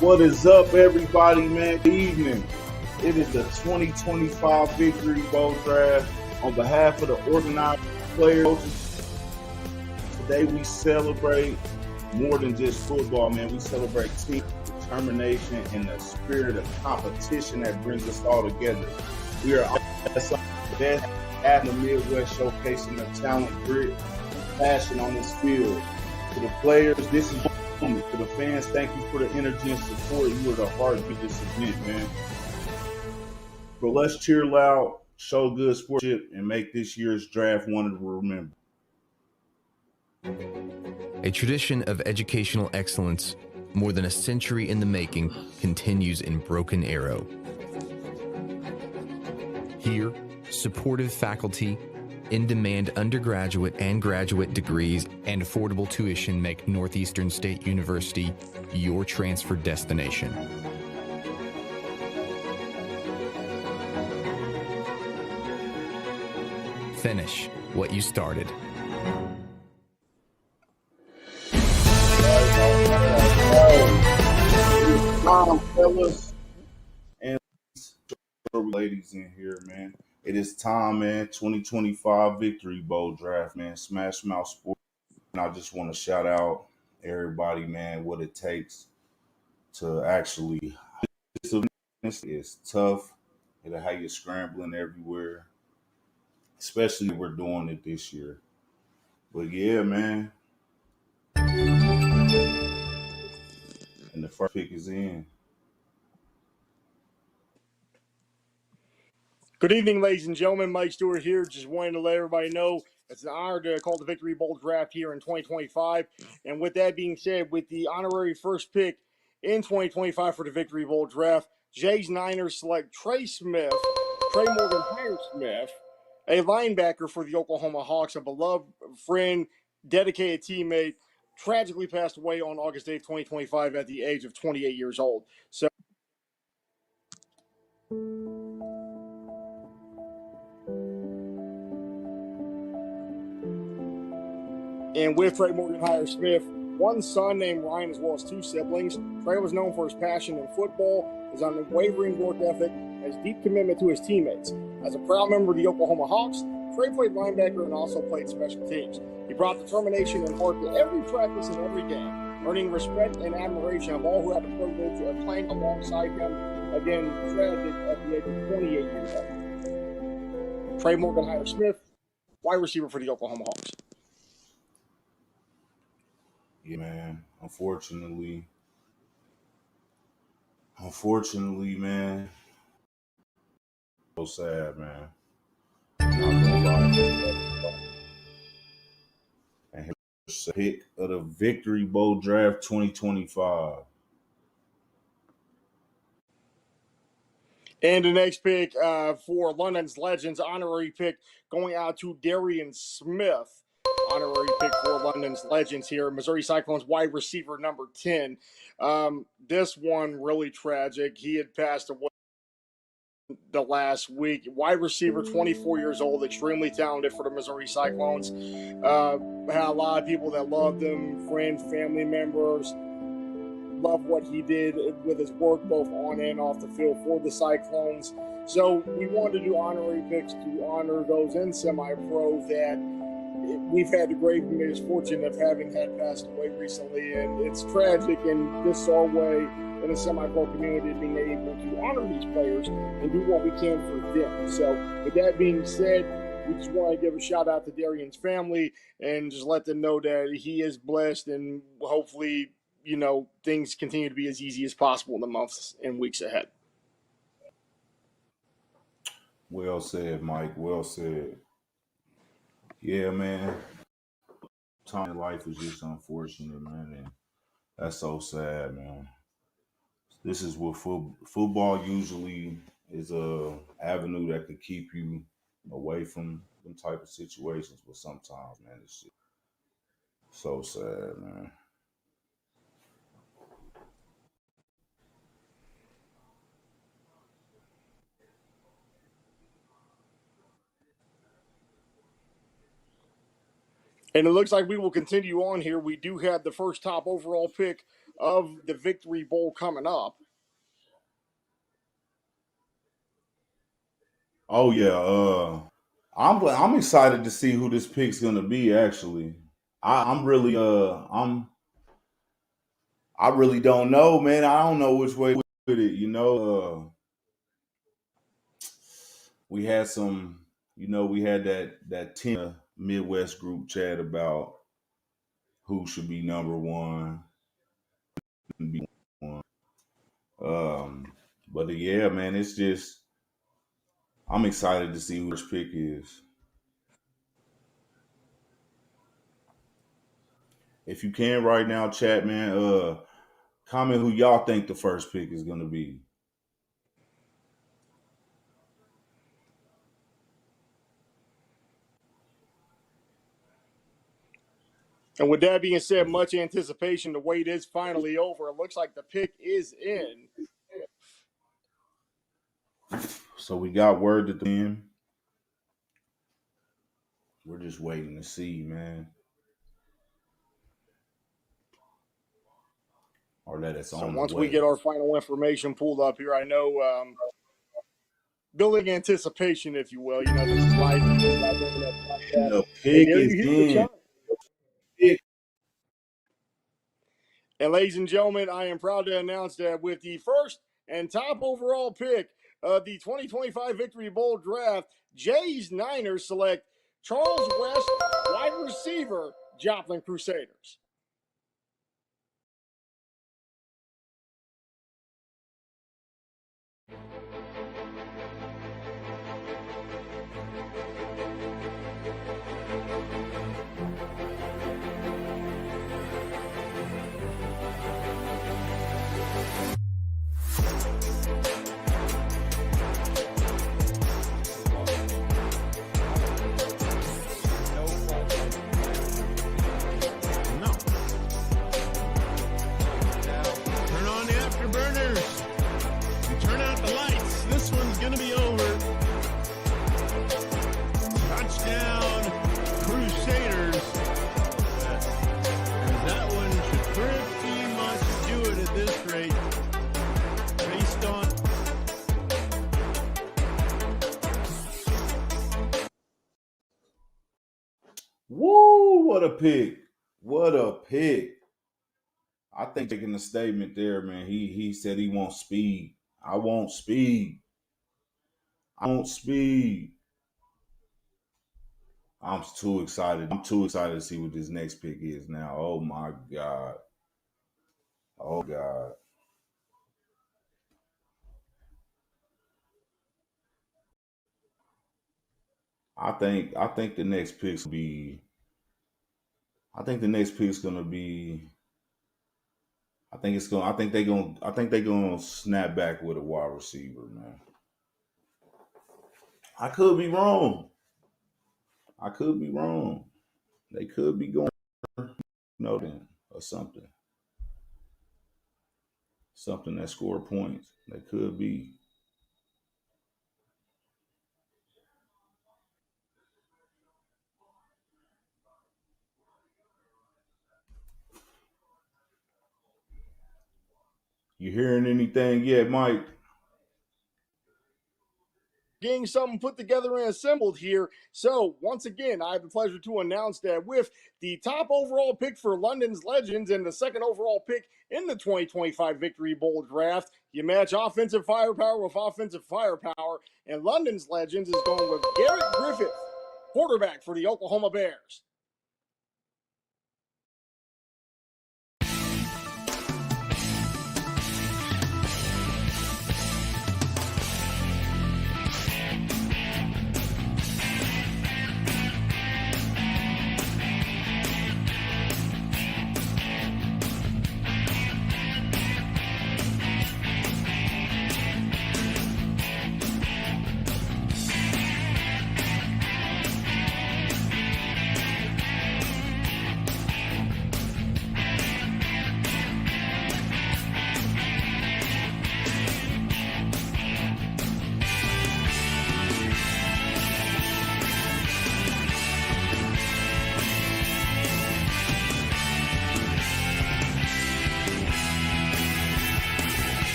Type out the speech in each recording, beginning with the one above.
What is up, everybody, man? Good evening. It is the 2025 Victory Bowl Draft. On behalf of the organized players, today we celebrate more than just football, man. We celebrate team determination and the spirit of competition that brings us all together. We are all the best at the Midwest, showcasing the talent, grit, and passion on this field. To the players, this is moment. To the fans, thank you for the energy and support. You are the heart of this event, man. But let's cheer loud, show good sportsmanship, and make this year's draft one to remember. A tradition of educational excellence, more than a century in the making, continues in Broken Arrow. Here, supportive faculty, in-demand undergraduate and graduate degrees, and affordable tuition make Northeastern State University your transfer destination. Finish what you started. Fellas and ladies in here, man. It is time, man. 2025 Victory Bowl Draft, man. Smash Mouth Sports. And I just want to shout out everybody, man, what it takes to actually. This is tough. It'll have you scrambling everywhere, especially if we're doing it this year. But yeah, man. And the first pick is in. Good evening, ladies and gentlemen. Mike Stewart here. Just wanted to let everybody know it's an honor to call the Victory Bowl Draft here in 2025. And with that being said, with the honorary first pick in 2025 for the Victory Bowl Draft, Jays Niners select Trey Morgan Smith, a linebacker for the Oklahoma Hawks, a beloved friend, dedicated teammate, tragically passed away on August 8th, 2025 at the age of 28 years old. So and with Trey Morgan Smith, one son named Ryan as well as two siblings. Trey was known for his passion in football, his unwavering work ethic, and his deep commitment to his teammates. As a proud member of the Oklahoma Hawks, Trey played linebacker and also played special teams. He brought determination and heart to every practice and every game, earning respect and admiration of all who had the privilege of playing alongside him. Again, tragic at the age of 28 years old. Trey Morgan Smith, wide receiver for the Oklahoma Hawks. Yeah, man. Unfortunately, man. So sad, man. Not gonna lie. And here's the pick of the Victory Bowl Draft 2025. And the next pick for London's Legends, honorary pick going out to Darian Smith. Honorary pick for London's Legends here. Missouri Cyclones wide receiver number 10. This one really tragic. He had passed away the last week. Wide receiver, 24 years old, extremely talented for the Missouri Cyclones. Had a lot of people that loved him, friends, family members. Love what he did with his work both on and off the field for the Cyclones. So we wanted to do honorary picks to honor those in semi-pro that we've had the great misfortune of having had passed away recently, and it's tragic, and this is our way in the semi-pro community being able to honor these players and do what we can for them. So with that being said, we just want to give a shout out to Darian's family and just let them know that he is blessed, and hopefully, you know, things continue to be as easy as possible in the months and weeks ahead. Well said, Mike. Well said. Yeah, man. Time in life is just unfortunate, man, and that's so sad, man. This is what football usually is a avenue that could keep you away from them type of situations, but sometimes, man, it's just so sad, man. And it looks like we will continue on here. We do have the first top overall pick of the Victory Bowl coming up. Oh yeah, I'm excited to see who this pick's gonna be. Actually, I'm really I really don't know, man. I don't know which way with it. We had some, we had that 10 Midwest group chat about who should be number one. But yeah, man, it's just I'm excited to see who this pick is. If you can right now, chat, man, comment who y'all think the first pick is gonna be. And with that being said, much anticipation. The wait is finally over. It looks like the pick is in. So we got word at the end. We're just waiting to see, man. Or that it's So on once the way. we get our final information pulled up here, I know building anticipation, if you will. This slide. The pick is in. And ladies and gentlemen, I am proud to announce that with the first and top overall pick of the 2025 Victory Bowl draft, Jay's Niners select Charles West, wide receiver, Joplin Crusaders. Going to be over. Touchdown, Crusaders. That one should pretty much do it at this rate. Based on. Woo! What a pick! What a pick! I think taking the statement there, man. He said he wants speed. I want speed. I want speed. I'm too excited. I'm too excited to see what this next pick is now. Oh my God. Oh God. I think the next pick's be. I think the next pick's gonna be. I think they're gonna snap back with a wide receiver, man. I could be wrong. They could be going then or something. Something that scored points. They could be. You hearing anything yet, Mike? Getting something put together and assembled here. So, once again, I have the pleasure to announce that with the top overall pick for London's Legends and the second overall pick in the 2025 Victory Bowl draft, you match offensive firepower with offensive firepower, and London's Legends is going with Garrett Griffith, quarterback for the Oklahoma Bears.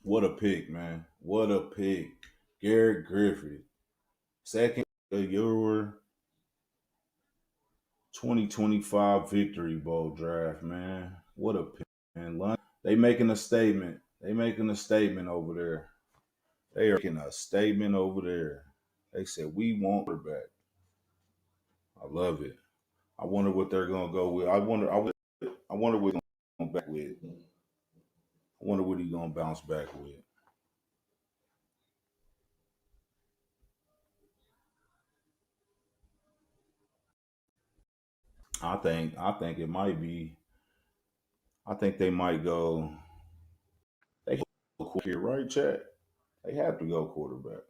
What a pick, man. What a pick. Garrett Griffith. Second of your 2025 Victory Bowl draft, man. What a pick, man. They making a statement. They making a statement over there. They are making a statement over there. They said, we want her back. I love it. I wonder what they're gonna go with. I wonder what he's gonna back with. I wonder what he's gonna bounce back with. I think it might be. I think they might go. They go here, right, Chat? They have to go quarterback.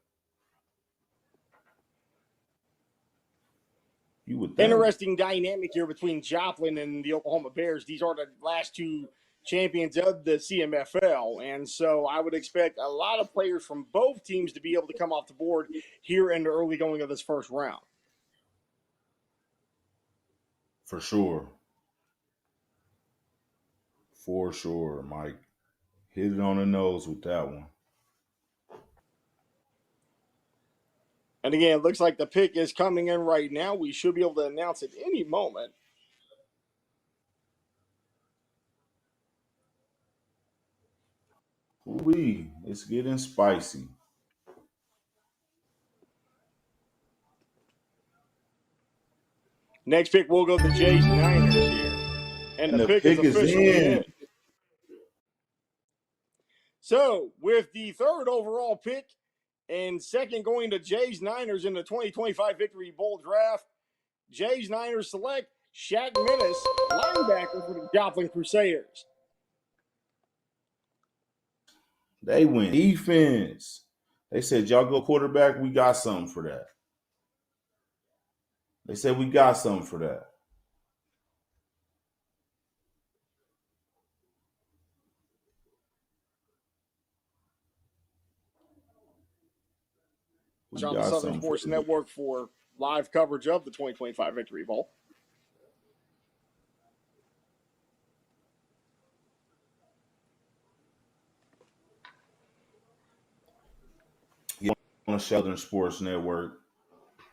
You would think. Interesting dynamic here between Joplin and the Oklahoma Bears. These are the last two champions of the CMFL. And so I would expect a lot of players from both teams to be able to come off the board here in the early going of this first round. For sure. For sure, Mike. Hit it on the nose with that one. And again, it looks like the pick is coming in right now. We should be able to announce it any moment. Ooh-wee, it's getting spicy. Next pick, we'll go to the Jays Niners here. And the pick is officially in. So, with the third overall pick and second going to Jays Niners in the 2025 Victory Bowl draft, Jays Niners select Shaq Menace, linebacker for the Joplin Crusaders. They went defense. They said, y'all go quarterback, we got something for that. They said, we got something for that. On the Southern Sports Network for live coverage of the 2025 Victory Bowl. On the Southern Sports Network,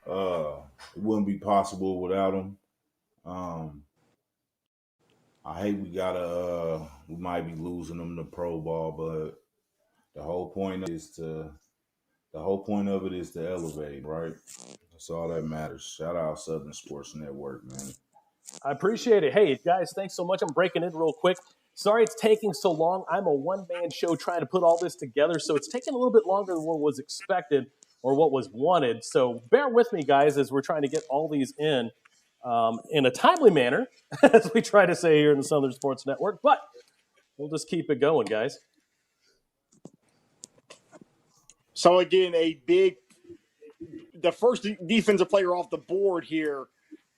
it wouldn't be possible without them. I hate we might be losing them to pro ball, but the whole point of it is to elevate, right? That's all that matters. Shout out Southern Sports Network, man. I appreciate it. Hey, guys, thanks so much. I'm breaking in real quick. Sorry it's taking so long. I'm a one-man show trying to put all this together, so it's taking a little bit longer than what was expected or what was wanted. So bear with me, guys, as we're trying to get all these in a timely manner, as we try to say here in the Southern Sports Network. But we'll just keep it going, guys. So, again, the first defensive player off the board here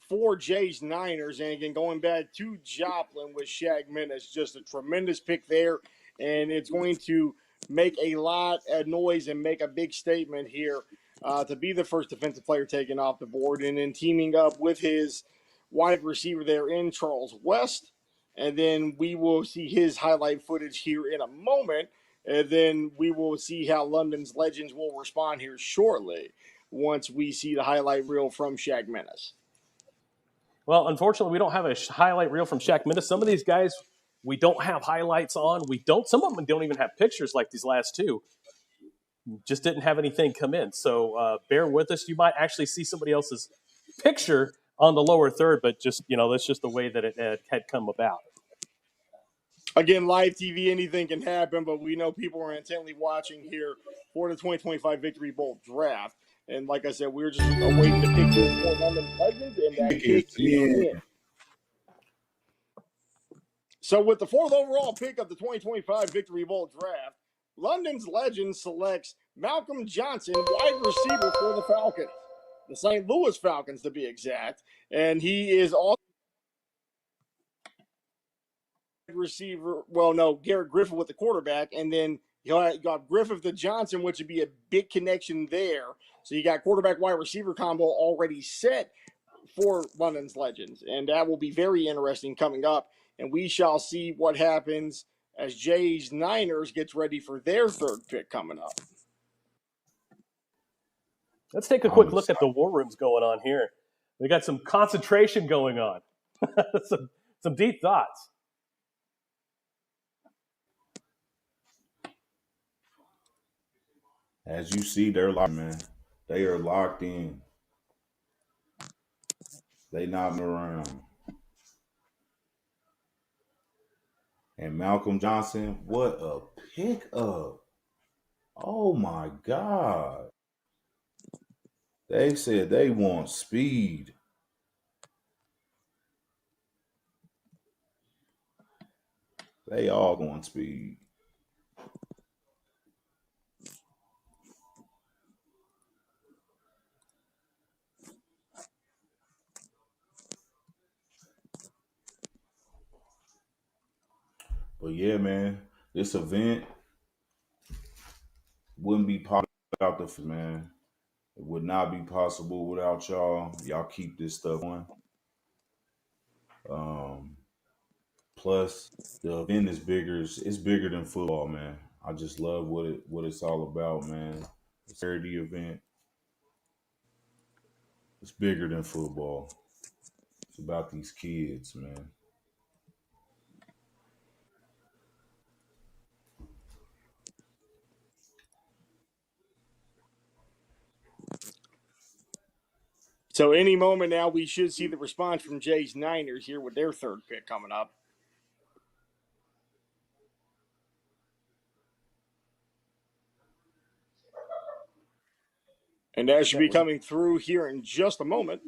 for Jays Niners. And again, going back to Joplin with Shaq Menace, just a tremendous pick there. And it's going to make a lot of noise and make a big statement here to be the first defensive player taken off the board. And then teaming up with his wide receiver there in Charles West. And then we will see his highlight footage here in a moment. And then we will see how London's Legends will respond here shortly once we see the highlight reel from Shaq Menace. Well, unfortunately, we don't have a highlight reel from Shaq Menace. Some of these guys we don't have highlights on. Some of them don't even have pictures like these last two. Just didn't have anything come in. So bear with us. You might actually see somebody else's picture on the lower third, but just, that's just the way that it had come about. Again, live TV, anything can happen, but we know people are intently watching here for the 2025 Victory Bowl draft. And like I said, we're just awaiting the pick for London Legends, and that pick is in. So with the fourth overall pick of the 2025 Victory Bowl draft, London's Legends selects Malcolm Johnson, wide receiver for the Falcons, the St. Louis Falcons to be exact. And he is also receiver. Well, no, Garrett Griffith with the quarterback, and then you got Griffith to Johnson, which would be a big connection there. So you got quarterback wide receiver combo already set for London's Legends, and that will be very interesting coming up. And we shall see what happens as Jay's Niners gets ready for their third pick coming up. Let's take a quick look at the war rooms going on here. We got some concentration going on. some deep thoughts. As you see, they're locked, man. They are locked in. They not around. And Malcolm Johnson, what a pickup. Oh my God. They said they want speed. They all want speed. But yeah, man, this event wouldn't be possible without the man. It would not be possible without y'all. Y'all keep this stuff on. Plus, the event is bigger. It's bigger than football, man. I just love what it's all about, man. It's a charity event. It's bigger than football. It's about these kids, man. So any moment now, we should see the response from Jay's Niners here with their third pick coming up. And that should be coming through here in just a moment.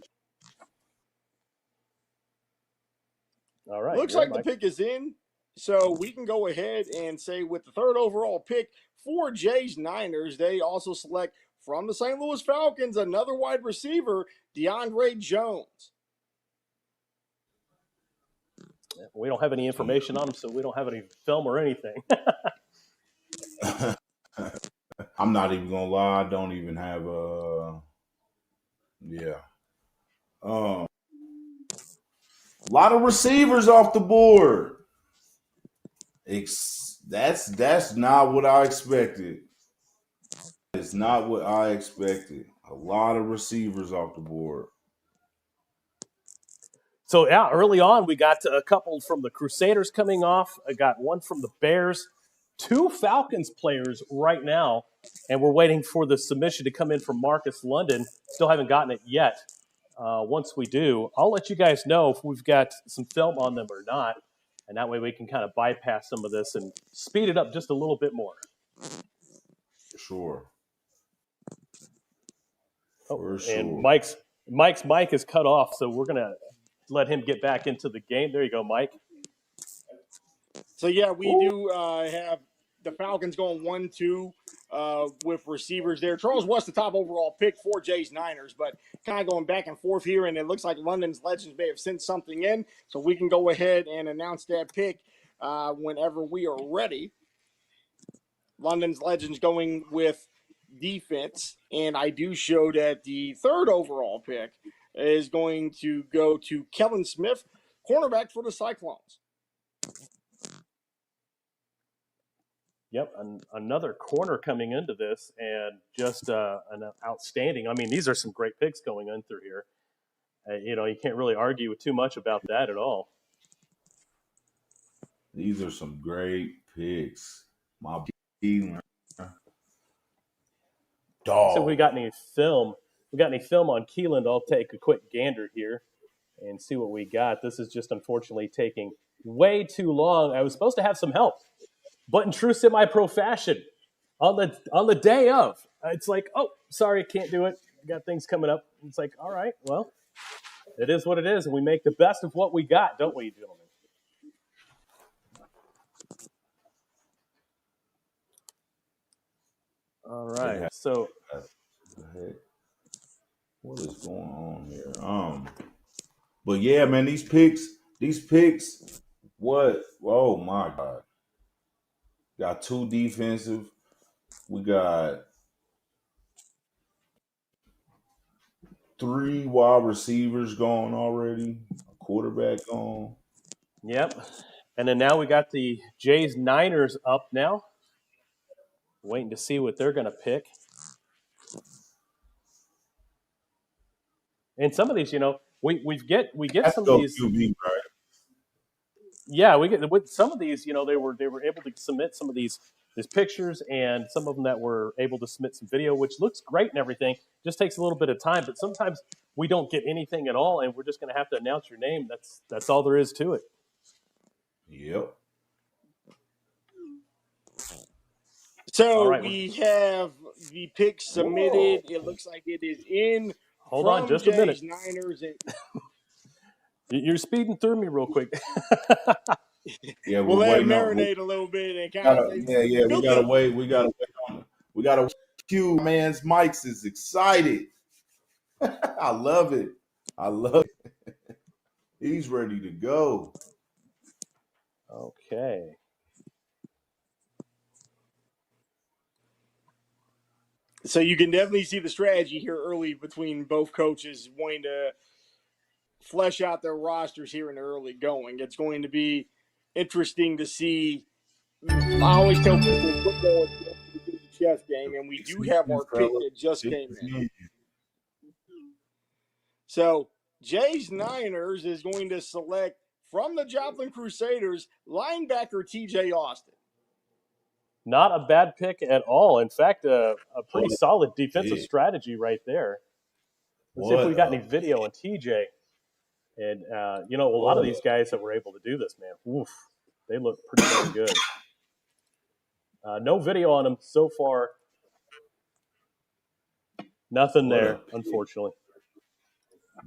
All right. Looks like the pick is in. So we can go ahead and say with the third overall pick for Jay's Niners, they also select from the St. Louis Falcons another wide receiver, DeAndre Jones. We don't have any information on him, so we don't have any film or anything. I'm not even gonna lie. I don't even have a. Yeah. A lot of receivers off the board. That's not what I expected. It's not what I expected. A lot of receivers off the board. So, yeah, early on, we got a couple from the Crusaders coming off. I got one from the Bears, 2 Falcons players right now, and we're waiting for the submission to come in from Marcus London. Still haven't gotten it yet. Once we do, I'll let you guys know if we've got some film on them or not, and that way we can kind of bypass some of this and speed it up just a little bit more. Sure. For sure. And Mike's mic is cut off, so we're going to let him get back into the game. There you go, Mike. So, yeah, we do have the Falcons going 1-2 with receivers there. Charles West, the top overall pick for Jay's Niners, but kind of going back and forth here, and it looks like London's Legends may have sent something in, so we can go ahead and announce that pick whenever we are ready. London's Legends going with defense, and I do show that the third overall pick is going to go to Kellen Smith, cornerback for the Cyclones. Yep, another corner coming into this, and just an outstanding. I mean, these are some great picks going in through here. You can't really argue too much about that at all. These are some great picks. My dog. So we got any film? We got any film on Keeland? I'll take a quick gander here and see what we got. This is just unfortunately taking way too long. I was supposed to have some help, but in true semi-pro fashion, on the day of, it's like, oh, sorry, can't do it. I got things coming up. It's like, all right, well, it is what it is, and we make the best of what we got, don't we, gentlemen? All right, so what is going on here? But yeah, man, these picks, what? Oh my God. Got 2 defensive. We got 3 wide receivers gone already. A quarterback gone. Yep. And then now we got the Jays Niners up now. Waiting to see what they're going to pick. And some of these, we get That's some of go these. QB, right? Yeah, we get with some of these. They were able to submit some of these pictures, and some of them that were able to submit some video, which looks great and everything. Just takes a little bit of time, but sometimes we don't get anything at all, and we're just going to have to announce your name. That's all there is to it. Yep. So right. we have the pick submitted. It looks like it is in. Hold on just a minute. Niners. You're speeding through me real quick. Yeah, we'll let it waiting on. marinate a little bit and kind of. Yeah. We gotta wait. We gotta wait on it. We gotta. Q man's Mike's is excited. I love it. He's ready to go. Okay. So you can definitely see the strategy here early between both coaches wanting to flesh out their rosters here in the early going. It's going to be interesting to see. I always tell people football is a chess game, and we do have our pick that just came in. So Jay's Niners is going to select from the Joplin Crusaders linebacker TJ Austin. Not a bad pick at all. In fact, a pretty solid defensive strategy right there. Let's see if we got any video on TJ. And, a lot of these guys that were able to do this, man, they look pretty damn good. No video on them so far. Nothing there, unfortunately.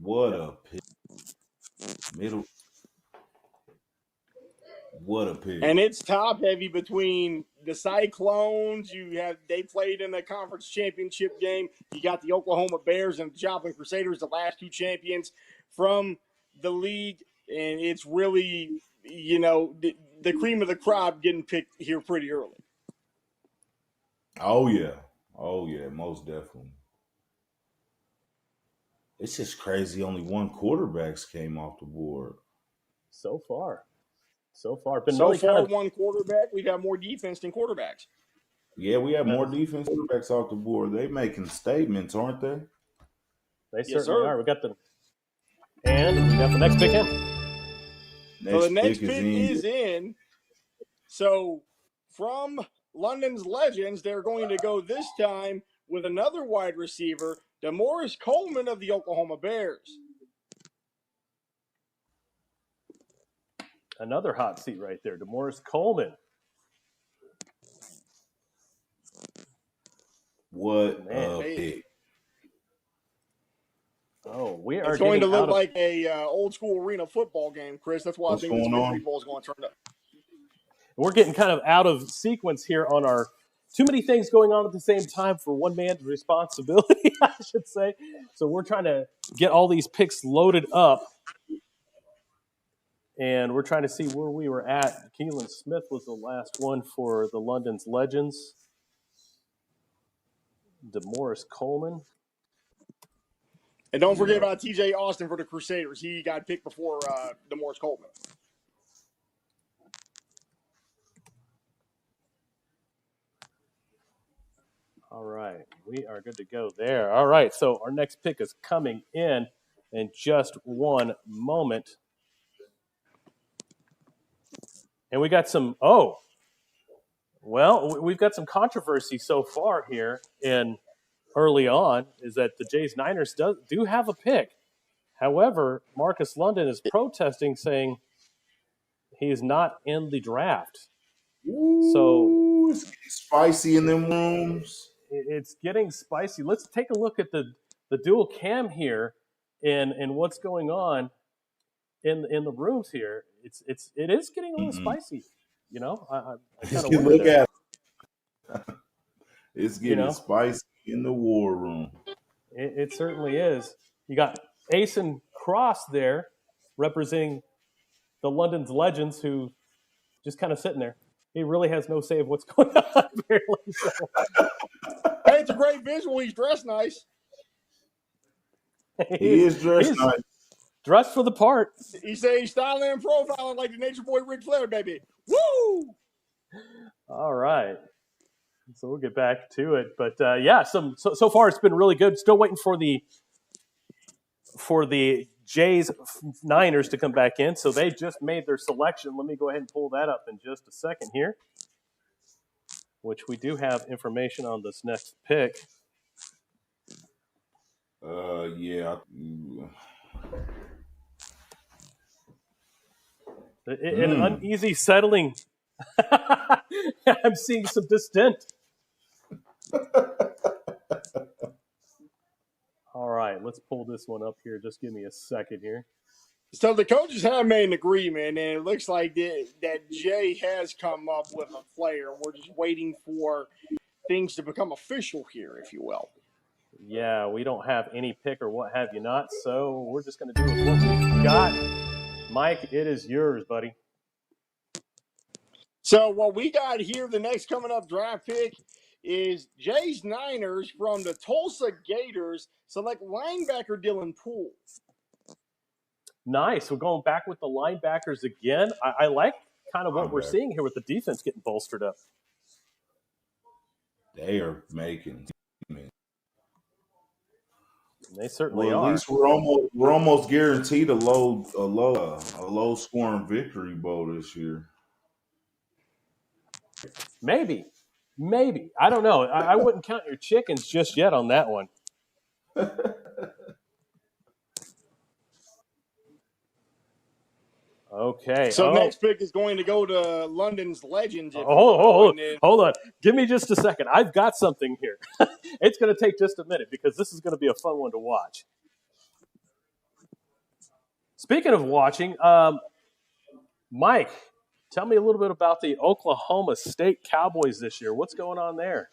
What a pick. What a pick. And it's top heavy between the Cyclones. They played in the conference championship game. You got the Oklahoma Bears and the Joplin Crusaders, the last two champions from the league. And it's really, the cream of the crop getting picked here pretty early. Oh, yeah, most definitely. It's just crazy. Only one quarterbacks came off the board. So far. One quarterback. We've got more defense than quarterbacks. Yeah, we have more defense quarterbacks off the board. They making statements, aren't they? They certainly are. We got the next pick in. So the next pick is in. So from London's Legends, they're going to go this time with another wide receiver, DeMorris Coleman of the Oklahoma Bears. Another hot seat right there, DeMorris Coleman. What a pick. Oh, we are. It's going to look like a old school arena football game, Chris. That's why I think this victory ball is going to turn up. We're getting kind of out of sequence here on our too many things going on at the same time for one man's responsibility, I should say. So we're trying to get all these picks loaded up. And we're trying to see where we were at. Keelan Smith was the last one for the London's Legends. DeMorris Coleman. And don't forget about TJ Austin for the Crusaders. He got picked before DeMorris Coleman. All right. We are good to go there. All right. So our next pick is coming in just one moment. And we got we've got some controversy so far here early on, is that the Jays Niners do have a pick. However, Marcus London is protesting, saying he is not in the draft. So it's getting spicy in them rooms. It's getting spicy. Let's take a look at the dual cam here and what's going on in the rooms here. It is getting a little spicy, I kind of look at it. It's getting spicy in the war room. It certainly is. You got Asen Cross there representing the London's Legends, who just kind of sitting there. He really has no say of what's going on, apparently. So. Hey, it's a great visual. He's dressed nice. He is dressed nice. Dressed for the part. He said he's styling and profiling like the Nature Boy Ric Flair, baby. Woo! All right. So we'll get back to it. But yeah, so far it's been really good. Still waiting for the Jays Niners to come back in. So they just made their selection. Let me go ahead and pull that up in just a second here, which we do have information on this next pick. Yeah. An uneasy settling. I'm seeing some dissent. All right, let's pull this one up here. Just give me a second here. So the coaches have made an agreement, and it looks like that Jay has come up with a player. We're just waiting for things to become official here, if you will. Yeah, we don't have any pick or what have you not, so we're just going to do with what we've got. Mike, it is yours, buddy. So what we got here, the next coming up draft pick, is Jay's Niners from the Tulsa Gators select linebacker Dylan Poole. Nice. We're going back with the linebackers again. I like kind of what we're seeing here with the defense getting bolstered up. They are making. They certainly At are. least we're almost guaranteed a low scoring victory bowl this year. Maybe. I don't know. I wouldn't count your chickens just yet on that one. Okay. So next pick is going to go to London's Legends. Hold on. Give me just a second. I've got something here. It's going to take just a minute because this is going to be a fun one to watch. Speaking of watching, Mike, tell me a little bit about the Oklahoma State Cowboys this year. What's going on there?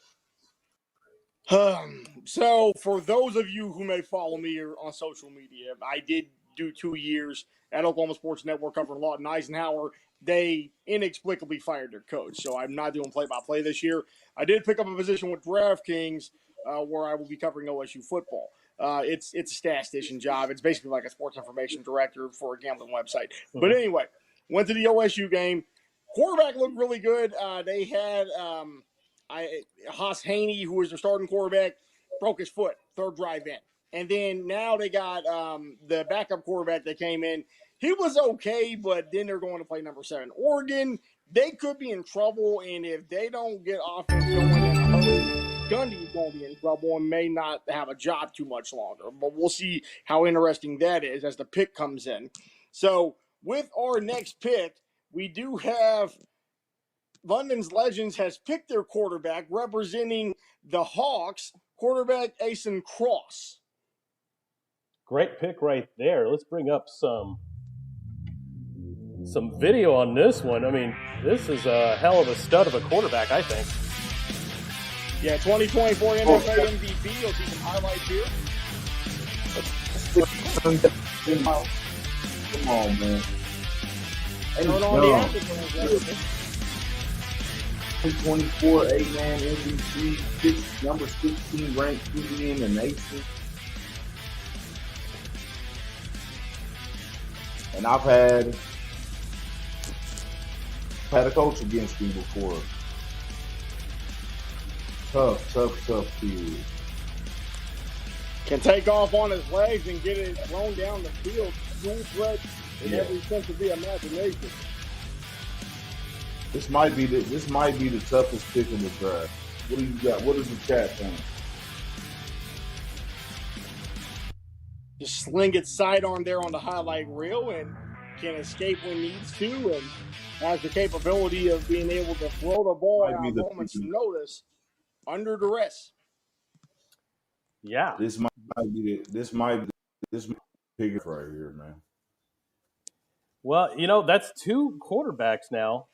So for those of you who may follow me on social media, I did do 2 years at Oklahoma Sports Network covering Lawton Eisenhower. They inexplicably fired their coach, so I'm not doing play-by-play this year. I did pick up a position with DraftKings where I will be covering OSU football. It's a statistician job. It's basically like a sports information director for a gambling website. Mm-hmm. But anyway, went to the OSU game. Quarterback looked really good. They had Haas Haney, who was their starting quarterback, broke his foot, third drive in. And then now they got the backup quarterback that came in. He was okay, but then they're going to play number 7. Oregon, they could be in trouble, and if they don't get offense going in a hurry, Gundy's going to be in trouble and may not have a job too much longer. But we'll see how interesting that is as the pick comes in. So with our next pick, we do have London's Legends has picked their quarterback representing the Hawks, quarterback Asen Cross. Great pick right there. Let's bring up some video on this one. I mean, this is a hell of a stud of a quarterback, I think. Yeah, 2024 NFL MVP. You'll see some highlights here. Come on, man. Turn on the African. 24 8-man MVP, number 16 ranked QB in the nation. And I've had a coach against me before. Tough kid. Can take off on his legs and get it thrown down the field. Dual threat in every sense of the imagination. This might be the toughest pick in the draft. What do you got? What is the chat saying? Just sling it sidearm there on the highlight reel and can escape when needs to, and has the capability of being able to throw the ball at a moment's notice under duress. Yeah, this might be pick right here, man. Well, that's 2 quarterbacks now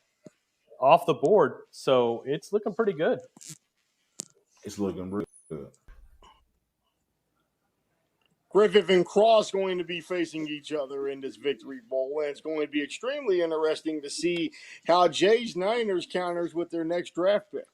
off the board, so it's looking pretty good. It's looking really good. Griffith and Cross going to be facing each other in this Victory Bowl, and it's going to be extremely interesting to see how Jay's Niners counters with their next draft pick.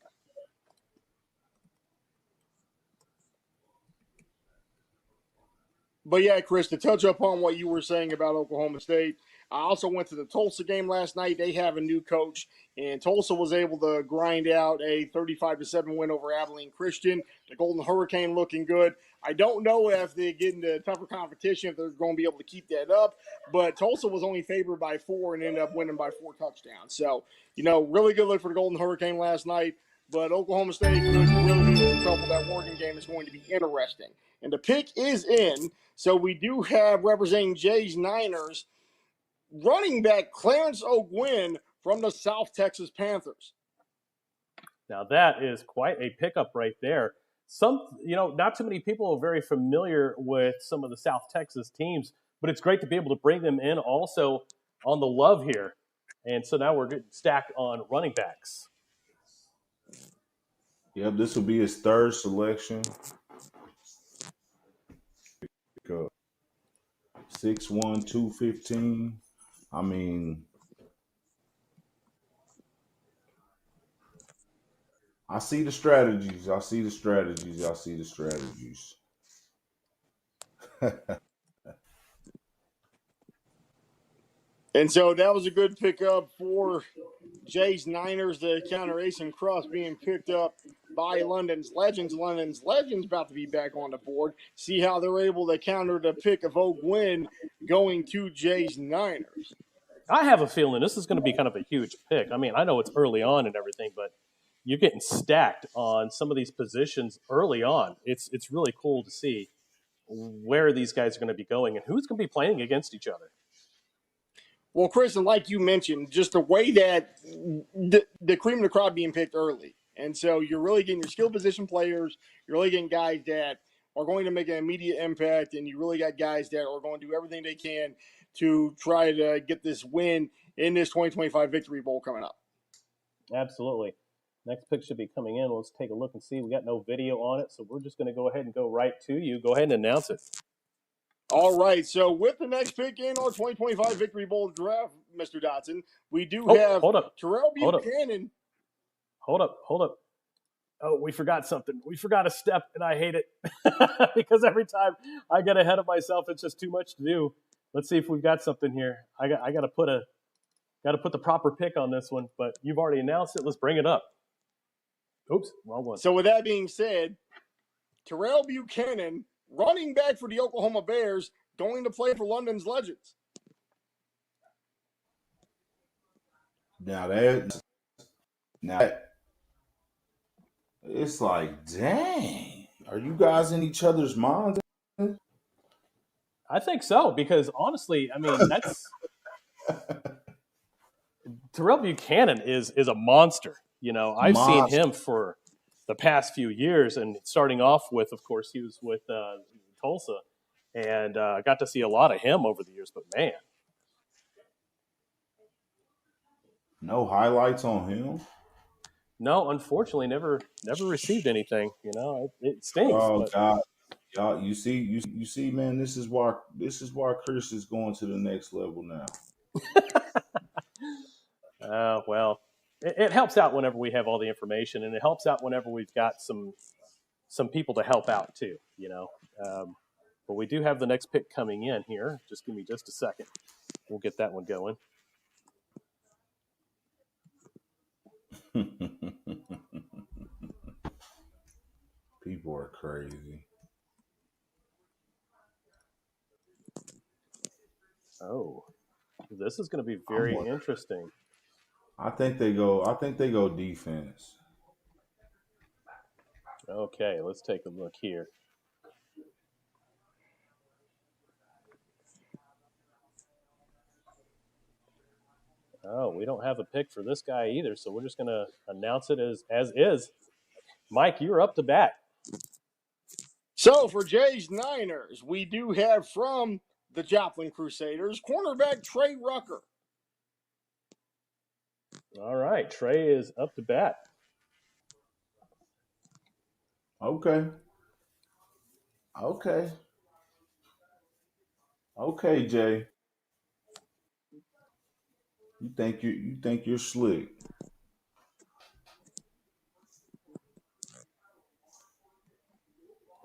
But yeah, Chris, to touch upon what you were saying about Oklahoma State, I also went to the Tulsa game last night. They have a new coach, and Tulsa was able to grind out a 35-7 win over Abilene Christian. The Golden Hurricane looking good. I don't know if they get into tougher competition, if they're going to be able to keep that up, but Tulsa was only favored by 4 and ended up winning by 4 touchdowns. So, really good look for the Golden Hurricane last night. But Oklahoma State could really be in trouble. That Oregon game is going to be interesting. And the pick is in. So we do have representing Jay's Niners running back Clarence O'Gwen from the South Texas Panthers. Now that is quite a pickup right there. Not too many people are very familiar with some of the South Texas teams, but it's great to be able to bring them in also on the love here. And so now we're getting stacked on running backs. Yep, this will be his third selection. 6'1", 215. I mean, I see the strategies. And so that was a good pickup for Jay's Niners to counter Ace and Cross being picked up by London's Legends. London's Legends about to be back on the board. See how they're able to counter the pick of O'Gwen going to Jay's Niners. I have a feeling this is going to be kind of a huge pick. I mean, I know it's early on and everything, but you're getting stacked on some of these positions early on. It's really cool to see where these guys are going to be going and who's going to be playing against each other. Well, Chris, and like you mentioned, just the way that the cream of the crop being picked early. And so you're really getting your skill position players. You're really getting guys that are going to make an immediate impact. And you really got guys that are going to do everything they can to try to get this win in this 2025 Victory Bowl coming up. Absolutely. Next pick should be coming in. Let's take a look and see. We got no video on it, so we're just going to go ahead and go right to you. Go ahead and announce it. All right, so with the next pick in our 2025 Victory Bowl draft, Mr. Dotson, we do have Terrell Buchanan. Hold up. Oh, we forgot something. We forgot a step, and I hate it because every time I get ahead of myself, it's just too much to do. Let's see if we've got something here. I got to put the proper pick on this one, but you've already announced it. Let's bring it up. Oops, wrong one. So with that being said, Terrell Buchanan, running back for the Oklahoma Bears, going to play for London's Legends. Now it's like, dang, are you guys in each other's minds? I think so, because honestly, I mean, that's Terrell Buchanan is a monster. I've seen him for the past few years, and starting off with, of course, he was with Tulsa, and I got to see a lot of him over the years. But man, no highlights on him. No, unfortunately, never received anything. It stinks. Oh God, y'all, you see, man, this is why Chris is going to the next level now. Well, it helps out whenever we have all the information, and it helps out whenever we've got some people to help out too. But we do have the next pick coming in here. Just give me just a second. We'll get that one going. People are crazy. Oh, this is going to be very interesting. I think they go defense. Okay, let's take a look here. Oh, we don't have a pick for this guy either, so we're just going to announce it as is. Mike, you're up to bat. So for Jay's Niners, we do have from the Joplin Crusaders, cornerback Trey Rucker. All right, Trey is up to bat. Okay, Jay. You think you're slick.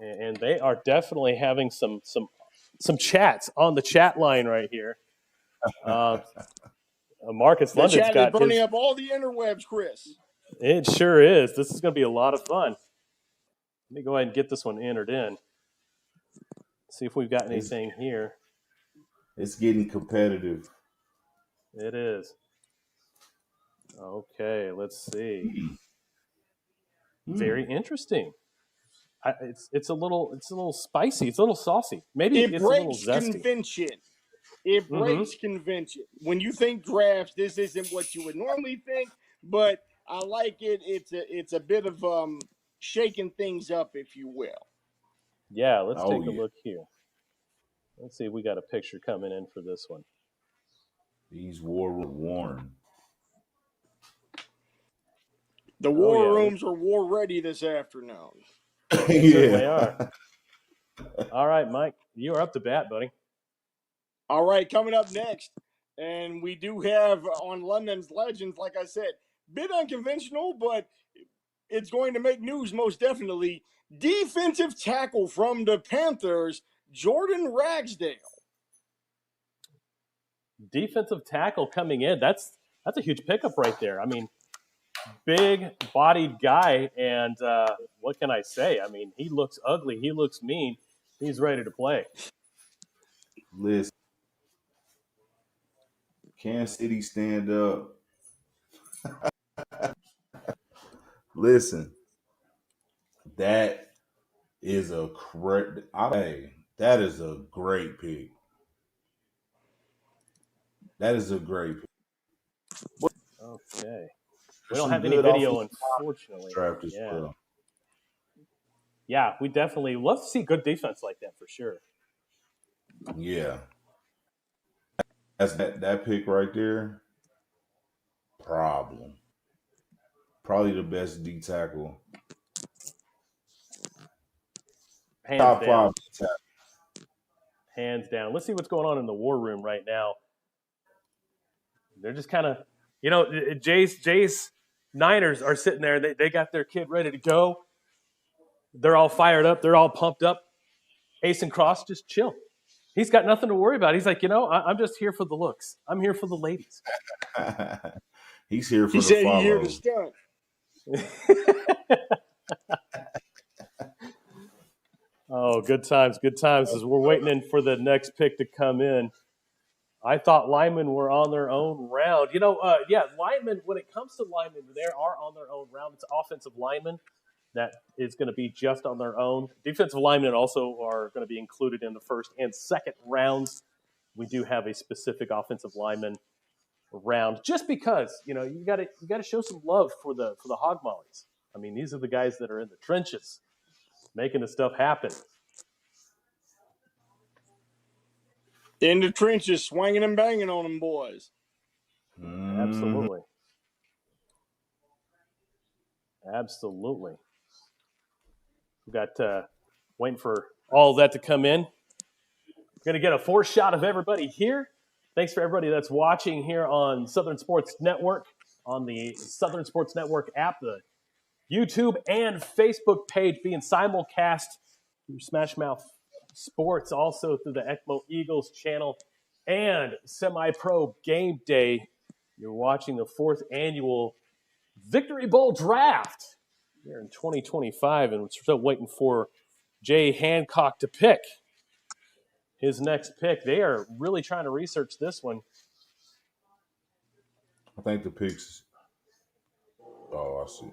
And they are definitely having some some chats on the chat line right here. Marcus The London's chat is got burning up all the interwebs, Chris. It sure is. This is going to be a lot of fun. Let me go ahead and get this one entered in. See if we've got anything here. It's getting competitive. It is. Okay, let's see. Very interesting. It's a little spicy. It's a little saucy. Maybe It it's a little breaks zesty. convention. It breaks convention. When you think drafts, this isn't what you would normally think, but I like it. It's a bit of shaking things up, if you will. Yeah, let's take a look here. Let's see if we got a picture coming in for this one. These war worn. The war rooms are war ready this afternoon. They certainly are. All right, Mike, you are up to bat, buddy. All right, coming up next, and we do have on London's Legends, like I said, bit unconventional, but it's going to make news most definitely. Defensive tackle from the Panthers, Jordan Ragsdale. Defensive tackle coming in. That's a huge pickup right there. I mean, big-bodied guy, and what can I say? I mean, he looks ugly. He looks mean. He's ready to play. Listen, Kansas City stand up. Listen, that is a that is a great pick. That is a great pick. Okay. We don't have any video, unfortunately. Draft as well. Yeah, we definitely love to see good defense like that for sure. Yeah. That's that pick right there. Problem. Probably the best D tackle. Top down. 5 D tackle. Hands down. Let's see what's going on in the war room right now. They're just kind of, Jay's Niners are sitting there. They got their kid ready to go. They're all fired up. They're all pumped up. Ace and Cross, just chill. He's got nothing to worry about. He's like, I'm just here for the looks. I'm here for the ladies. He's here for the follow. He here to stunt. Oh, good times as we're waiting in for the next pick to come in. I thought linemen were on their own round. Linemen, when it comes to linemen, they are on their own round. It's offensive linemen that is going to be just on their own. Defensive linemen also are going to be included in the first and second rounds. We do have a specific offensive lineman round just because, you got to show some love for the hog mollies. I mean, these are the guys that are in the trenches making the stuff happen. In the trenches, swinging and banging on them boys. Absolutely. We got waiting for all of that to come in. We're going to get a 4 shot of everybody here. Thanks for everybody that's watching here on Southern Sports Network, on the Southern Sports Network app, the YouTube and Facebook page being simulcast through Smash Mouth Sports, also through the ECMO Eagles channel and Semipro Gameday. You're watching the 4th annual Victory Bowl Draft here in 2025, and we're still waiting for Jay Hancock to pick his next pick. They are really trying to research this one. I think the picks. Oh, I see.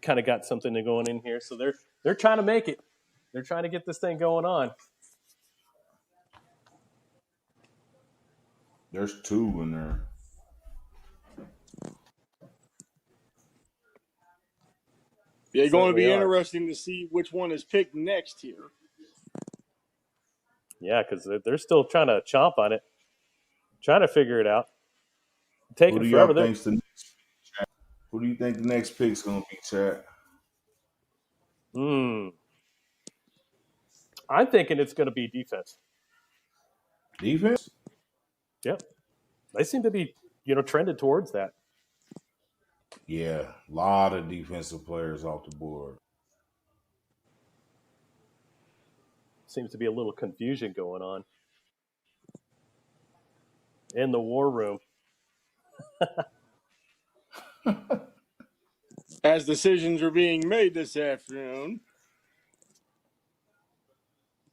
Kind of got something going in here, so they're trying to make it. They're trying to get this thing going on. There's 2 in there. Yeah, it's going to be interesting to see which one is picked next here. Yeah, because they're still trying to chomp on it, trying to figure it out. Taking forever. Who do you think the next pick's going to be, Chad? I'm thinking it's going to be defense. Defense? Yep. They seem to be, trended towards that. Yeah, a lot of defensive players off the board. Seems to be a little confusion going on in the war room. As decisions are being made this afternoon.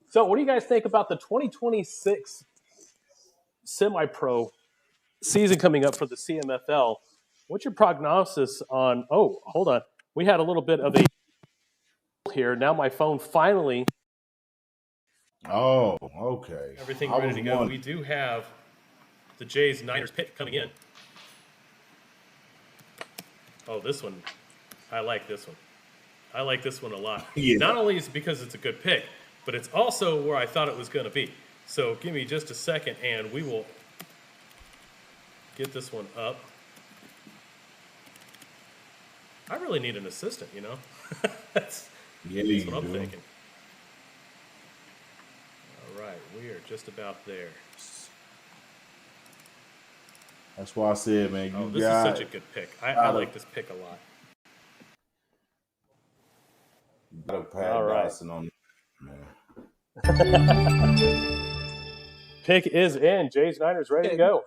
So what do you guys think about the 2026 Semipro season coming up for the CMFL? What's your prognosis on... Oh, hold on. We had a little bit of a... here. Now my phone finally... Oh, okay. Everything ready to go. We do have the Jays Niners pick coming in. Oh, this one. I like this one. I like this one a lot. Yeah. Not only is it because it's a good pick, but it's also where I thought it was going to be. So give me just a second, and we will get this one up. I really need an assistant, you know? that's what I'm thinking. All right, we are just about there. That's why I said, man, this is such a good pick. I like this pick a lot. You got a Pat Dawson on it, man. Pick is in. Jays Niners ready to go.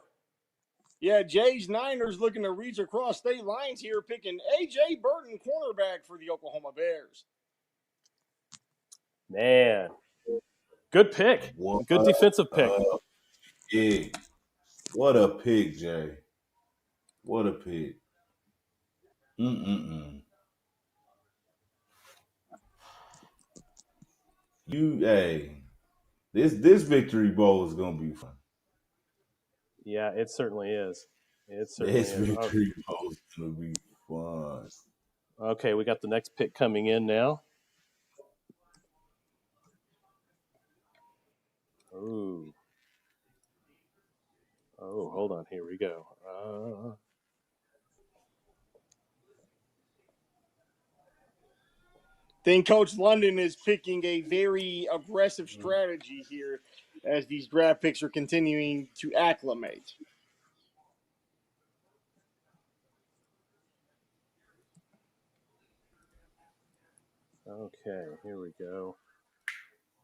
Yeah, Jays Niners looking to reach across state lines here, picking A.J. Burton, cornerback for the Oklahoma Bears. Man, good pick. Good defensive pick. Yeah. What a pick, Jay. What a pick. This victory bowl is gonna be fun. Yeah, it certainly is. This victory bowl is gonna be fun. Okay, we got the next pick coming in now. Ooh. Oh, hold on. Here we go. Think Coach London is picking a very aggressive strategy here as these draft picks are continuing to acclimate. Okay, here we go.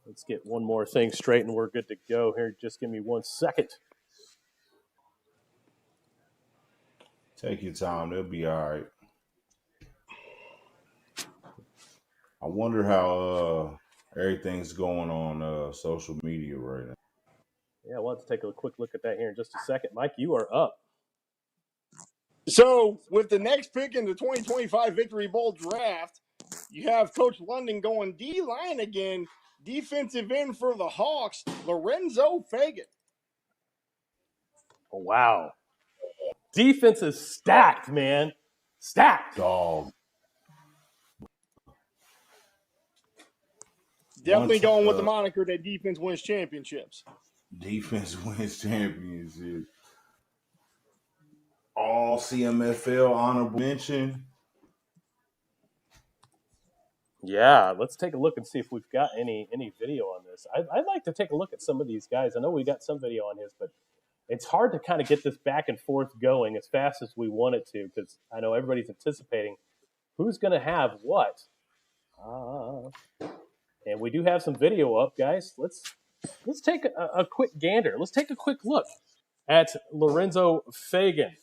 Let's get one more thing straight and we're good to go here. Just give me 1 second. Take your time. They'll be all right. I wonder how everything's going on social media right now. Yeah, we'll have to take a quick look at that here in just a second. Mike, you are up. So, with the next pick in the 2025 Victory Bowl draft, you have Coach London going D-line again. Defensive end for the Hawks, Lorenzo Fagan. Oh, wow. Defense is stacked, man. Stacked. Dog. Definitely going with the moniker that defense wins championships. Defense wins championships. All CMFL honorable mention. Yeah, let's take a look and see if we've got any video on this. I'd like to take a look at some of these guys. I know we got some video on his, but it's hard to kind of get this back and forth going as fast as we want it to because I know everybody's anticipating who's going to have what. And we do have some video up, guys. Let's take a quick gander. Let's take a quick look at Lorenzo Fagan.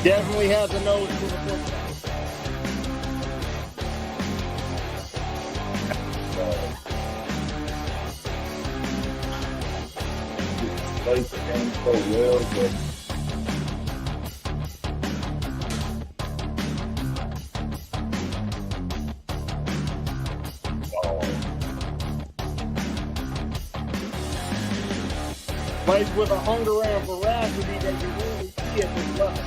Definitely has a nose for the football. Plays the game so well, but plays with a hunger and a veracity that you really see at this level.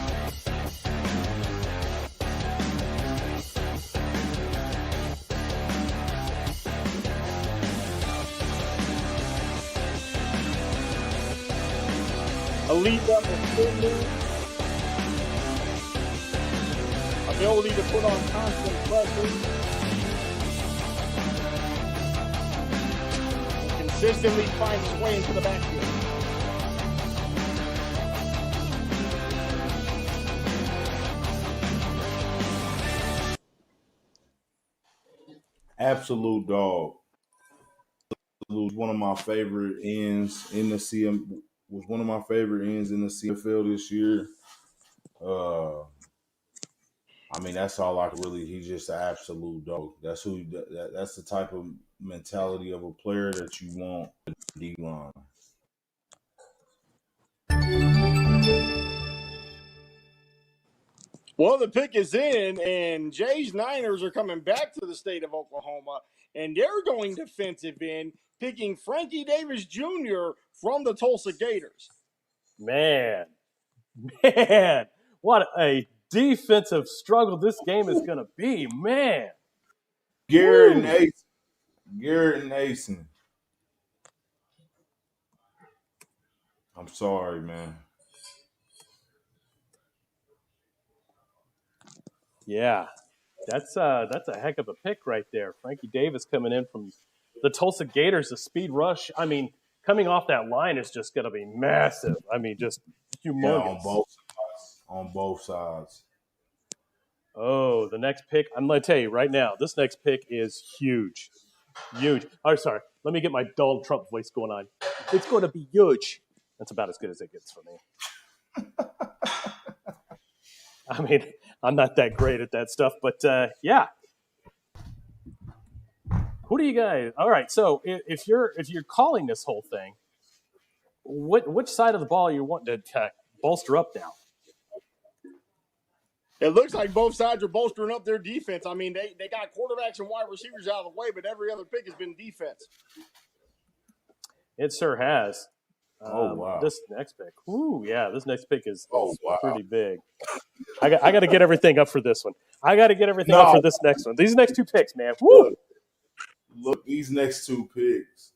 Elite level spin ability to put on constant pressure, consistently finds his way into the backfield. Absolute dog. Was one of my favorite ends in the CM. Was one of my favorite ends in the CFL this year. I mean, that's all I can really. He's just an absolute dog. That's who. That's the type of mentality of a player that you want D line. Well, the pick is in, and Jay's Niners are coming back to the state of Oklahoma, and they're going defensive end, picking Frankie Davis Jr. from the Tulsa Gators. Man, what a defensive struggle this game is going to be, man. Garrett and Asen. I'm sorry, man. Yeah, that's a heck of a pick right there. Frankie Davis coming in from the Tulsa Gators, the speed rush. I mean, coming off that line is just going to be massive. I mean, just humongous. Yeah, on both sides. Oh, the next pick. I'm going to tell you right now, this next pick is huge. Huge. Oh, sorry. Let me get my Donald Trump voice going on. It's going to be huge. That's about as good as it gets for me. I mean, I'm not that great at that stuff, but yeah. Who do you guys? All right. So if you're calling this whole thing, which side of the ball you want to bolster up now? It looks like both sides are bolstering up their defense. I mean, they got quarterbacks and wide receivers out of the way, but every other pick has been defense. It sure has. Oh, wow. This next pick. Ooh, yeah, this next pick is wow. pretty big. I got to get everything up for this one. I got to get everything up for this next one. These next two picks, man. Woo! Look, these next two picks.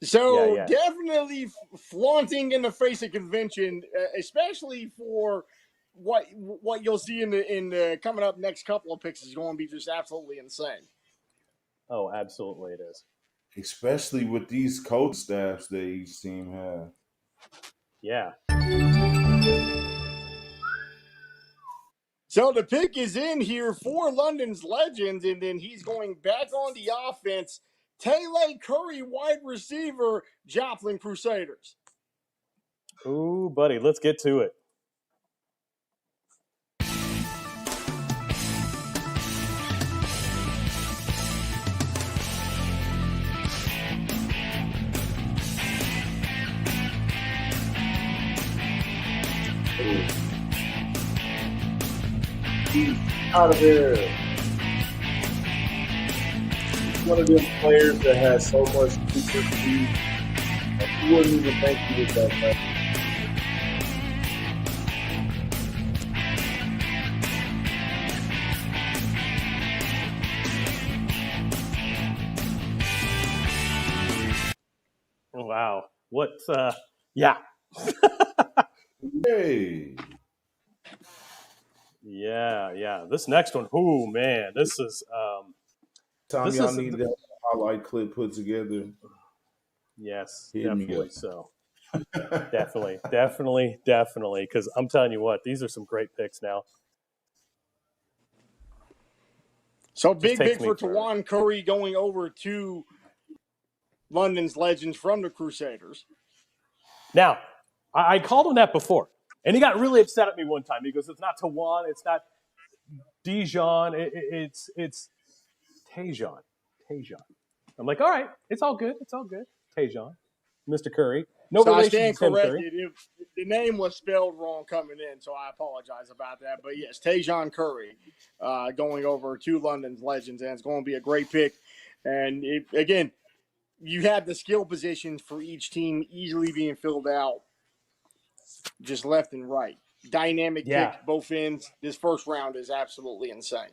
So Yeah. definitely flaunting in the face of convention, especially for what you'll see in the coming up next couple of picks is going to be just absolutely insane. Oh, absolutely it is. Especially with these coach staffs that each team have. Yeah. So the pick is in here for London's Legends, and then he's going back on the offense. Taylor Curry, wide receiver, Joplin Crusaders. Ooh, buddy, let's get to it. He's out of there. He's one of them players that has so much super speed. You wouldn't even think he was that fast. Wow. What? Yeah. Hey. Yeah. This next one, oh man, this is Tom, y'all need that highlight clip put together. Yes, Hit me definitely up. so. definitely. Because I'm telling you what, these are some great picks now. So big for Tawan Curry going over to London's Legends from the Crusaders. Now, I called him that before, and he got really upset at me one time. He goes, "It's not Tawan, it's not Dijon, it's Tajon." I'm like, "All right, it's all good. Tajon, Mr. Curry, no so relation I stand to Tim corrected. Curry." The name was spelled wrong coming in, so I apologize about that. But yes, Tajon Curry going over to London's Legends, and it's going to be a great pick. And again, you have the skill positions for each team easily being filled out, just left and right. Dynamic pick, both ends. This first round is absolutely insane.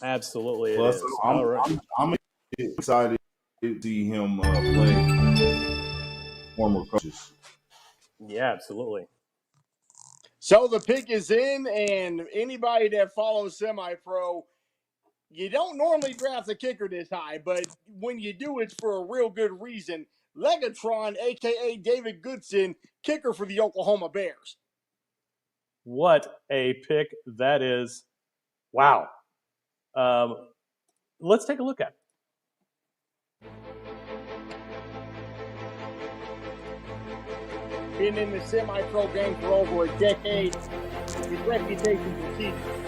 Absolutely, it Plus, is. I'm excited to see him play former coaches. Yeah, absolutely. So the pick is in, and anybody that follows Semipro, you don't normally draft a kicker this high, but when you do, it's for a real good reason. Legatron, a.k.a. David Goodson, kicker for the Oklahoma Bears. What a pick that is. Wow. Let's take a look at it. Been in the semi-pro game for over a decade. His reputation precedes him.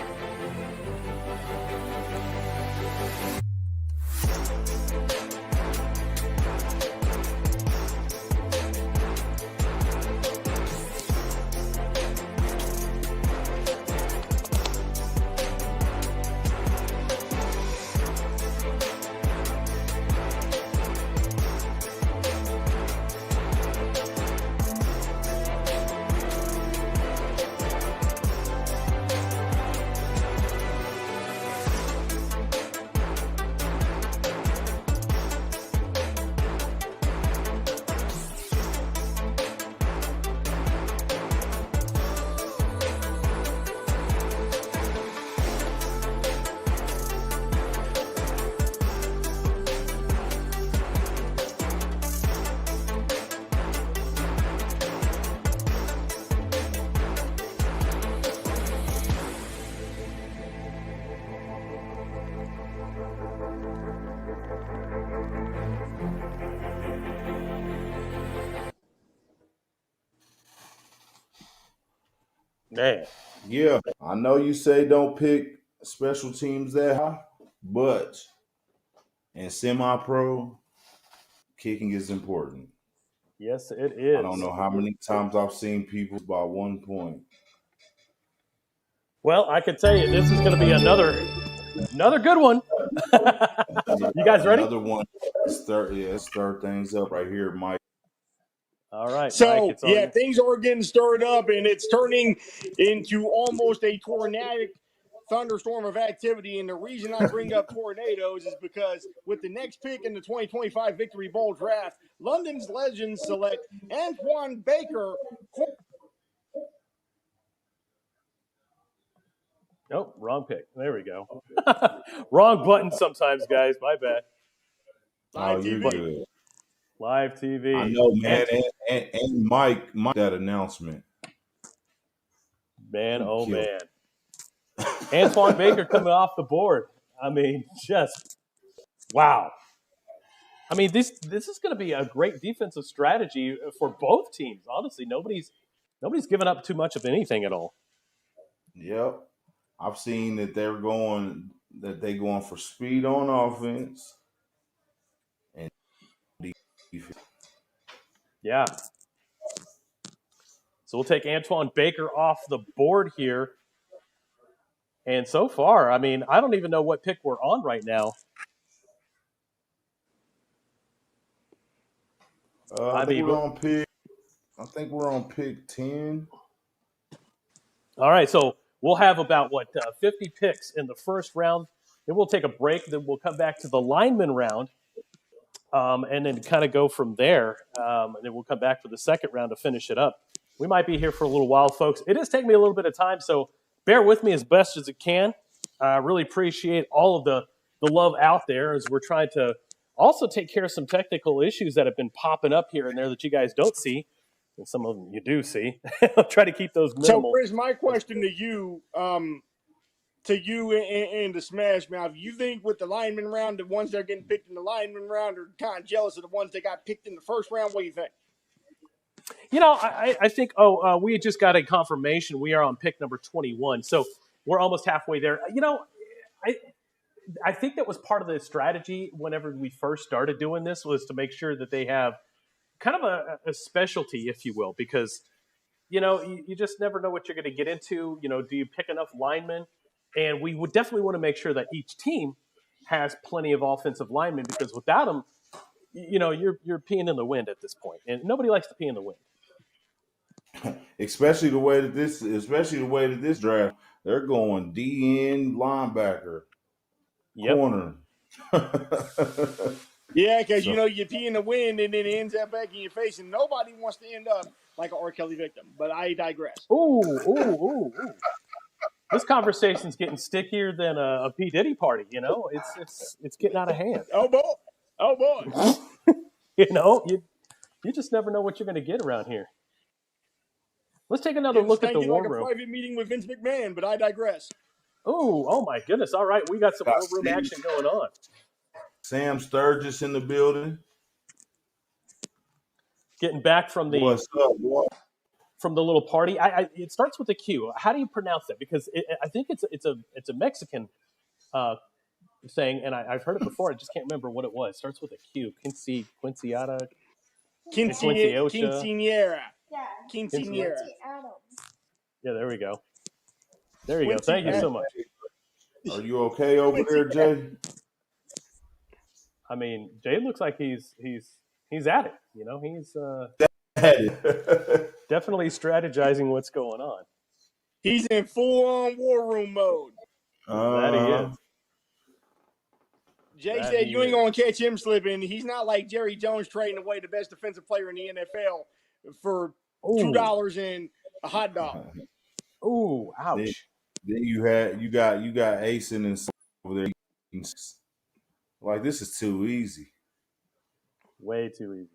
Man, Yeah, I know you say don't pick special teams that high, but in semi-pro, kicking is important. yes, it is. I don't know how many times I've seen people by 1 point. Well, I can tell you this is going to be another good one. You guys ready? Another one. Let's stir things up right here, Mike. All right, So, Mike, it's on you. things are getting stirred up, and it's turning into almost a tornadic thunderstorm of activity. And the reason I bring up tornadoes is because with the next pick in the 2025 Victory Bowl draft, London's Legends select Antoine Baker. Nope, wrong pick. There we go. Wrong button sometimes, guys. My bad. Live you're TV. good. Live TV. I know, man. And Mike, that announcement. Man, He oh killed. man. Antoine Baker coming off the board. I mean, just wow. I mean, this is going to be a great defensive strategy for both teams. Honestly, nobody's given up too much of anything at all. Yep. I've seen that they're going for speed on offense and defense. Yeah. So we'll take Antoine Baker off the board here. And so far, I mean, I don't even know what pick we're on right now. I think we're on pick 10. All right, so we'll have about 50 picks in the first round. Then we'll take a break. Then we'll come back to the lineman round, and then kind of go from there. And then we'll come back for the second round to finish it up. We might be here for a little while, folks. It is taking me a little bit of time, so bear with me as best as it can. I really appreciate all of the love out there as we're trying to also take care of some technical issues that have been popping up here and there that you guys don't see. And some of them you do see. I'll try to keep those minimal. So, Chris, my question to you and the Smash Mouth, you think with the lineman round, the ones that are getting picked in the lineman round are kind of jealous of the ones that got picked in the first round? What do you think? You know, I think, we just got a confirmation. We are on pick number 21. So we're almost halfway there. You know, I think that was part of the strategy whenever we first started doing this, was to make sure that they have kind of a specialty, if you will, because, you know, you just never know what you're going to get into. You know, do you pick enough linemen? And we would definitely want to make sure that each team has plenty of offensive linemen, because without them, you know, you're peeing in the wind at this point, and nobody likes to pee in the wind. Especially the way that this draft, they're going DN, linebacker, corner. Yeah, because you know you pee in the wind and then it ends up back in your face, and nobody wants to end up like an R. Kelly victim. But I digress. Ooh. This conversation's getting stickier than a P. Diddy party. You know, it's getting out of hand. Oh boy. You know, you just never know what you're going to get around here. Let's take another look at the war room. Like a private meeting with Vince McMahon, but I digress. Oh my goodness. All right, we got some war room action going on. Sam Sturgis in the building. Getting back from the What's up, boy? from the little party. It starts with a Q. How do you pronounce that? Because I think it's a Mexican thing, and I've heard it before. I just can't remember what it was. It starts with a Q. Quinceañera. Quinceañera. Yeah. Quinceañera. Yeah, there we go. There you go. Thank you so much. Are you okay over there, Jay? I mean, Jay looks like he's at it. You know, he's definitely strategizing what's going on. He's in full-on war room mode. That he is. Jay said you ain't going to catch him slipping. He's not like Jerry Jones trading away the best defensive player in the NFL for $2 and a hot dog. Ooh, ouch. Then you got Ace and over there. Like, this is too easy. Way too easy.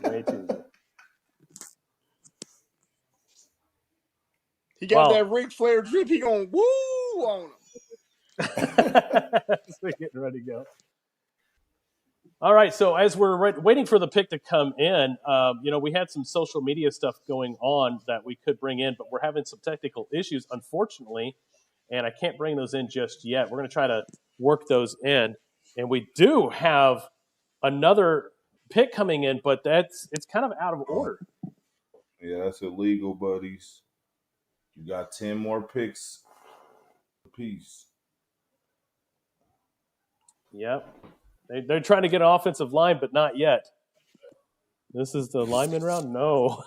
Way too easy. He got that Ric Flair drip. He going woo on him. We're getting ready to go. All right, so as we're waiting for the pick to come in, we had some social media stuff going on that we could bring in, but we're having some technical issues, unfortunately, and I can't bring those in just yet. We're going to try to work those in, and we do have another pick coming in, but it's kind of out of order. Yeah, that's illegal, buddies. You got 10 more picks apiece. Yep. They're trying to get an offensive line, but not yet. This is the lineman round? No.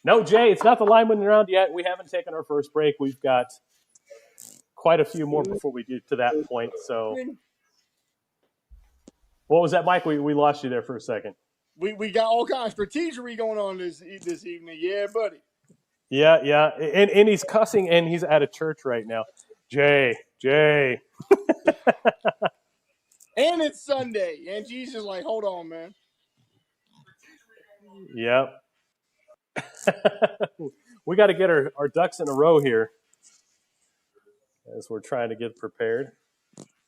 No, Jay, it's not the lineman round yet. We haven't taken our first break. We've got quite a few more before we get to that point. So, what was that, Mike? We lost you there for a second. We got all kinds of strategery going on this evening. Yeah, buddy. Yeah. And he's cussing, and he's at a church right now. Jay. And it's Sunday, and Jesus is like, hold on, man. Yep. We got to get our ducks in a row here as we're trying to get prepared.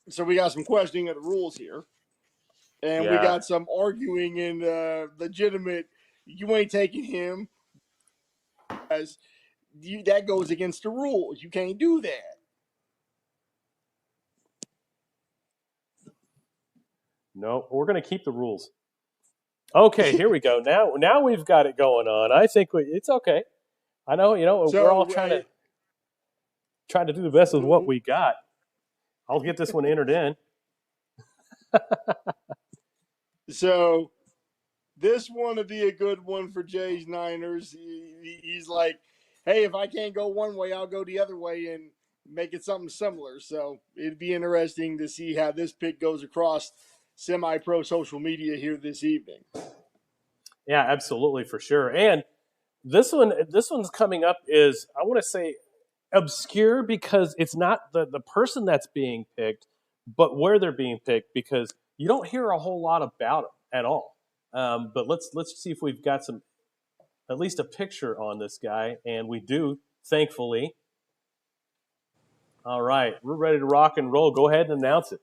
So we got some questioning of the rules here. And we got some arguing and legitimate, you ain't taking him. As that goes against the rules. You can't do that. No, we're going to keep the rules. Okay, here we go. Now we've got it going on. I think it's okay. I know, we're all trying to do the best with what we got. I'll get this one entered in. So this one would be a good one for Jay's Niners. He's like, hey, if I can't go one way, I'll go the other way and make it something similar. So it'd be interesting to see how this pick goes across Semi-Pro social media here this evening. Yeah, absolutely, for sure. And this one's coming up is, I want to say, obscure because it's not the person that's being picked, but where they're being picked, because you don't hear a whole lot about them at all. But let's see if we've got at least a picture on this guy, and we do, thankfully. All right, we're ready to rock and roll. Go ahead and announce it.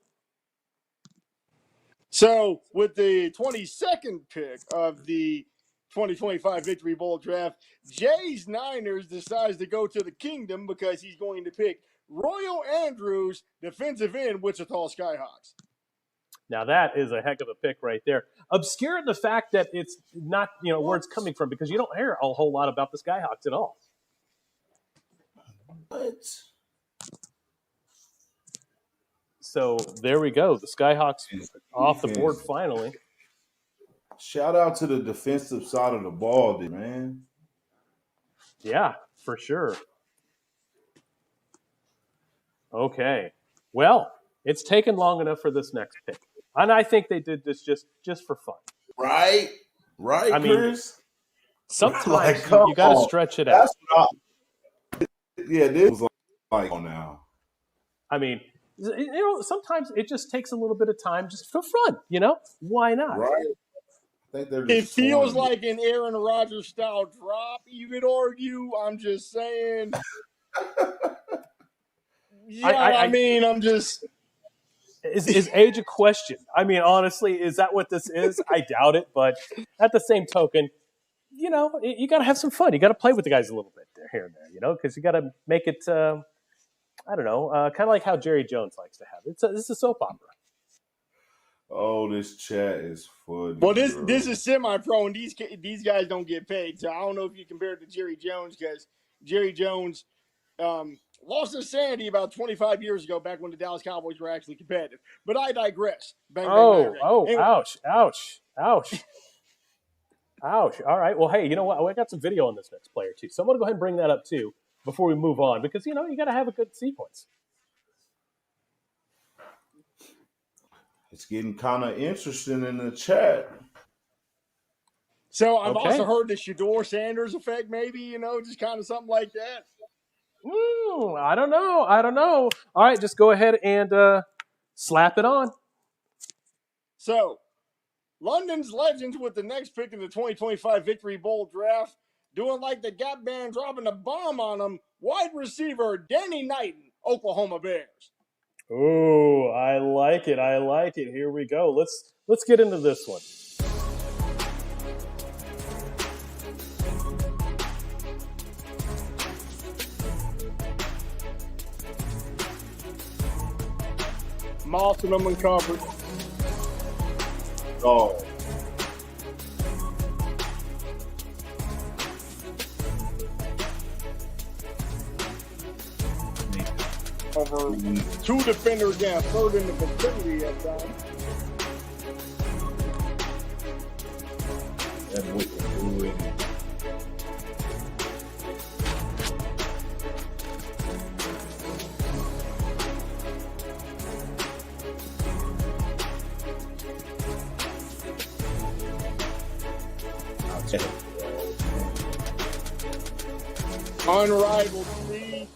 So, with the 22nd pick of the 2025 Victory Bowl draft, Jay's Niners decides to go to the Kingdom because he's going to pick Royal Andrews, defensive end, Wichita Skyhawks. Now, that is a heck of a pick right there. Obscure in the fact that it's not, where it's coming from, because you don't hear a whole lot about the Skyhawks at all. What? So there we go. The Skyhawks off the board finally. Shout out to the defensive side of the ball, man. Yeah, for sure. Okay. Well, it's taken long enough for this next pick. And I think they did this just for fun. Right, I mean, Chris? Sometimes you got to stretch it out. This was like now. I mean, sometimes it just takes a little bit of time just for fun, Why not? Right. It feels like an Aaron Rodgers style drop, you could argue. I'm just saying. Yeah, I mean, I'm just. Is age a question? I mean, honestly, is that what this is? I doubt it. But at the same token, you got to have some fun. You got to play with the guys a little bit there, here and there, because you got to make it. I don't know, kind of like how Jerry Jones likes to have it. It's a soap opera. Oh, this chat is funny. Well, this is semi-pro, and these guys don't get paid. So I don't know if you compare it to Jerry Jones, because Jerry Jones lost his sanity about 25 years ago, back when the Dallas Cowboys were actually competitive. But I digress. Bang, bang, bang, bang. Anyway. Ouch. Ouch. All right. Well, hey, you know what? I got some video on this next player, too. So I'm going to go ahead and bring that up, too, before we move on, because, you got to have a good sequence. It's getting kind of interesting in the chat. So I've also heard the Shedeur Sanders effect, maybe, just kind of something like that. I don't know. All right, just go ahead and slap it on. So, London's Legends with the next pick in the 2025 Victory Bowl draft, doing like the Gap Band, dropping a bomb on them. Wide receiver Danny Knighton, Oklahoma Bears. Oh, I like it. Here we go. Let's get into this one. Mossing them uncovered. Oh. Over two defenders down, third in the vicinity at time. That's what we're doing. Unrivaled speed.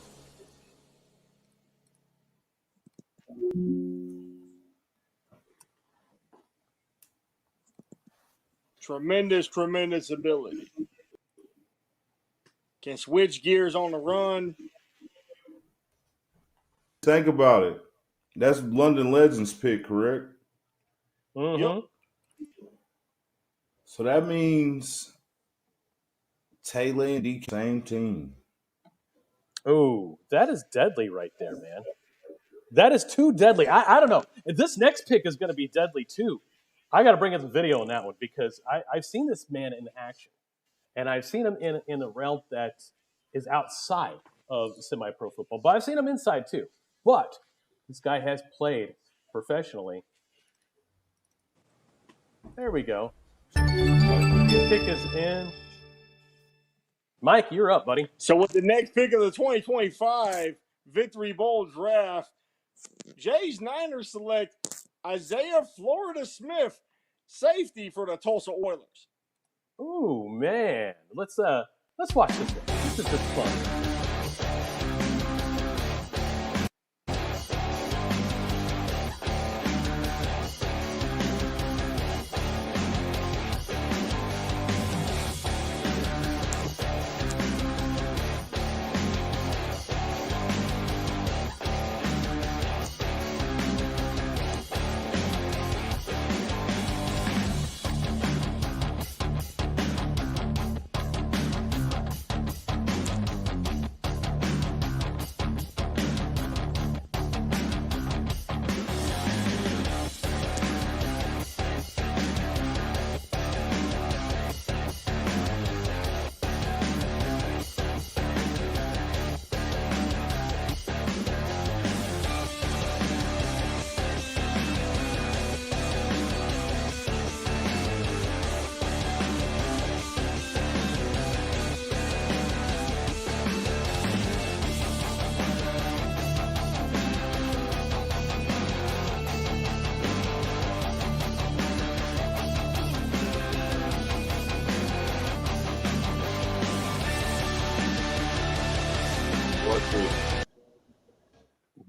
Tremendous ability. Can switch gears on the run. Think about it. That's London Legends pick, correct? Mm-hmm. Yep. So that means Taylor and DK, same team. Oh, that is deadly right there, man. That is too deadly. I don't know. This next pick is going to be deadly, too. I got to bring up the video on that one, because I've seen this man in action. And I've seen him in a realm that is outside of semi-pro football. But I've seen him inside, too. But this guy has played professionally. There we go. Pick is in. Mike, you're up, buddy. So with the next pick of the 2025 Victory Bowl draft, Jay's Niners select Isaiah Florida Smith, safety for the Tulsa Oilers. Ooh, man. Let's watch this one. This is just fun.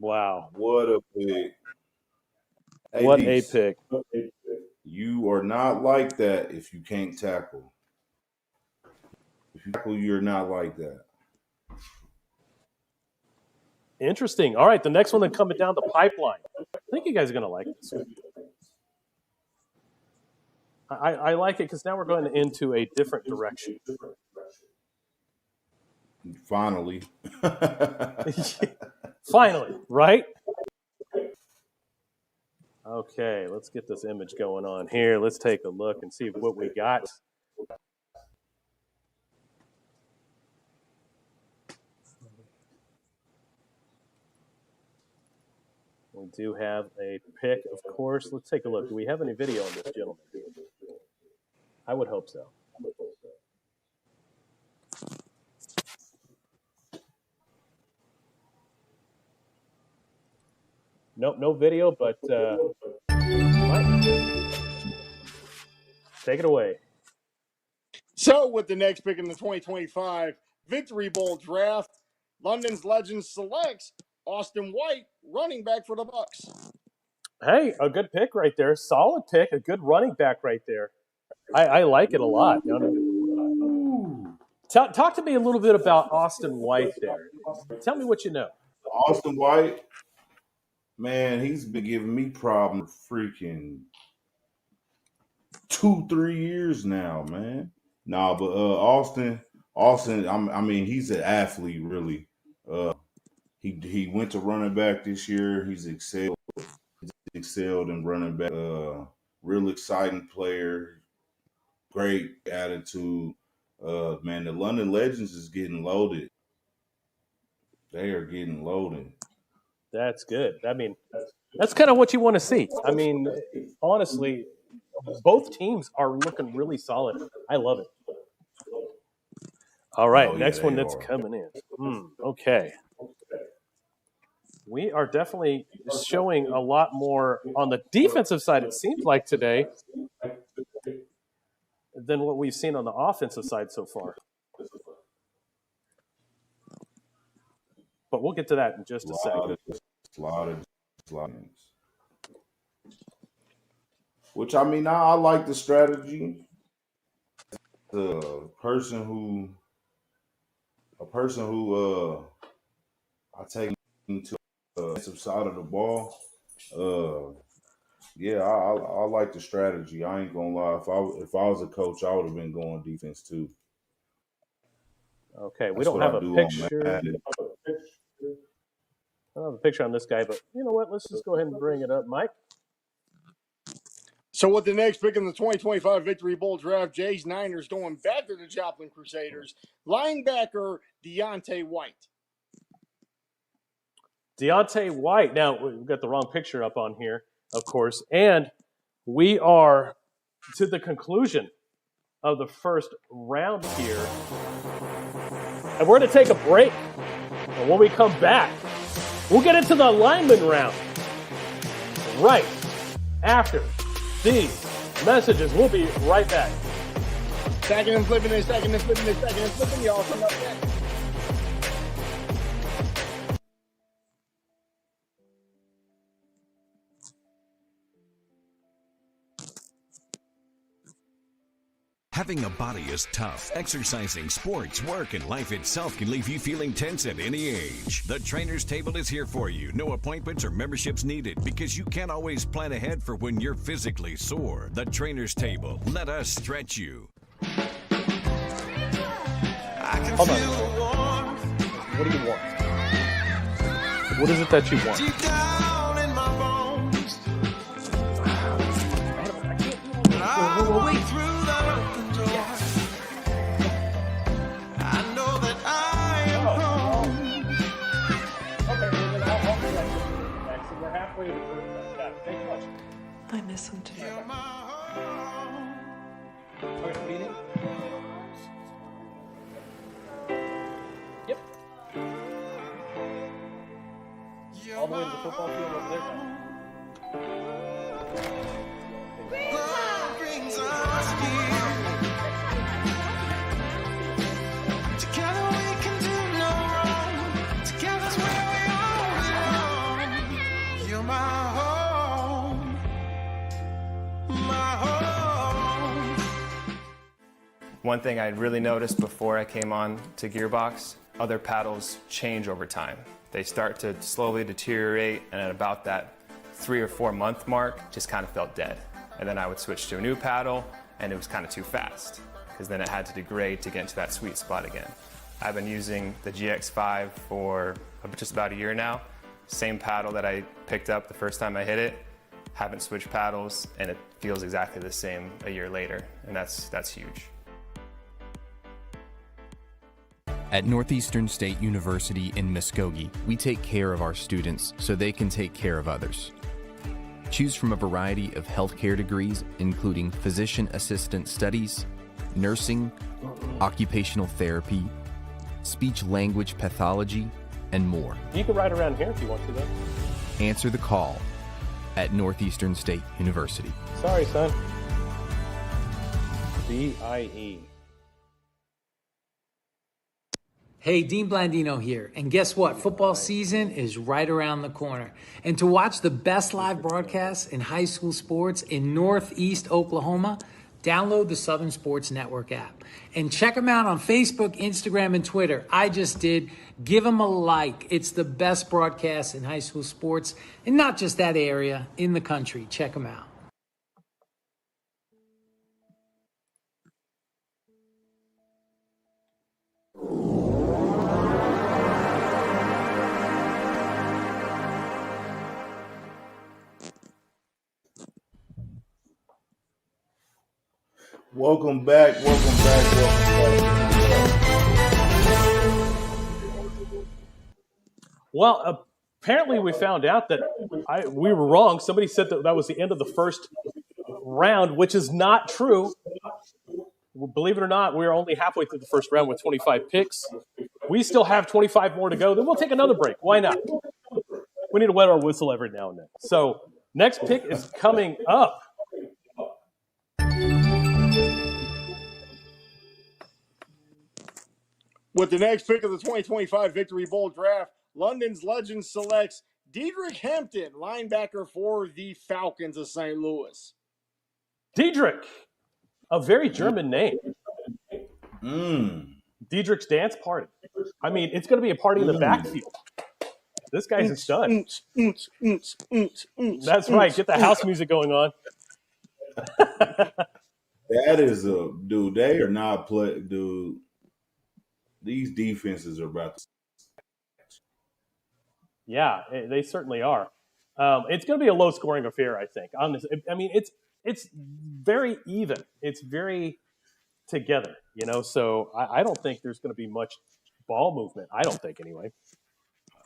Wow. What a pick. Hey, What Deeks, a pick. You are not like that if you can't tackle. If you tackle, you're not like that. Interesting. All right, the next one then coming down the pipeline. I think you guys are going to like this. I like it because now we're going into a different direction. Finally. Finally, right? Okay, let's get this image going on here. Let's take a look and see what we got. We do have a pick, of course. Let's take a look. Do we have any video on this gentleman? I would hope so. Nope, no video, but take it away. So with the next pick in the 2025 Victory Bowl draft, London's Legends selects Austin White, running back for the Bucks. Hey, a good pick right there. Solid pick, a good running back right there. I like it a lot. Talk to me a little bit about Austin White there. Tell me what you know. Austin White, man, he's been giving me problems freaking 2-3 years now, man. Nah, but Austin, I mean, he's an athlete, really. He went to running back this year. He's excelled in running back. Real exciting player, great attitude. Man, the London Legends is getting loaded. They are getting loaded. That's good. I mean, that's kind of what you want to see. I mean, honestly, both teams are looking really solid. I love it. All right, next one that's coming in. Okay. We are definitely showing a lot more on the defensive side, it seems like today, than what we've seen on the offensive side so far. But we'll get to that in just a second. A lot of which, I mean, I like the strategy. A person who I take to the defensive side of the ball. Yeah, I like the strategy. I ain't gonna lie. If I was a coach, I would have been going defense too. Okay, we don't have a picture. I don't have a picture on this guy, but you know what? Let's just go ahead and bring it up, Mike. So with the next pick in the 2025 Victory Bowl draft, Jay's Niners going back to the Joplin Crusaders, linebacker Deontay White. Deontay White. Now, we've got the wrong picture up on here, of course, and we are to the conclusion of the first round here. And we're going to take a break. And when we come back, we'll get into the lineman round right after these messages. We'll be right back. Stacking and flipping and stacking and flipping and stacking and flipping. Y'all come up next. Having a body is tough. Exercising, sports, work, and life itself can leave you feeling tense at any age. The Trainer's Table is here for you. No appointments or memberships needed because you can't always plan ahead for when you're physically sore. The Trainer's Table. Let us stretch you. Hold on. What do you want? What is it that you want? Deep down in my bones. I will wait through the open door. I know that I am home. Okay, we're halfway to the first round. Thank you much. I miss him too. You're my home. Okay, what do you need? Yep. All the way to the football field over there. Love brings us here. Together we can do no wrong. Together's where we all belong. You're my home. My home. One thing I really noticed before I came on to Gearbox, other paddles change over time. they start to slowly deteriorate, and at about that 3 or 4 month mark, just kind of felt dead. And then I would switch to a new paddle, and it was kind of too fast, because then it had to degrade to get into that sweet spot again. I've been using the GX5 for just about a year now. Same paddle that I picked up the first time I hit it. Haven't switched paddles, and it feels exactly the same a year later, and that's huge. At Northeastern State University in Muskogee, we take care of our students so they can take care of others. Choose from a variety of healthcare degrees, including physician assistant studies, nursing, occupational therapy, speech language pathology, and more. You can ride around here if you want to, though. Answer the call at Northeastern State University. Sorry, son. BIE. Hey, Dean Blandino here. And guess what? Football season is right around the corner. And to watch the best live broadcasts in high school sports in Northeast Oklahoma, download the Southern Sports Network app. And check them out on Facebook, Instagram, and Twitter. I just did. Give them a like. It's the best broadcast in high school sports, and not just that area, in the country. Check them out. Welcome back. Well, apparently we found out that we were wrong. Somebody said that was the end of the first round, which is not true. Believe it or not, we're only halfway through the first round with 25 picks. We still have 25 more to go. Then we'll take another break. Why not? We need to wet our whistle every now and then. So next pick is coming up. With the next pick of the 2025 Victory Bowl draft, London's Legend selects Diedrich Hampton, linebacker for the Falcons of St. Louis. Diedrich, a very German name. Diedrich's dance party. I mean, it's going to be a party in the backfield. This guy's a stud. That's right. Get the house music going on. That is a dude. They are not play, dude. These defenses are about to. Yeah, they certainly are. It's going to be a low-scoring affair, I think. I mean, it's very even. It's very together, you know. So I don't think there's going to be much ball movement. I don't think, anyway.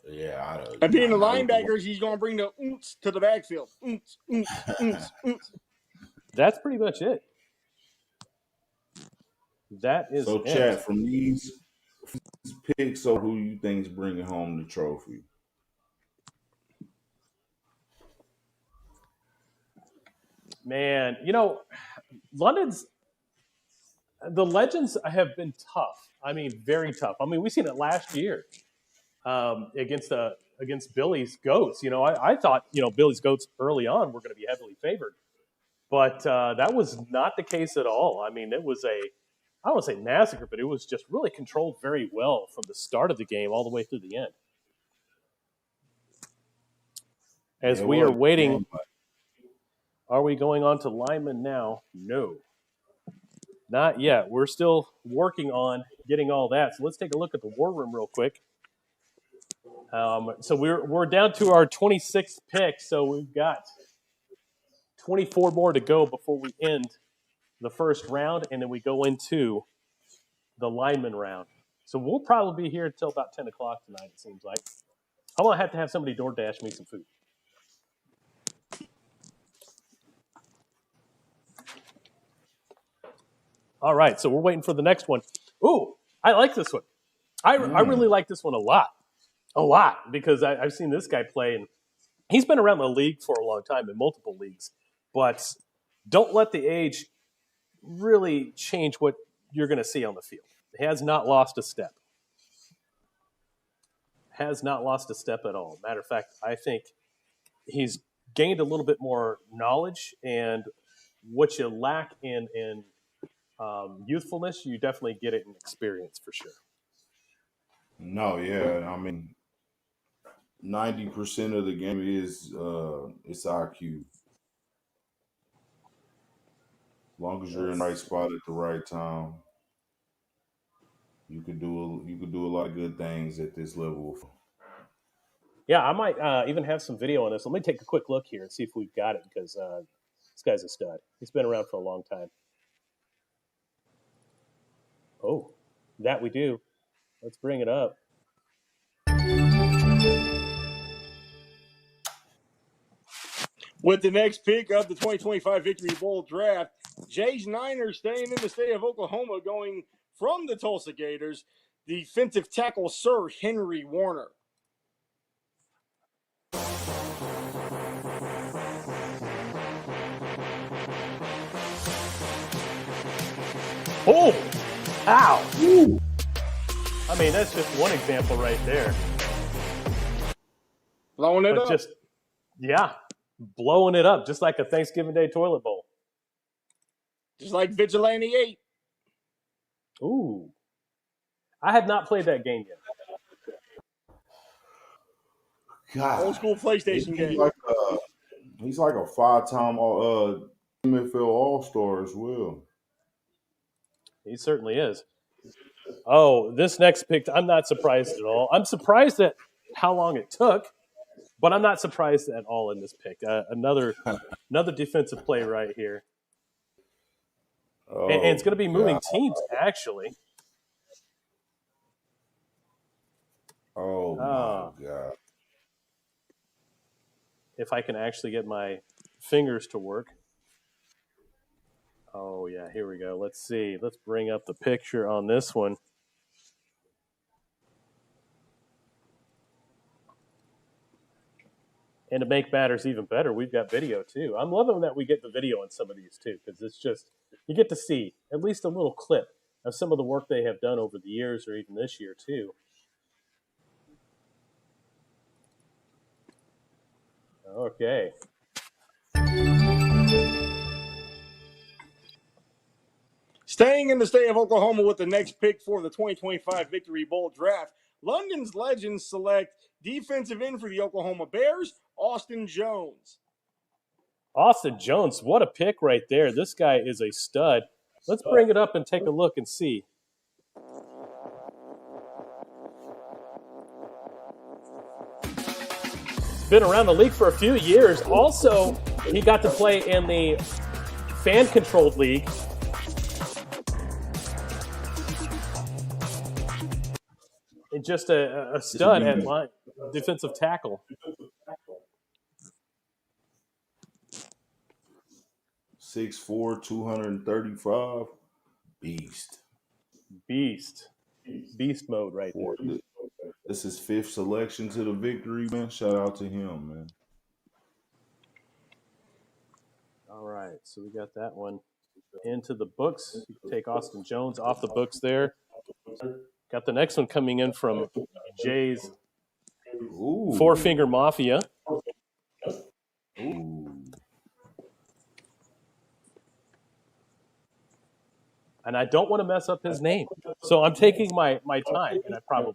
Yeah, I don't. And being the linebackers, he's going to bring the oonts to the backfield. That's pretty much it. That is so. It. Chat from these picks. So, who you think is bringing home the trophy? Man, you know, the Legends have been tough. I mean, very tough. I mean, we seen it last year against Billy's Goats. You know, I thought, you know, Billy's Goats early on were going to be heavily favored. But that was not the case at all. I mean, it was I don't want to say massacre, but it was just really controlled very well from the start of the game all the way through the end. As we are waiting, are we going on to linemen now? No. Not yet. We're still working on getting all that. So let's take a look at the war room real quick. So we're down to our 26th pick. So we've got 24 more to go before we end the first round, and then we go into the lineman round. So we'll probably be here until about 10 o'clock tonight, it seems like. I'm going to have somebody DoorDash me some food. All right, so we're waiting for the next one. Ooh, I like this one. I really like this one a lot, because I've seen this guy play, and he's been around the league for a long time in multiple leagues. But don't let the age really change what you're going to see on the field. He has not lost a step. Has not lost a step at all. Matter of fact, I think he's gained a little bit more knowledge, and what you lack in youthfulness, you definitely get it in experience for sure. No, yeah. I mean, 90% of the game is it's IQ. As long as you're in the right spot at the right time, you could do a lot of good things at this level. Yeah, I might even have some video on this. Let me take a quick look here and see if we've got it because this guy's a stud. He's been around for a long time. Oh, that we do. Let's bring it up. With the next pick of the 2025 Victory Bowl draft, Jay's Niners staying in the state of Oklahoma, going from the Tulsa Gators, defensive tackle Sir Henry Warner. Oh, ow. Ooh. I mean, that's just one example right there. Blowing it up. Blowing it up, just like a Thanksgiving Day toilet bowl. Just like Vigilante 8. Ooh. I have not played that game yet. God, Old school PlayStation game. He's like a 5-time NFL All-Star as well. He certainly is. Oh, this next pick, I'm not surprised at all. I'm surprised at how long it took, but I'm not surprised at all in this pick. Another defensive play right here. And it's going to be moving teams, actually. Oh, my God. If I can actually get my fingers to work. Oh, yeah, here we go. Let's see. Let's bring up the picture on this one. And to make matters even better, we've got video, too. I'm loving that we get the video on some of these, too, because it's just, you get to see at least a little clip of some of the work they have done over the years or even this year, too. Okay. Staying in the state of Oklahoma with the next pick for the 2025 Victory Bowl draft, London's Legends select defensive end for the Oklahoma Bears, Austin Jones. Austin Jones, what a pick right there. This guy is a stud. Let's bring it up and take a look and see. Been around the league for a few years. Also, he got to play in the fan-controlled league. And just a stud at line, defensive tackle. 6'4", 235. Beast mode right there. This is 5th selection to the victory, man. Shout out to him, man. All right, so we got that one into the books. You can take Austin Jones off the books there. Got the next one coming in from Jay's Four-Finger Mafia. Ooh. And I don't want to mess up his name, so I'm taking my time, and I probably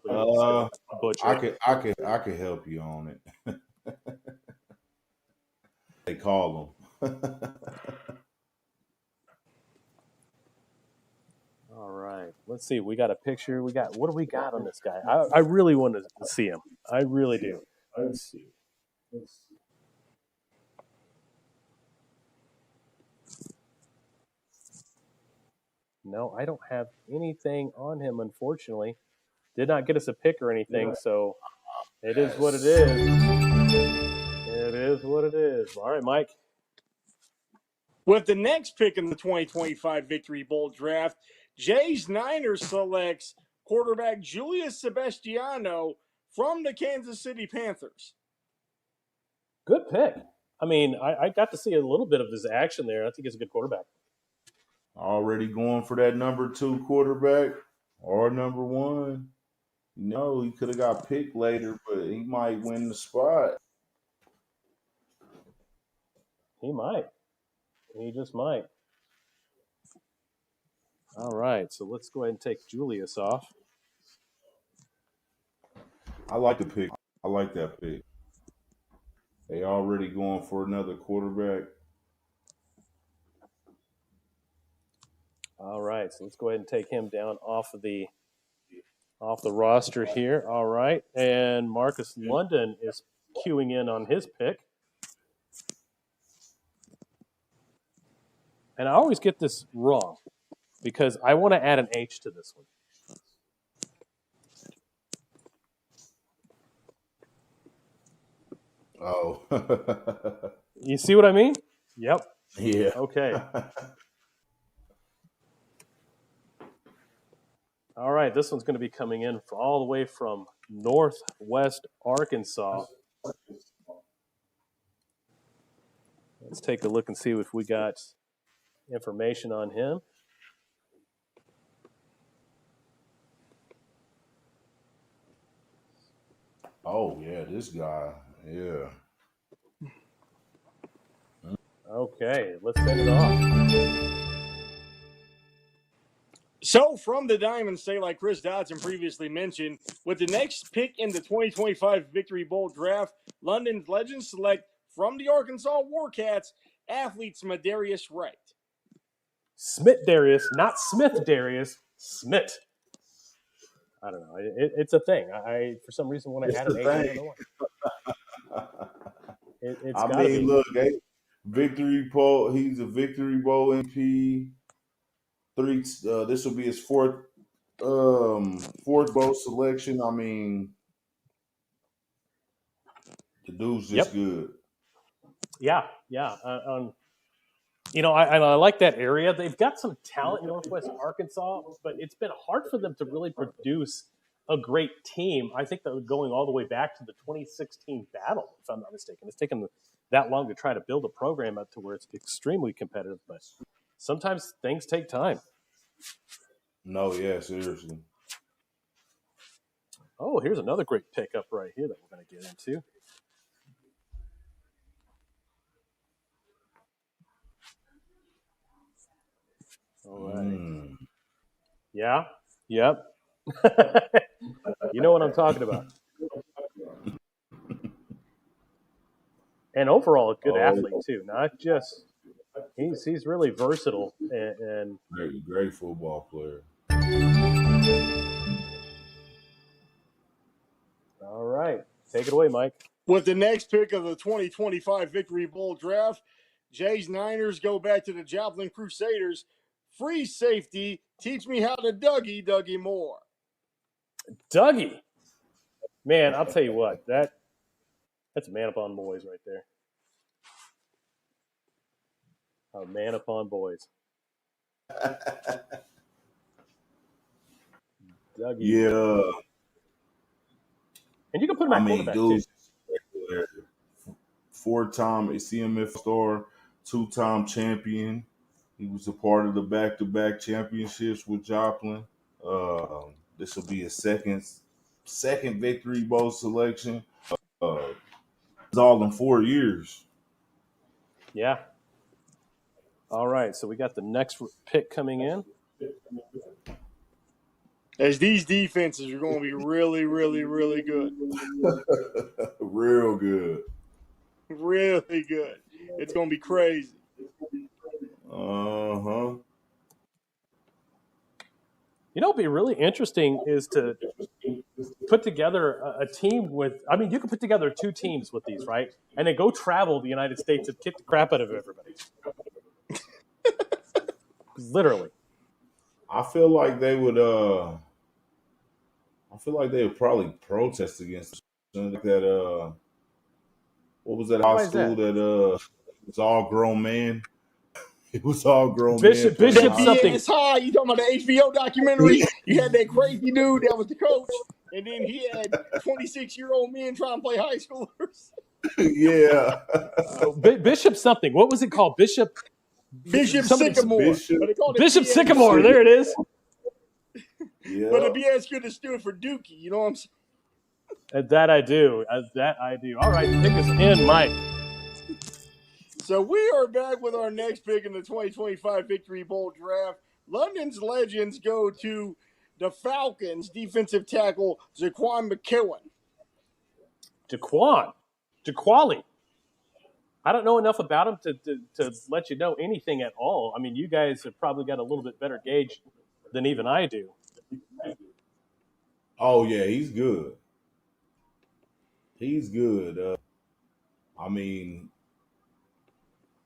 butcher it. I could help you on it. They call him. All right, let's see. We got a picture. What do we got on this guy? I really want to see him. I really do. Let's see. No, I don't have anything on him, unfortunately. Did not get us a pick or anything, so it is what it is. It is what it is. All right, Mike. With the next pick in the 2025 Victory Bowl draft, Jay's Niners selects quarterback Julius Sebastiano from the Kansas City Panthers. Good pick. I mean, I got to see a little bit of his action there. I think he's a good quarterback. Already going for that number 2 quarterback or number 1. No, he could have got picked later, but he might win the spot. He might. He just might. All right, so let's go ahead and take Julius off. I like the pick. I like that pick. They already going for another quarterback. All right, so let's go ahead and take him down off the roster here. All right, and Marcus London is queuing in on his pick. And I always get this wrong because I want to add an H to this one. Oh. You see what I mean? Yep. Yeah. Okay. All right, this one's going to be coming in all the way from Northwest Arkansas. Let's take a look and see if we got information on him. Oh, yeah, this guy. Yeah. Okay, let's send it off. So from the Diamond State, like Chris Dodson previously mentioned, with the next pick in the 2025 Victory Bowl draft, London's Legends select from the Arkansas Warcats athlete Smedarius Wright. Smith Darius, not Smith Darius, Smith. I don't know. It's a thing. I for some reason want to add an H. I don't know why. It's I mean, look, Victory Bowl. He's a Victory Bowl MP. This will be his fourth bowl selection. I mean, the dude's just good. Yeah. I like that area. They've got some talent in Northwest Arkansas, but it's been hard for them to really produce a great team. I think that going all the way back to the 2016 battle, if I'm not mistaken. It's taken that long to try to build a program up to where it's extremely competitive, but sometimes things take time. No, yeah, seriously. Oh, here's another great pickup right here that we're going to get into. All right. Yeah. Yep. You know what I'm talking about. And overall, a good athlete too. Not just he's really versatile and great football player. All right, take it away, Mike. With the next pick of the 2025 Victory Bowl draft, Jay's Niners go back to the Joplin Crusaders. Free safety, teach me how to Dougie Moore. Dougie, man, I'll tell you what, that's a man upon boys right there. A man upon boys. Dougie. Yeah. And you can put him at quarterback too. Four-time CMF star, two-time champion. He was a part of the back-to-back championships with Joplin. This will be his second Victory Bowl selection. It's all in 4 years. Yeah. All right, so we got the next pick coming in. As these defenses are going to be really, really, really good. Real good. Really good. It's going to be crazy. Uh-huh. You know, what'd be really interesting is to put together a team with, I mean, you can put together two teams with these, right? And then go travel the United States and kick the crap out of everybody. Literally. I feel like they would probably protest against that what was that high school that it's all grown men? It was all grown men. Bishop something. It's high. You talking about the HBO documentary? You had that crazy dude that was the coach, and then he had 26-year-old men trying to play high schoolers. Yeah. Bishop something. What was it called? Bishop Sycamore. Bishop Sycamore. There it is. Yeah. But the BS could have stood for Dookie. You know what I'm saying? That I do. All right, pick us in, Mike. So we are back with our next pick in the 2025 Victory Bowl draft. London's Legends go to the Falcons defensive tackle Zaquan McKeown. Jaquali. I don't know enough about him to let you know anything at all. I mean, you guys have probably got a little bit better gauge than even I do. Oh yeah, he's good. He's good. I mean,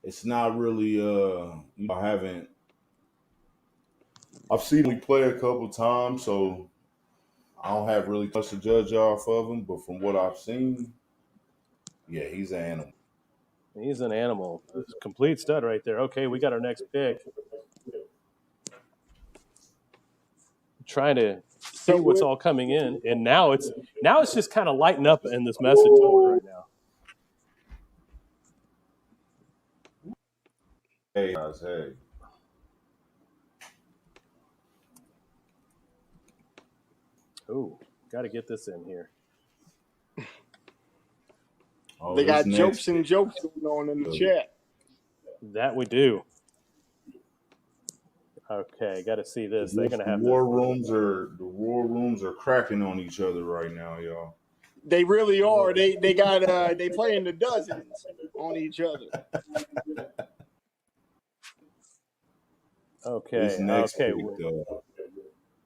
it's not really. I've seen him play a couple times, so I don't have really much to judge off of him. But from what I've seen, yeah, he's an animal. He's an animal. Complete stud right there. Okay, we got our next pick. Trying to see what's all coming in, and now it's just kind of lighting up in this message board right now. Hey guys, hey. Ooh, got to get this in here. Oh, they got jokes and jokes going on in the chat. That we do. Okay, got to see this. They're gonna have the war rooms are cracking on each other right now, y'all. They really are. They play in the dozens on each other. Okay, okay.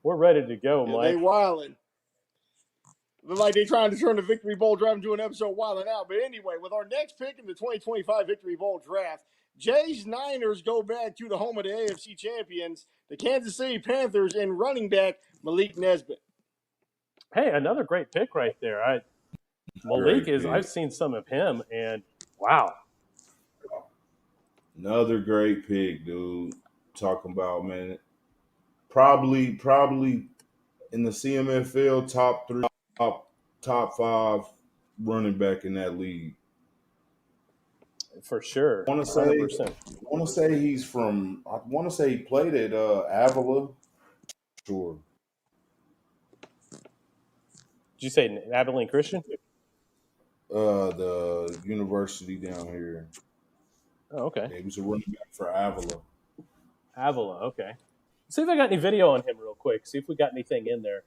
We're ready to go, Mike. They wildin'. Look like they're trying to turn the Victory Bowl draft into an episode wildin' out. But anyway, with our next pick in the 2025 Victory Bowl draft, Jay's Niners go back to the home of the AFC champions, the Kansas City Panthers, and running back Malik Nesbitt. Hey, another great pick right there. Malik is. I've seen some of him, and wow, another great pick, dude. Talking about, man, probably in the CMFL top 5 running back in that league. For sure. I want to say he's from. I want to say he played at Avila. Sure. Did you say Abilene Christian? The university down here. Oh, okay. Yeah, he was a running back for Avila. Avila, okay. See if I got any video on him real quick. See if we got anything in there.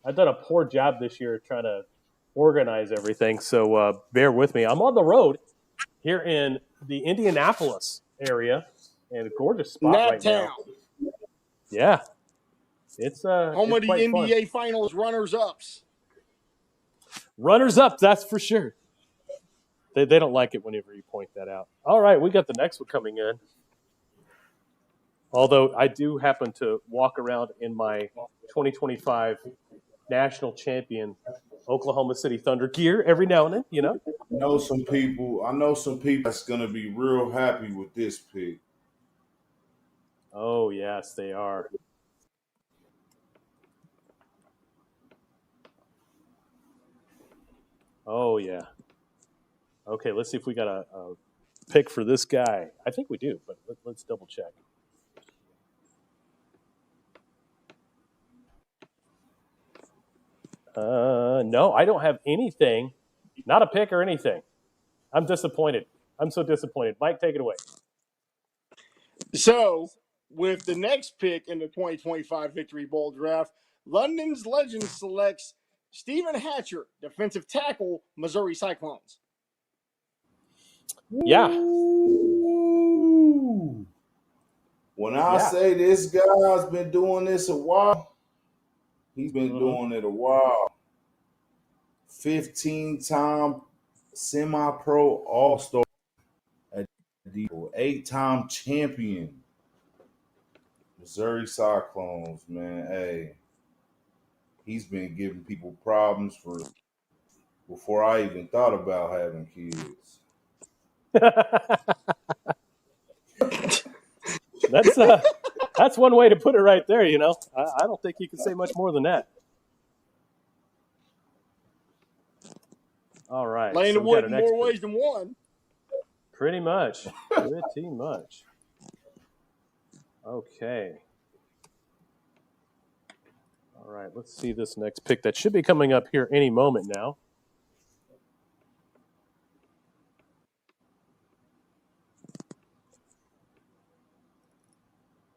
I've done a poor job this year trying to organize everything, so bear with me. I'm on the road here in the Indianapolis area, and a gorgeous spot right now. Yeah. It's home of the NBA Finals runners-ups. Runners-up, that's for sure. They don't like it whenever you point that out. All right, we got the next one coming in. Although I do happen to walk around in my 2025 national champion Oklahoma City Thunder gear every now and then, you know. I know some people that's going to be real happy with this pick. Oh, yes, they are. Oh, yeah. Okay, let's see if we got a pick for this guy. I think we do, but let's double check. No, I don't have anything. Not a pick or anything. I'm disappointed. I'm so disappointed. Mike, take it away. So, with the next pick in the 2025 Victory Bowl draft, London's Legend selects Stephen Hatcher, defensive tackle, Missouri Cyclones. Yeah. Ooh. When I say this guy's been doing this a while, he's been doing it a while. 15-time semi-pro all-star, 8-time champion. Missouri Cyclones, man. Hey, he's been giving people problems before I even thought about having kids. That's one way to put it right there, you know. I don't think you can say much more than that. All right. Laying the wood in more ways than one. Pretty much. Pretty much. Okay. All right, let's see this next pick that should be coming up here any moment now.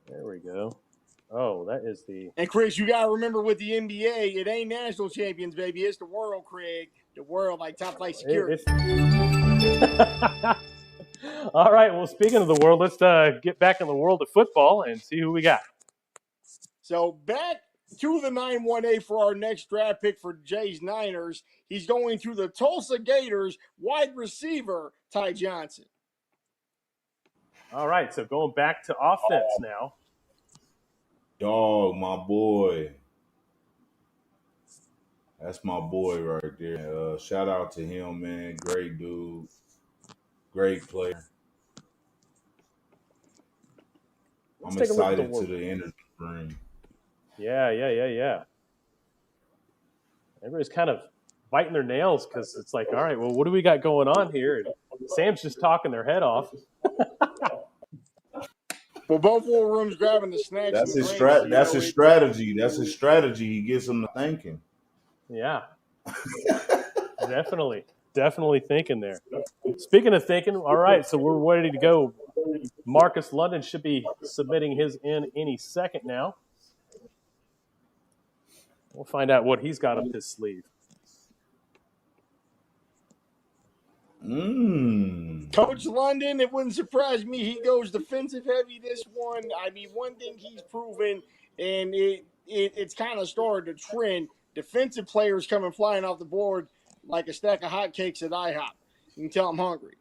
There we go. Oh, that is the... And, Chris, you got to remember with the NBA, it ain't national champions, baby. It's the world, Craig. the world like top flight security. All right. Well, speaking of the world, let's get back in the world of football and see who we got. So back to the 918 for our next draft pick for Jay's Niners. He's going to the Tulsa Gators wide receiver, Ty Johnson. All right. So going back to offense now. Dog, my boy. That's my boy right there. Shout out to him, man. Great dude. Great player. I'm excited to the end of the spring. Yeah. Everybody's kind of biting their nails because it's like, all right, well, what do we got going on here? And Sam's just talking their head off. Well, both war rooms grabbing the snacks. That's his strategy. That's his strategy. He gets them to thinking. Yeah. Definitely thinking there. Speaking of thinking, all right, so we're ready to go. Marcus London should be submitting his in any second now. We'll find out what he's got up his sleeve. Coach London, it wouldn't surprise me. He goes defensive heavy this one. I mean, one thing he's proven, and it's kind of started a trend. Defensive players coming flying off the board like a stack of hotcakes at IHOP. You can tell I'm hungry.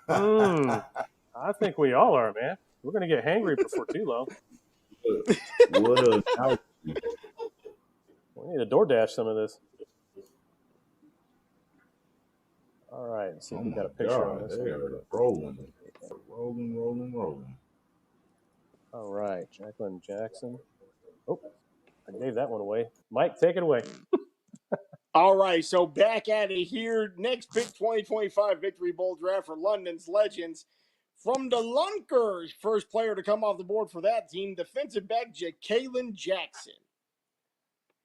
I think we all are, man. We're going to get hangry before too long. We need to DoorDash some of this. All right. Let's see if we got a picture on this. Rolling. All right. Jacqueline Jackson. Oh, I gave that one away. Mike, take it away. All right. So back at it here. Next pick, 2025 Victory Bowl draft for London's Legends. From the Lunkers, first player to come off the board for that team, defensive back Ja'Kalen Jackson.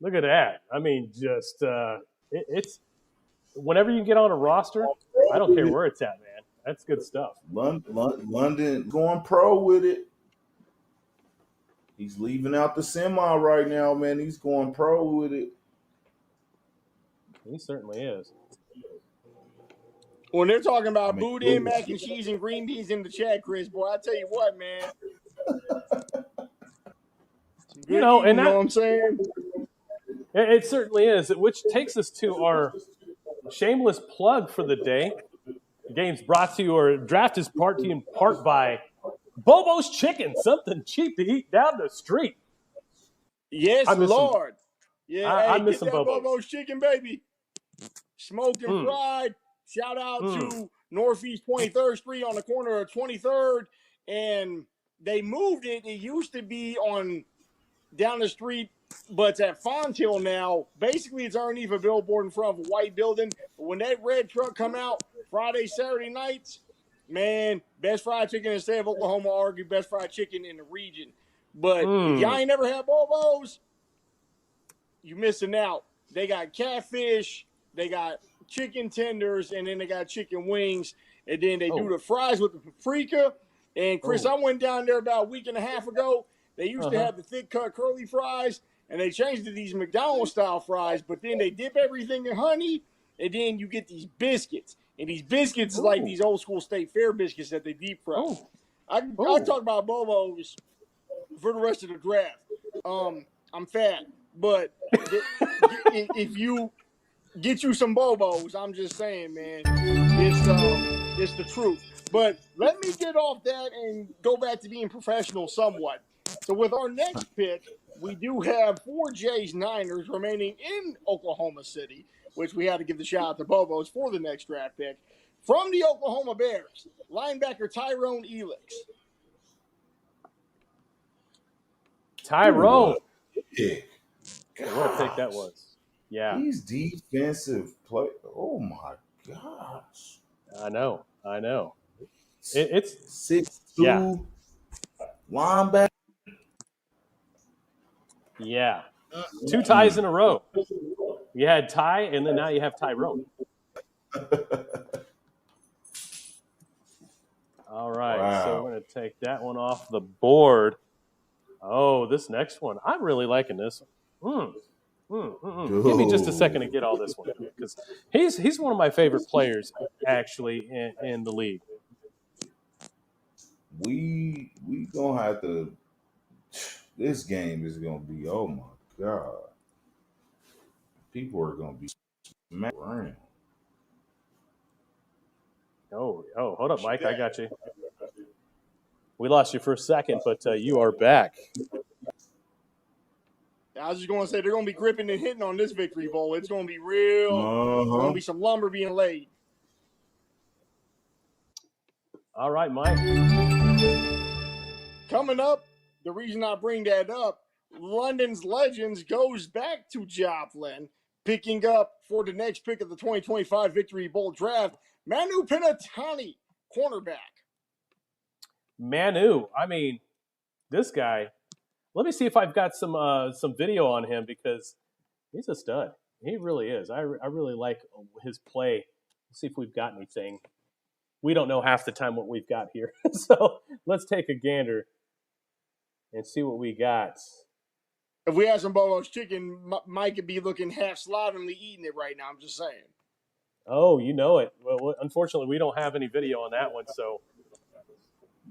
Look at that. I mean, just it's whenever you get on a roster, I don't care where it's at, man. That's good stuff. London going pro with it. He's leaving out the semi right now, man. He's going pro with it. He certainly is. When they're talking about boudin, mac and cheese, and green beans in the chat, Chris, boy, I tell you what, man. You know what I'm saying? It certainly is, which takes us to our shameless plug for the day. The game's brought to you, or draft is brought to you in part by Bobo's Chicken, something cheap to eat down the street. Yes, Lord. Yeah, I miss some Bobo's Chicken, baby. Smoked and fried. Shout out to Northeast 23rd Street on the corner of 23rd. And they moved it. It used to be on down the street, but it's at Fonthill now. Basically, it's underneath a billboard in front of a white building. But when that red truck come out Friday, Saturday nights, man, best fried chicken in the state of Oklahoma, argue best fried chicken in the region. But if y'all ain't never had Bobo's, you missing out. They got catfish, they got chicken tenders, and then they got chicken wings, and then they do the fries with the paprika. And Chris, I went down there about a week and a half ago. They used to have the thick cut curly fries, and they changed to these McDonald's style fries, but then they dip everything in honey, and then you get these biscuits. And these biscuits is like these old school State Fair biscuits that they deep fry. I'll talk about Bobo's for the rest of the draft. I'm fat, but if you get you some Bobo's, I'm just saying, man, it's the truth. But let me get off that and go back to being professional somewhat. So with our next pick, we do have 4 J's Niners remaining in Oklahoma City, which we had to give the shout out to Bobo's for the next draft pick. From the Oklahoma Bears, linebacker Tyrone Elix. Tyrone. Yeah. What a pick that was. Yeah. He's defensive play. Oh, my gosh. I know. It's 6'2", linebacker. Yeah. 2 ties in a row. You had Ty, and then now you have Tyrone. All right. So we're going to take that one off the board. Oh, this next one. I'm really liking this one. Give me just a second to get all this one because he's one of my favorite players actually in the league. We gonna have to. This game is gonna be, oh my god, people are gonna be smacked around. Oh, hold up, Mike, I got you. We lost you for a second, but you are back. I was just going to say they're going to be gripping and hitting on this Victory Bowl. It's going to be real. There's going to be some lumber being laid. All right, Mike. Coming up, the reason I bring that up, London's Legends goes back to Joplin, picking up for the next pick of the 2025 Victory Bowl draft, Manu Pinatani, cornerback. Manu, I mean, this guy. Let me see if I've got some video on him because he's a stud. He really is. I really like his play. Let's see if we've got anything. We don't know half the time what we've got here. So let's take a gander and see what we got. If we had some Bobo's chicken, Mike could be looking half slovenly eating it right now. I'm just saying. Oh, you know it. Well, unfortunately, we don't have any video on that one, so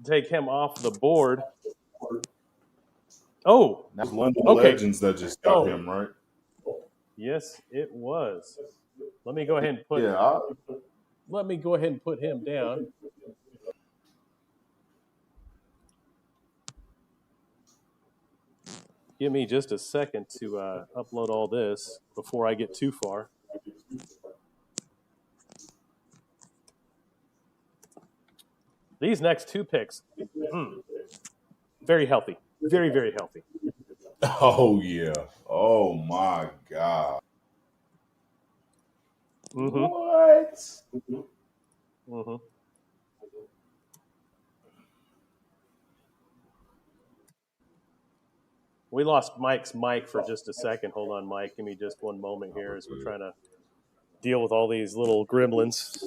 take him off the board. Oh, that's London Legends that just got him, right? Yes, it was. Let me go ahead and put. Let me go ahead and put him down. Give me just a second to upload all this before I get too far. These next two picks, very healthy. Very, very healthy. Oh, yeah. Oh, my God. What? We lost Mike's mic for just a second. Hold on, Mike. Give me just one moment here as we're trying to deal with all these little gremlins.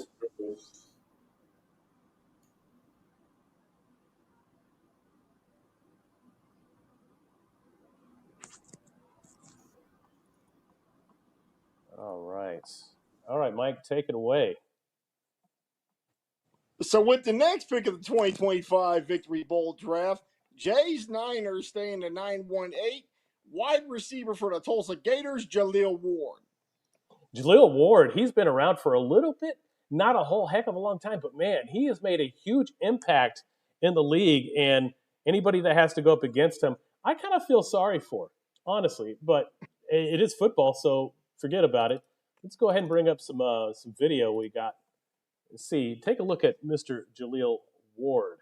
All right, Mike, take it away. So with the next pick of the 2025 Victory Bowl draft, Jay's Niners staying at 918, wide receiver for the Tulsa Gators, Jaleel Ward. Jaleel Ward, he's been around for a little bit, not a whole heck of a long time, but man, he has made a huge impact in the league, and anybody that has to go up against him, I kind of feel sorry for, honestly, but it is football, so forget about it. Let's go ahead and bring up some video we got. Let's see. Take a look at Mr. Jaleel Ward.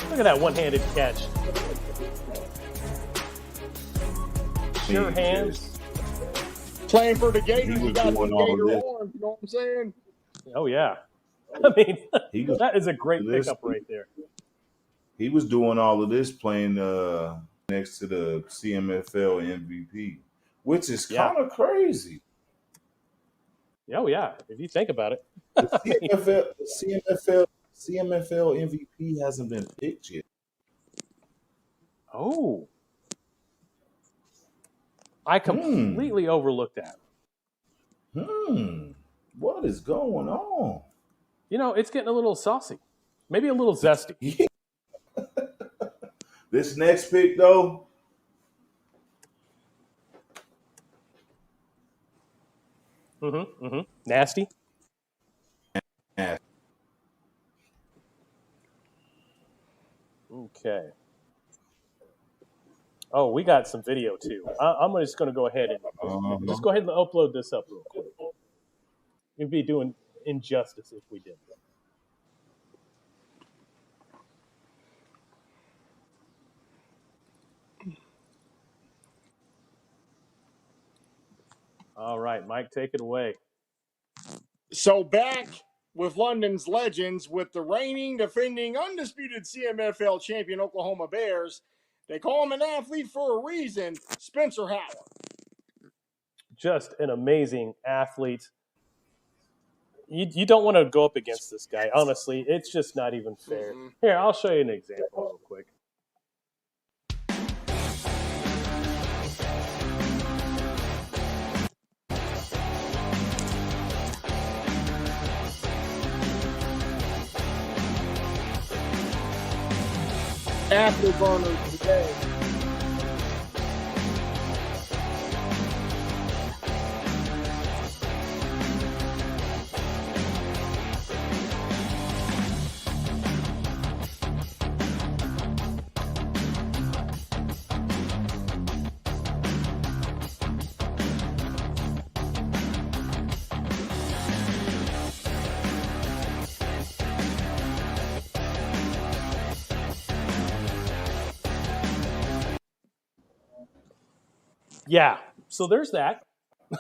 Look at that one-handed catch. Sure hands. Playing for the Gators, he got the Gator arms, you know what I'm saying? Oh, yeah. I mean, that is a great pickup right there. He was doing all of this playing next to the CMFL MVP, which is kind of crazy. Oh, yeah, if you think about it. CMFL MVP hasn't been picked yet. Oh. I completely overlooked that. What is going on? You know, it's getting a little saucy. Maybe a little zesty. This next pick, though. Nasty. Okay. Oh, we got some video too. I'm just going to go ahead and upload this up real quick. We'd be doing injustice if we did. All right, Mike, take it away. So back with London's Legends with the reigning, defending, undisputed CMFL champion Oklahoma Bears. They call him an athlete for a reason, Spencer Howard. just an amazing athlete. You don't want to go up against this guy. Honestly, it's just not even fair. Mm-hmm. Here, I'll show you an example real quick. Afterburner today. Yeah, so there's that.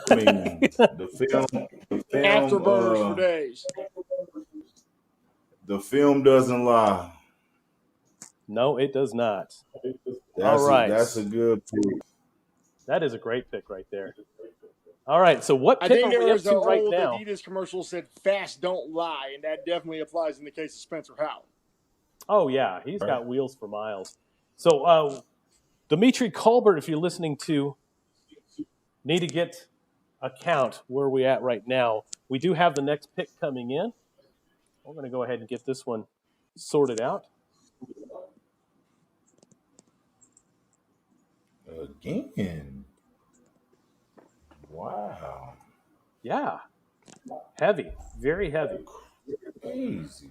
I mean, the film Afterburners for days. the film doesn't lie. No, it does not. That's All right. that's a good pick. That is a great pick right there. All right, so what I pick think are we there up was to an right old now? Adidas commercial said "Fast don't lie," and that definitely applies in the case of Spencer Howard. Oh, yeah, he's got wheels for miles. So, Dimitri Colbert, if you're listening to, need to get a count where we at right now. We do have the next pick coming in. We're going to go ahead and get this one sorted out. Again. Wow. Yeah, heavy, very heavy. Crazy.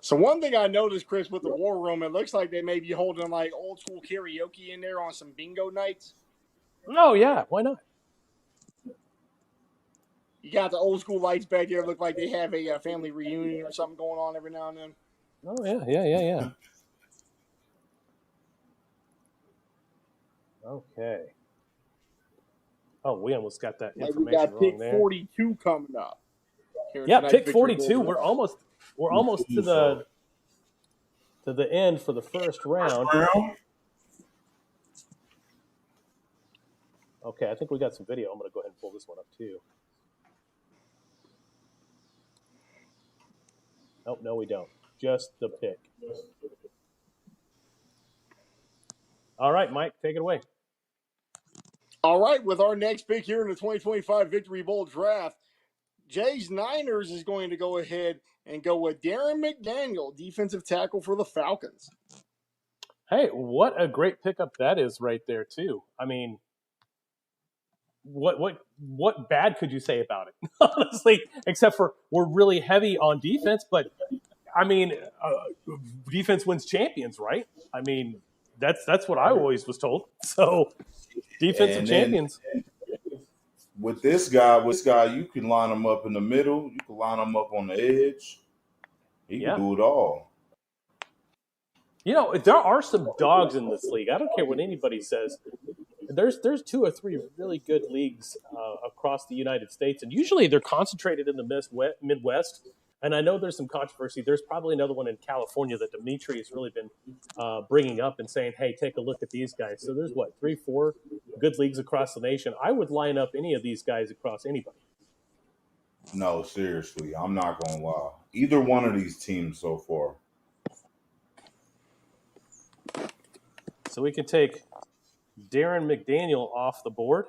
So one thing I noticed, Chris, with the War Room, it looks like they may be holding like old school karaoke in there on some bingo nights. Oh, yeah, why not? You got the old school lights back there. Look like they have a family reunion or something going on every now and then. Oh, yeah. Okay. Oh, we almost got that Like information we got wrong pick there. 42 coming up. Yeah, pick 42. We're almost to the end for the first round. Okay, I think we got some video. I'm going to go ahead and pull this one up too. Oh, no, we don't. Just the pick. All right, Mike, take it away. All right, with our next pick here in the 2025 Victory Bowl draft, Jay's Niners is going to go ahead and go with Darren McDaniel, defensive tackle for the Falcons. Hey, what a great pickup that is right there too. I mean, what bad could you say about it? Honestly, except for we're really heavy on defense, but I mean, defense wins champions, right? I mean, that's what I always was told. So, defensive champions. With this guy, you can line him up in the middle. You can line him up on the edge. He can do it all. You know, there are some dogs in this league. I don't care what anybody says. There's 2 or 3 really good leagues across the United States, and usually they're concentrated in the Midwest. And I know there's some controversy. There's probably another one in California that Dimitri has really been bringing up and saying, hey, take a look at these guys. So there's, 3, 4 good leagues across the nation. I would line up any of these guys across anybody. No, seriously, I'm not going to lie. Either one of these teams so far. So we can take Darren McDaniel off the board.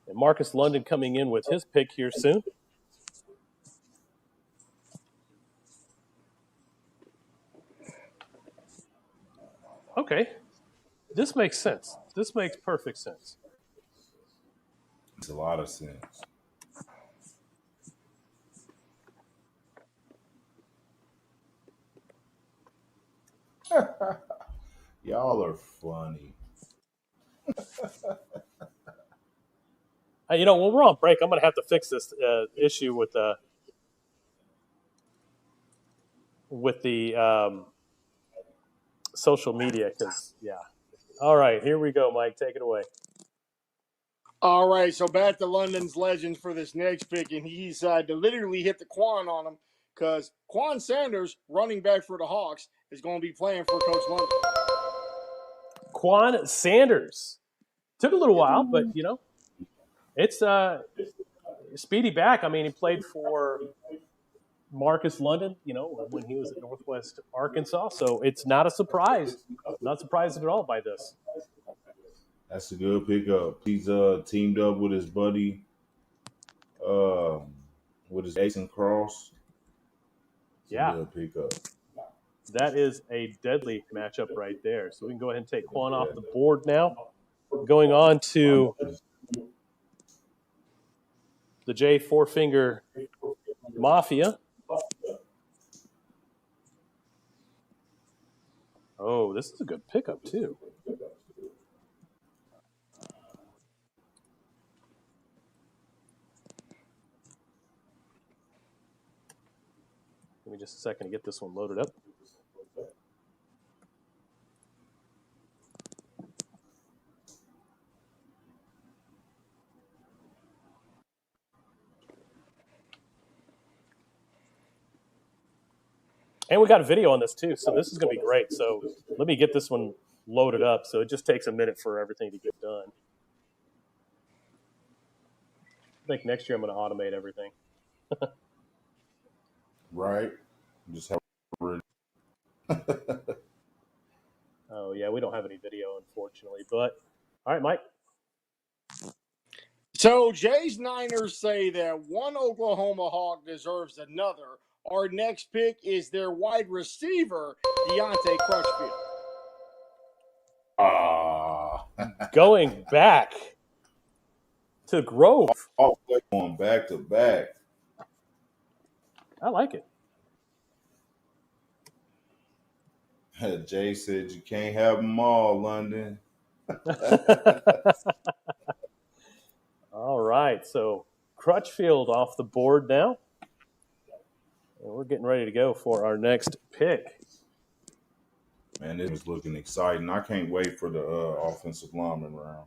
And Marcus London coming in with his pick here soon. Okay. This makes sense. This makes perfect sense. It's a lot of sense. Y'all are funny. You know, when we're on break, I'm going to have to fix this issue with the social media because, yeah. All right, here we go, Mike. Take it away. All right, so back to London's Legends for this next pick, and he's literally hit the Quan on him because Quan Sanders, running back for the Hawks, is going to be playing for Coach London? Quan Sanders. Took a little while, but, it's speedy back. I mean, he played for Marcus London, when he was at Northwest Arkansas. So it's not a surprise. Not surprised at all by this. That's a good pickup. He's teamed up with his buddy, with his Jason Cross. It's a good pickup. That is a deadly matchup right there. So we can go ahead and take Quan off the board now. Going on to the J Four-Finger Mafia. Oh, this is a good pickup, too. Give me just a second to get this one loaded up. And we got a video on this, too, so this is going to be great. So let me get this one loaded up. So it just takes a minute for everything to get done. I think next year I'm going to automate everything. Right. Just have Oh, yeah, we don't have any video, unfortunately. But, all right, Mike. So Jay's Niners say that one Oklahoma Hawk deserves another. Our next pick is their wide receiver, Deontay Crutchfield. Going back to Grove. Oh, going back to back. I like it. Jay said you can't have them all, London. All right, so Crutchfield off the board now. And we're getting ready to go for our next pick. Man, this is looking exciting. I can't wait for the offensive lineman round.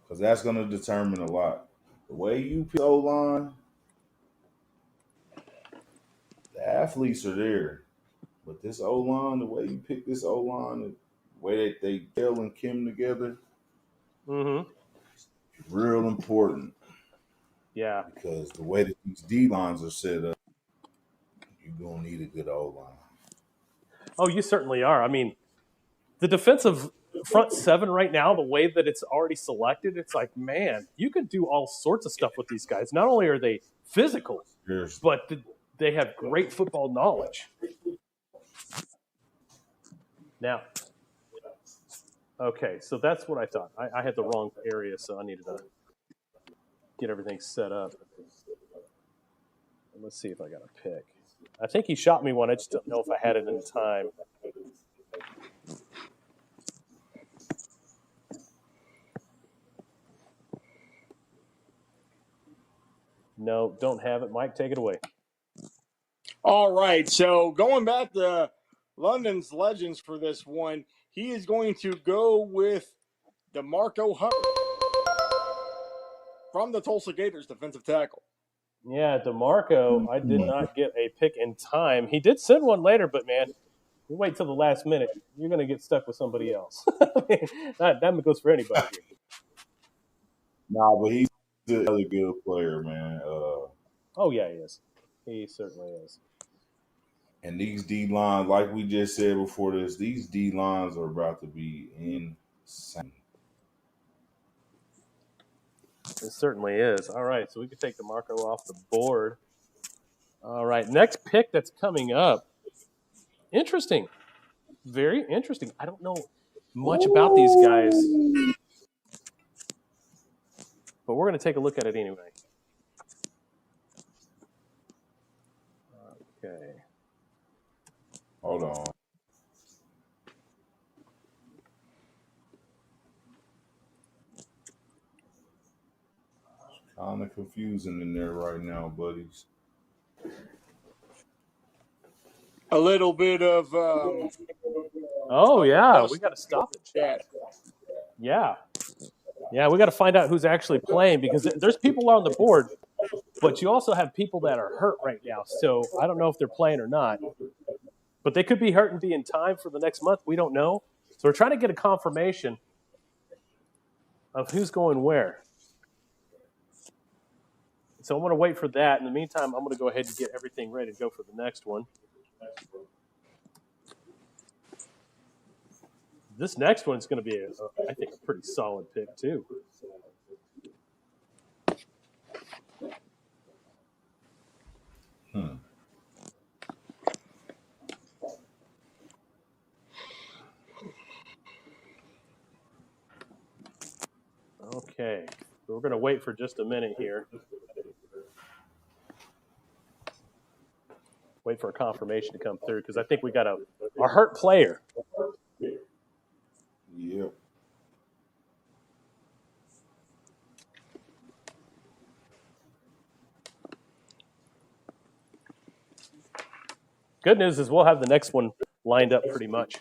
Because that's going to determine a lot. The way you pick O-line, the athletes are there. But this O-line, the way you pick this O-line, the way that they gel and Kim together, real important. Yeah. Because the way that these D-lines are set up, you're going to need a good O-line. Oh, you certainly are. I mean, the defensive front seven right now, the way that it's already selected, it's like, man, you could do all sorts of stuff with these guys. Not only are they physical, but they have great football knowledge. Now, okay, so that's what I thought. I had the wrong area, so I needed to get everything set up. Let's see if I got a pick. I think he shot me one. I just don't know if I had it in time. No, don't have it. Mike, take it away. All right, so going back to London's legends for this one, he is going to go with DeMarco Hubbard from the Tulsa Gators, defensive tackle. Yeah, DeMarco, I did not get a pick in time. He did send one later, but, man, you wait till the last minute, you're going to get stuck with somebody else. that goes for anybody here. Nah, but he's another good player, man. Oh, yeah, he is. He certainly is. And these D-lines, like we just said before this, these D-lines are about to be insane. It certainly is. All right, so we can take DeMarco off the board. All right, next pick that's coming up. Interesting. Very interesting. I don't know much about these guys, but we're going to take a look at it anyway. Okay. Hold on. Kind of confusing in there right now, buddies. A little bit of. Oh, yeah, we got to stop it. Chat. Yeah. Yeah, we got to find out who's actually playing because there's people on the board But you also have people that are hurt right now. So I don't know if they're playing or not. But they could be hurt and be in time for the next month. We don't know. So we're trying to get a confirmation of who's going where. So I'm going to wait for that. In the meantime, I'm going to go ahead and get everything ready to go for the next one. This next one's going to be, I think, a pretty solid pick, too. Okay. So we're going to wait for just a minute here. Wait for a confirmation to come through because I think we got a hurt player. Yep. Good news is we'll have the next one lined up pretty much.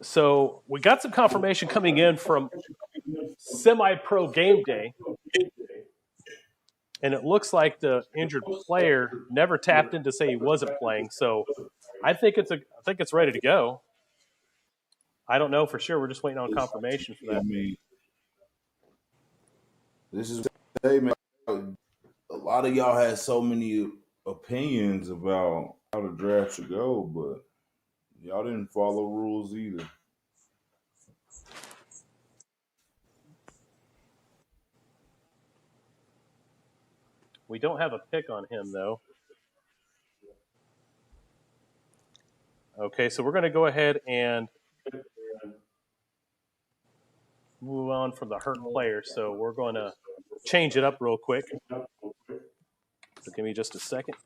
So we got some confirmation coming in from Semipro Gameday, and it looks like the injured player never tapped in to say he wasn't playing. So I think it's ready to go. I don't know for sure. We're just waiting on confirmation for that. I mean, this is man. A lot of y'all had so many opinions about how the draft should go, but y'all didn't follow rules either. We don't have a pick on him, though. Okay, so we're going to go ahead and move on from the hurt player. So we're going to change it up real quick. So give me just a second.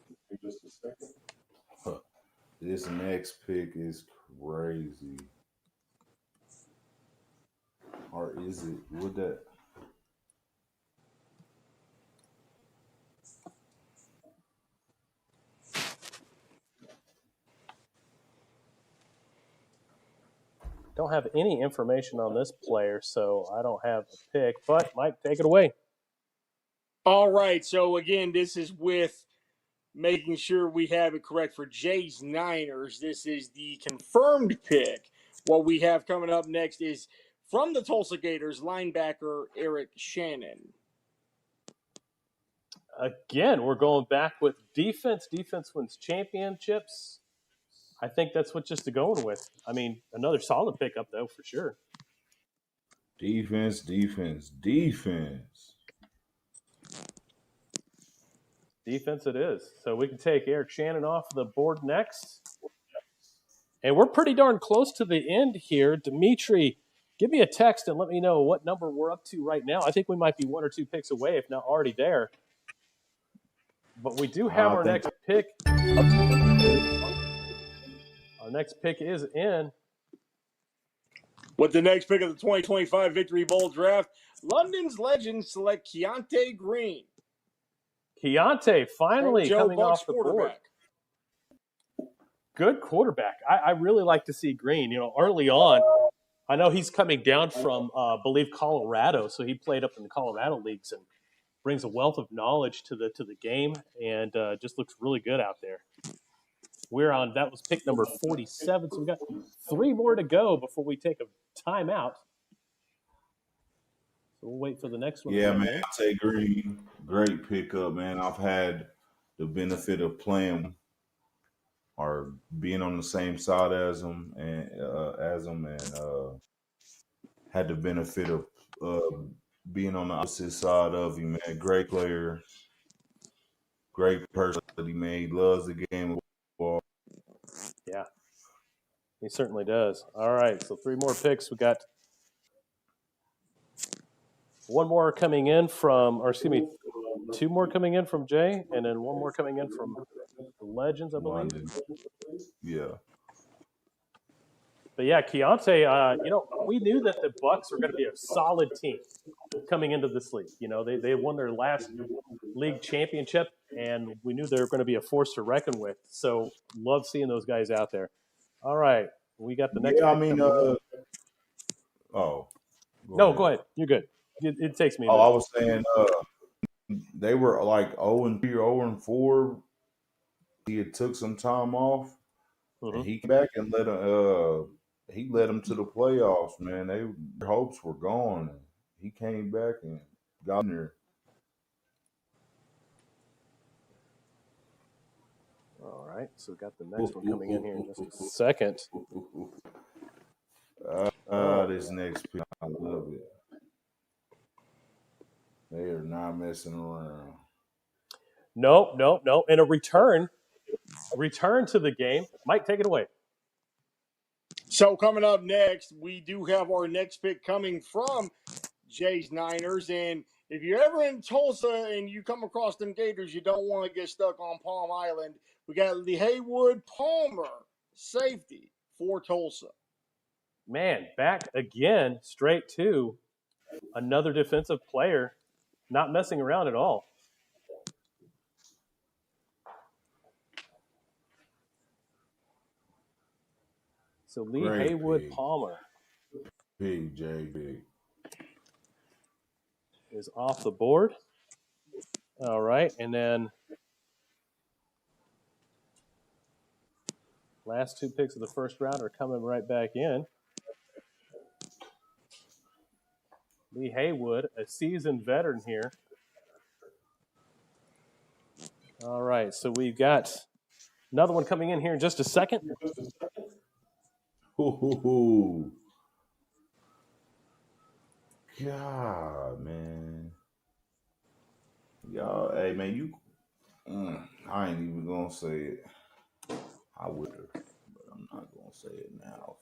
This next pick is crazy. Or is it? Would that? Don't have any information on this player, so I don't have a pick. But Mike, take it away. All right. So again, this is with making sure we have it correct for Jay's Niners. This is the confirmed pick. What we have coming up next is from the Tulsa Gators, linebacker Eric Shannon. Again, we're going back with defense. Defense wins championships. I think that's what just to going with. I mean, another solid pickup, though, for sure. Defense. Defense it is. So we can take Eric Shannon off the board next. And we're pretty darn close to the end here. Dimitri, give me a text and let me know what number we're up to right now. I think we might be 1 or 2 picks away, if not already there. But we do have our next pick. Our next pick is in. With the next pick of the 2025 Victory Bowl draft, London's Legends select Keontae Green. Keontae finally coming off the board. Good quarterback. I really like to see Green. You know, early on, I know he's coming down from, I believe, Colorado. So he played up in the Colorado leagues and brings a wealth of knowledge to the game and just looks really good out there. That was pick number 47. So we got 3 more to go before we take a timeout. So we'll wait for the next one. Yeah, man. Tay Green, great pickup, man. I've had the benefit of playing or being on the same side as him, and had the benefit of being on the opposite side of him, man. Great player, great personality, man. He loves the game of football. Yeah, he certainly does. All right, so 3 more picks. We got 1 more coming in from, or excuse me, 2 more coming in from Jay, and then 1 more coming in from the Legends, I believe. London. Yeah. But yeah, Keontae, we knew that the Bucs were going to be a solid team coming into this league. You know, they won their last league championship, and we knew they were going to be a force to reckon with. So love seeing those guys out there. All right, we got the next. Yeah, I mean, Oh, Go ahead. You're good. It takes me a Oh, minute. I was saying they were like 0-3 or 0-4. He had took some time off, and he came back and he led them to the playoffs. Man, their hopes were gone. And he came back and got in there. All right, so we got the next one coming in here in just a second. This next pick, I love it. They are not messing around. Nope. And a return to the game. Mike, take it away. So coming up next, we do have our next pick coming from Jay's Niners. And if you're ever in Tulsa and you come across them Gators, you don't want to get stuck on Palm Island. We got the Haywood Palmer, safety for Tulsa. Man, back again, straight to another defensive player, not messing around at all. So Lee Haywood Palmer Big is off the board. All right, and then last two picks of the first round are coming right back in. Lee Haywood, a seasoned veteran here. All right, so we've got another one coming in here in just a second. God, man. Y'all, hey, man, I ain't even gonna say it. I would have, but I'm not gonna say it now.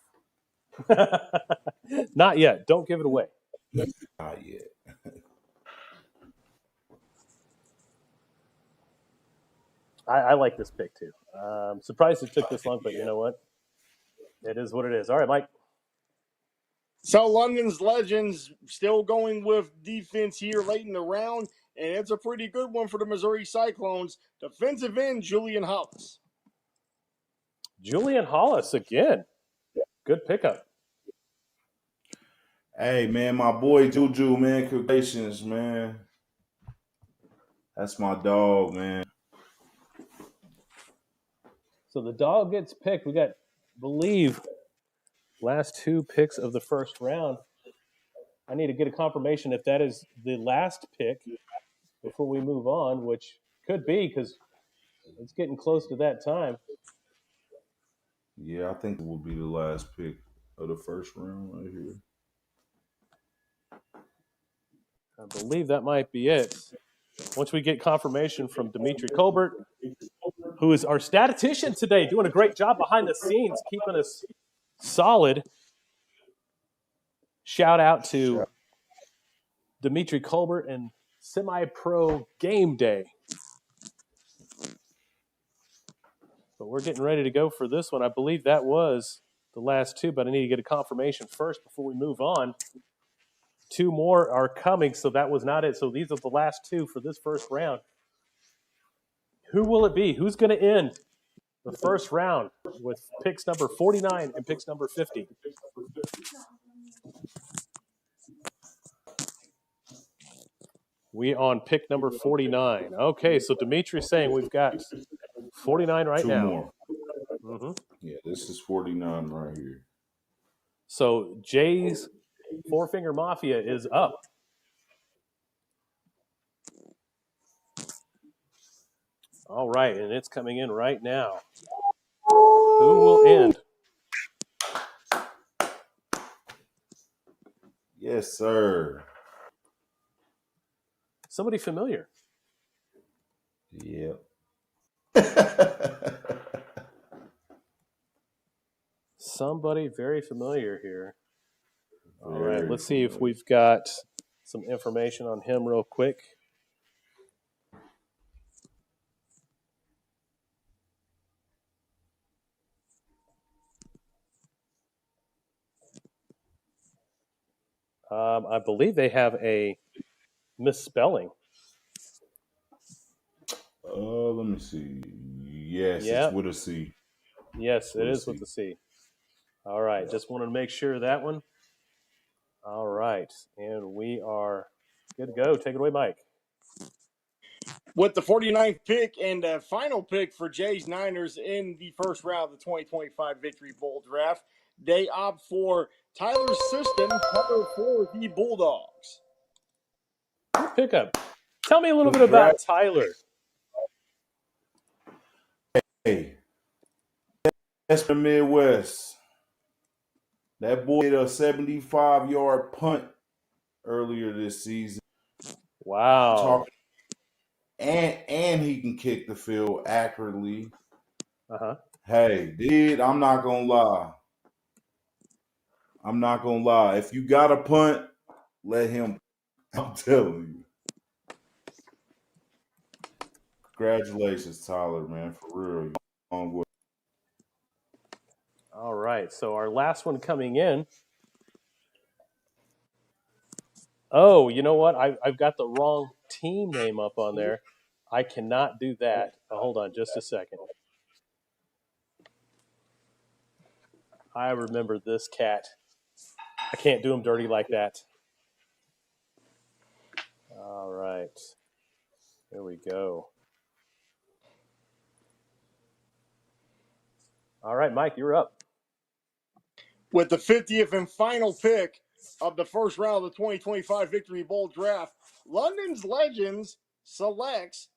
Not yet. Don't give it away. Not yet. I like this pick too. Surprised it took this long, but you know what? It is what it is. All right, Mike. So London's Legends still going with defense here late in the round, and it's a pretty good one for the Missouri Cyclones. Defensive end Julian Hollis. Julian Hollis again. Good pickup. Hey, man, my boy Juju, man, congratulations, man. That's my dog, man. So the dog gets picked. We got, believe, last two picks of the first round. I need to get a confirmation if that is the last pick before we move on, which could be because it's getting close to that time. Yeah, I think it will be the last pick of the first round right here. I believe that might be it. Once we get confirmation from Dimitri Colbert, who is our statistician today, doing a great job behind the scenes, keeping us solid. Shout out to Dimitri Colbert and Semipro Gameday. But we're getting ready to go for this one. I believe that was the last two, but I need to get a confirmation first before we move on. Two more are coming, so that was not it. So these are the last two for this first round. Who will it be? Who's going to end the first round with picks number 49 and picks number 50? We on pick number 49. Okay, so Dimitri's saying we've got 49 right Two now. more. Mm-hmm. Yeah, this is 49 right here. So Jay's Four Finger Mafia is up. All right, and it's coming in right now. Who will end? Yes, sir. Somebody familiar. Yep. Somebody very familiar here. All Very right, let's see if familiar. we've got some information on him real quick. I believe they have a misspelling. Let me see. Yes, Yep. it's with a C. Yes, it With a is C. with the C. All right, just wanted to make sure of that one. All right, and we are good to go. Take it away, Mike. With the 49th pick and the final pick for Jay's Niners in the first round of the 2025 Victory Bowl draft, they opt for Tyler's system, cover for the Bulldogs. Good pickup. Tell me a little bit about Tyler. Hey, that's the Midwest. That boy hit a 75-yard punt earlier this season. Wow. And he can kick the field accurately. Uh-huh. Hey, I'm not gonna lie. If you got a punt, let him. I'm telling you. Congratulations, Tyler, man, for real. All right, so our last one coming in. Oh, you know what? I've got the wrong team name up on there. I cannot do that. Hold on just a second. I remember this cat. I can't do him dirty like that. All right. Here we go. All right, Mike, you're up. With the 50th and final pick of the first round of the 2025 Victory Bowl draft, London's Legends selects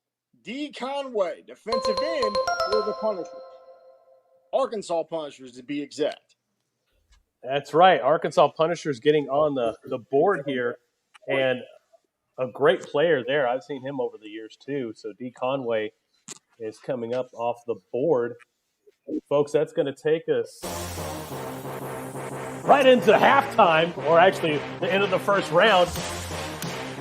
D. Conway, defensive end for the Punishers. Arkansas Punishers, to be exact. That's right. Arkansas Punishers getting on the board here, and a great player there. I've seen him over the years too. So D. Conway is coming up off the board. Folks, that's going to take us right into halftime, or actually the end of the first round.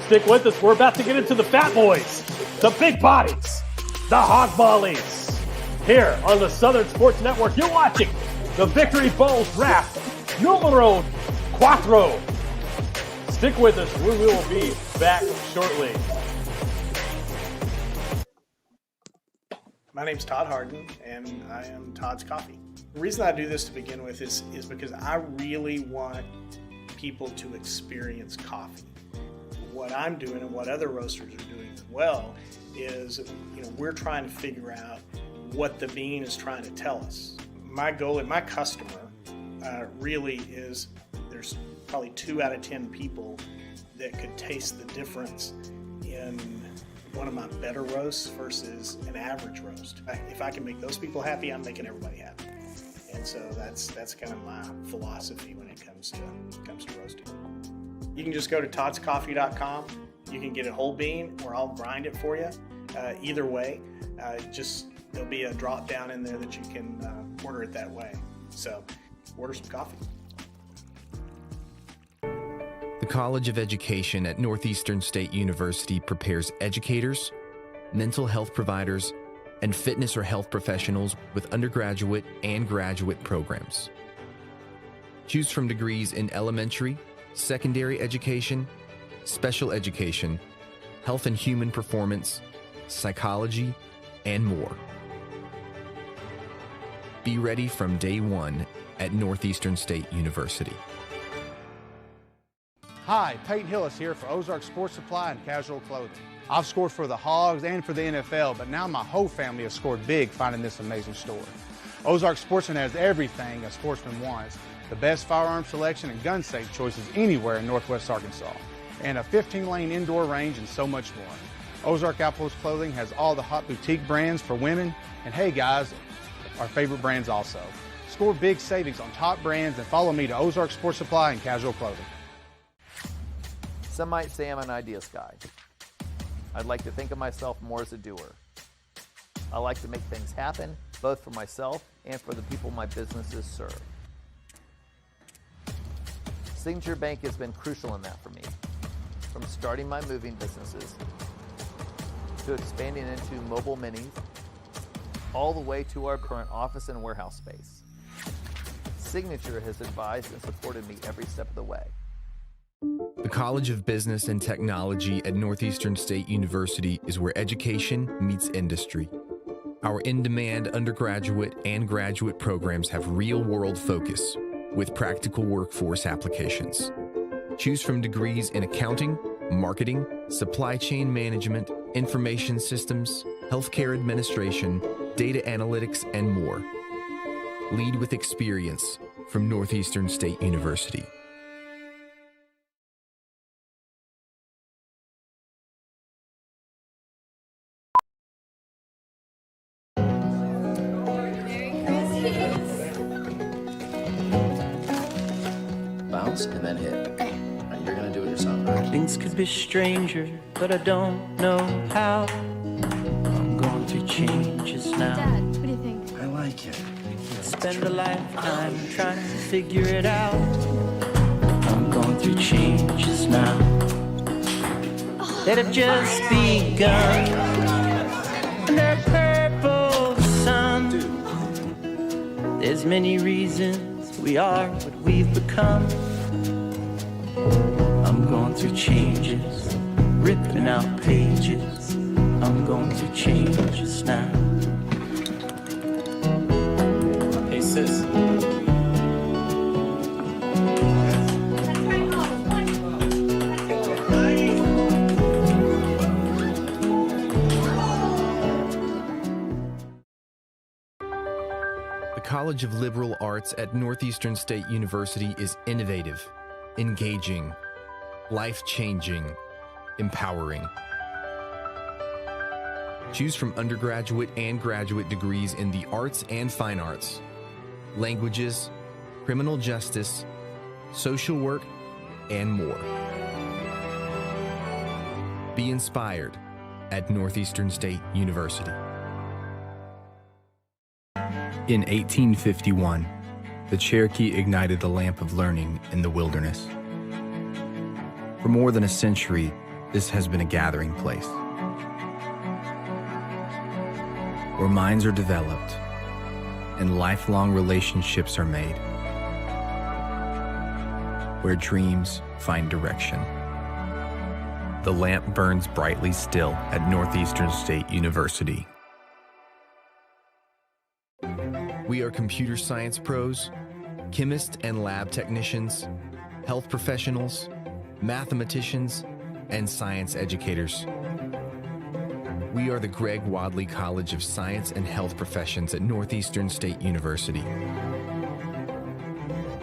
Stick with us. We're about to get into the fat boys, the big bodies, the hog mollies. Here on the Southern Sports Network, you're watching the Victory Bowl draft numero 4. Stick with us. We will be back shortly. My name's Todd Harden, and I am Todd's Coffee. The reason I do this to begin with is because I really want people to experience coffee. What I'm doing and what other roasters are doing as well is, we're trying to figure out what the bean is trying to tell us. My goal and my customer really is there's probably 2 out of 10 people that could taste the difference in one of my better roasts versus an average roast. If I can make those people happy, I'm making everybody happy. And so that's kind of my philosophy when it comes to roasting. You can just go to toddscoffee.com. You can get it whole bean, or I'll grind it for you. Either way, there'll be a drop down in there that you can order it that way. So order some coffee. The College of Education at Northeastern State University prepares educators, mental health providers, and fitness or health professionals with undergraduate and graduate programs. Choose from degrees in elementary, secondary education, special education, health and human performance, psychology, and more. Be ready from day one at Northeastern State University. Hi, Peyton Hillis here for Ozark Sports Supply and Casual Clothing. I've scored for the Hogs and for the NFL, but now my whole family has scored big finding this amazing store. Ozark Sportsman has everything a sportsman wants. The best firearm selection and gun safe choices anywhere in Northwest Arkansas. And a 15-lane indoor range and so much more. Ozark Outpost Clothing has all the hot boutique brands for women. And hey guys, our favorite brands also. Score big savings on top brands and follow me to Ozark Sports Supply and Casual Clothing. Some might say I'm an ideas guy. I'd like to think of myself more as a doer. I like to make things happen, both for myself and for the people my businesses serve. Signature Bank has been crucial in that for me. From starting my moving businesses, to expanding into mobile minis, all the way to our current office and warehouse space. Signature has advised and supported me every step of the way. The College of Business and Technology at Northeastern State University is where education meets industry. Our in-demand undergraduate and graduate programs have real-world focus with practical workforce applications. Choose from degrees in accounting, marketing, supply chain management, information systems, healthcare administration, data analytics, and more. Lead with experience from Northeastern State University. Bounce and then hit. Right, you're gonna do it yourself, right? Things could be stranger, but I don't know how. I'm going through changes now. Dad, what do you think? I like it. Spend a lifetime trying to figure it out. I'm going through changes now that have just begun. And the purple sun. There's many reasons we are what we've become. I'm going through changes, ripping out pages. I'm going through changes now. Hey sis. The College of Liberal Arts at Northeastern State University is innovative, engaging, life-changing, empowering. Choose from undergraduate and graduate degrees in the arts and fine arts, languages, criminal justice, social work, and more. Be inspired at Northeastern State University. In 1851, the Cherokee ignited the lamp of learning in the wilderness. For more than a century, this has been a gathering place where minds are developed and lifelong relationships are made, where dreams find direction. The lamp burns brightly still at Northeastern State University. We are computer science pros, chemists and lab technicians, health professionals, mathematicians, and science educators. We are the Greg Wadley College of Science and Health Professions at Northeastern State University.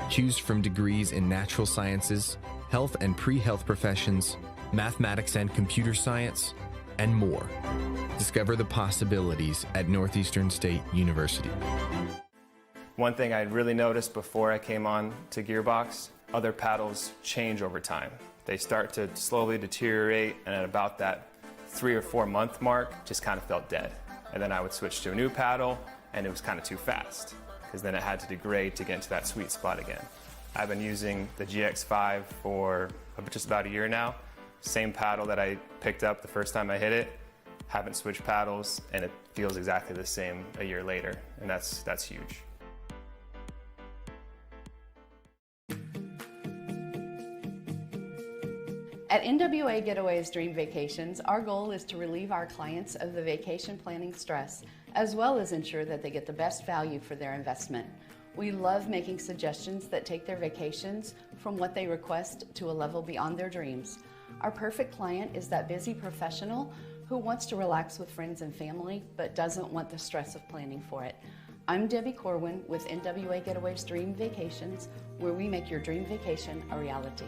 Choose from degrees in natural sciences, health and pre-health professions, mathematics and computer science, and more. Discover the possibilities at Northeastern State University. One thing I really noticed before I came on to Gearbox, other paddles change over time. They start to slowly deteriorate, and at about that 3 or 4 month mark, just kind of felt dead. And then I would switch to a new paddle, and it was kind of too fast, because then it had to degrade to get into that sweet spot again. I've been using the GX5 for just about a year now. Same paddle that I picked up the first time I hit it, haven't switched paddles, and it feels exactly the same a year later, and that's huge. At NWA Getaways Dream Vacations, our goal is to relieve our clients of the vacation planning stress, as well as ensure that they get the best value for their investment. We love making suggestions that take their vacations from what they request to a level beyond their dreams. Our perfect client is that busy professional who wants to relax with friends and family, but doesn't want the stress of planning for it. I'm Debbie Corwin with NWA Getaways Dream Vacations, where we make your dream vacation a reality.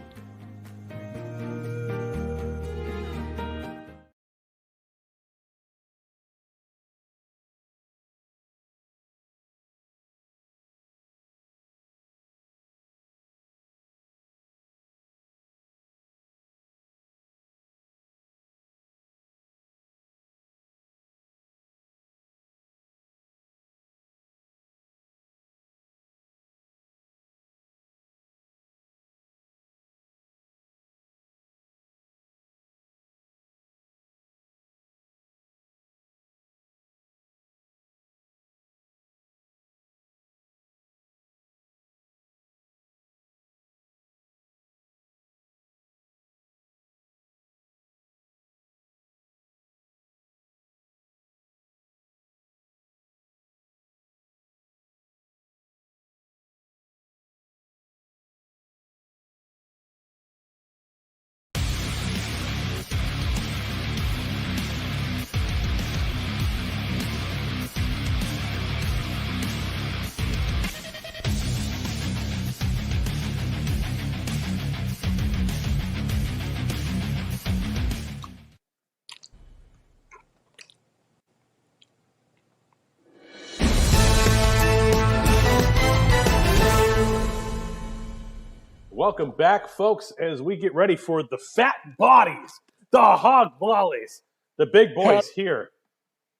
Welcome back, folks, as we get ready for the fat bodies, the hog mollies, the big boys here.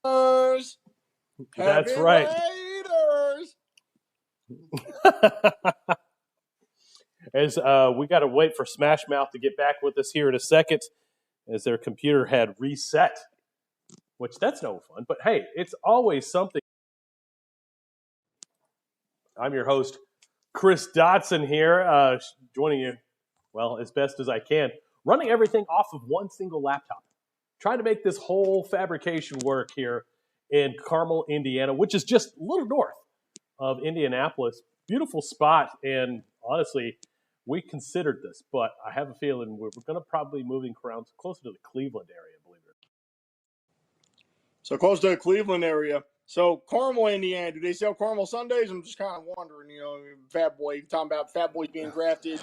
That's right. As we got to wait for Smash Mouth to get back with us here in a second, as their computer had reset, which that's no fun. But hey, it's always something. I'm your host, Chris Dotson here, joining you, well, as best as I can, running everything off of one single laptop, trying to make this whole fabrication work here in Carmel, Indiana, which is just a little north of Indianapolis. Beautiful spot, and honestly, we considered this, but I have a feeling we're going to probably moving around closer to the Cleveland area, believe it or not. So close to the Cleveland area. So Carmel, Indiana, do they sell Carmel Sundays? I'm just kind of wondering, Fat Boy, talking about Fat Boys being drafted.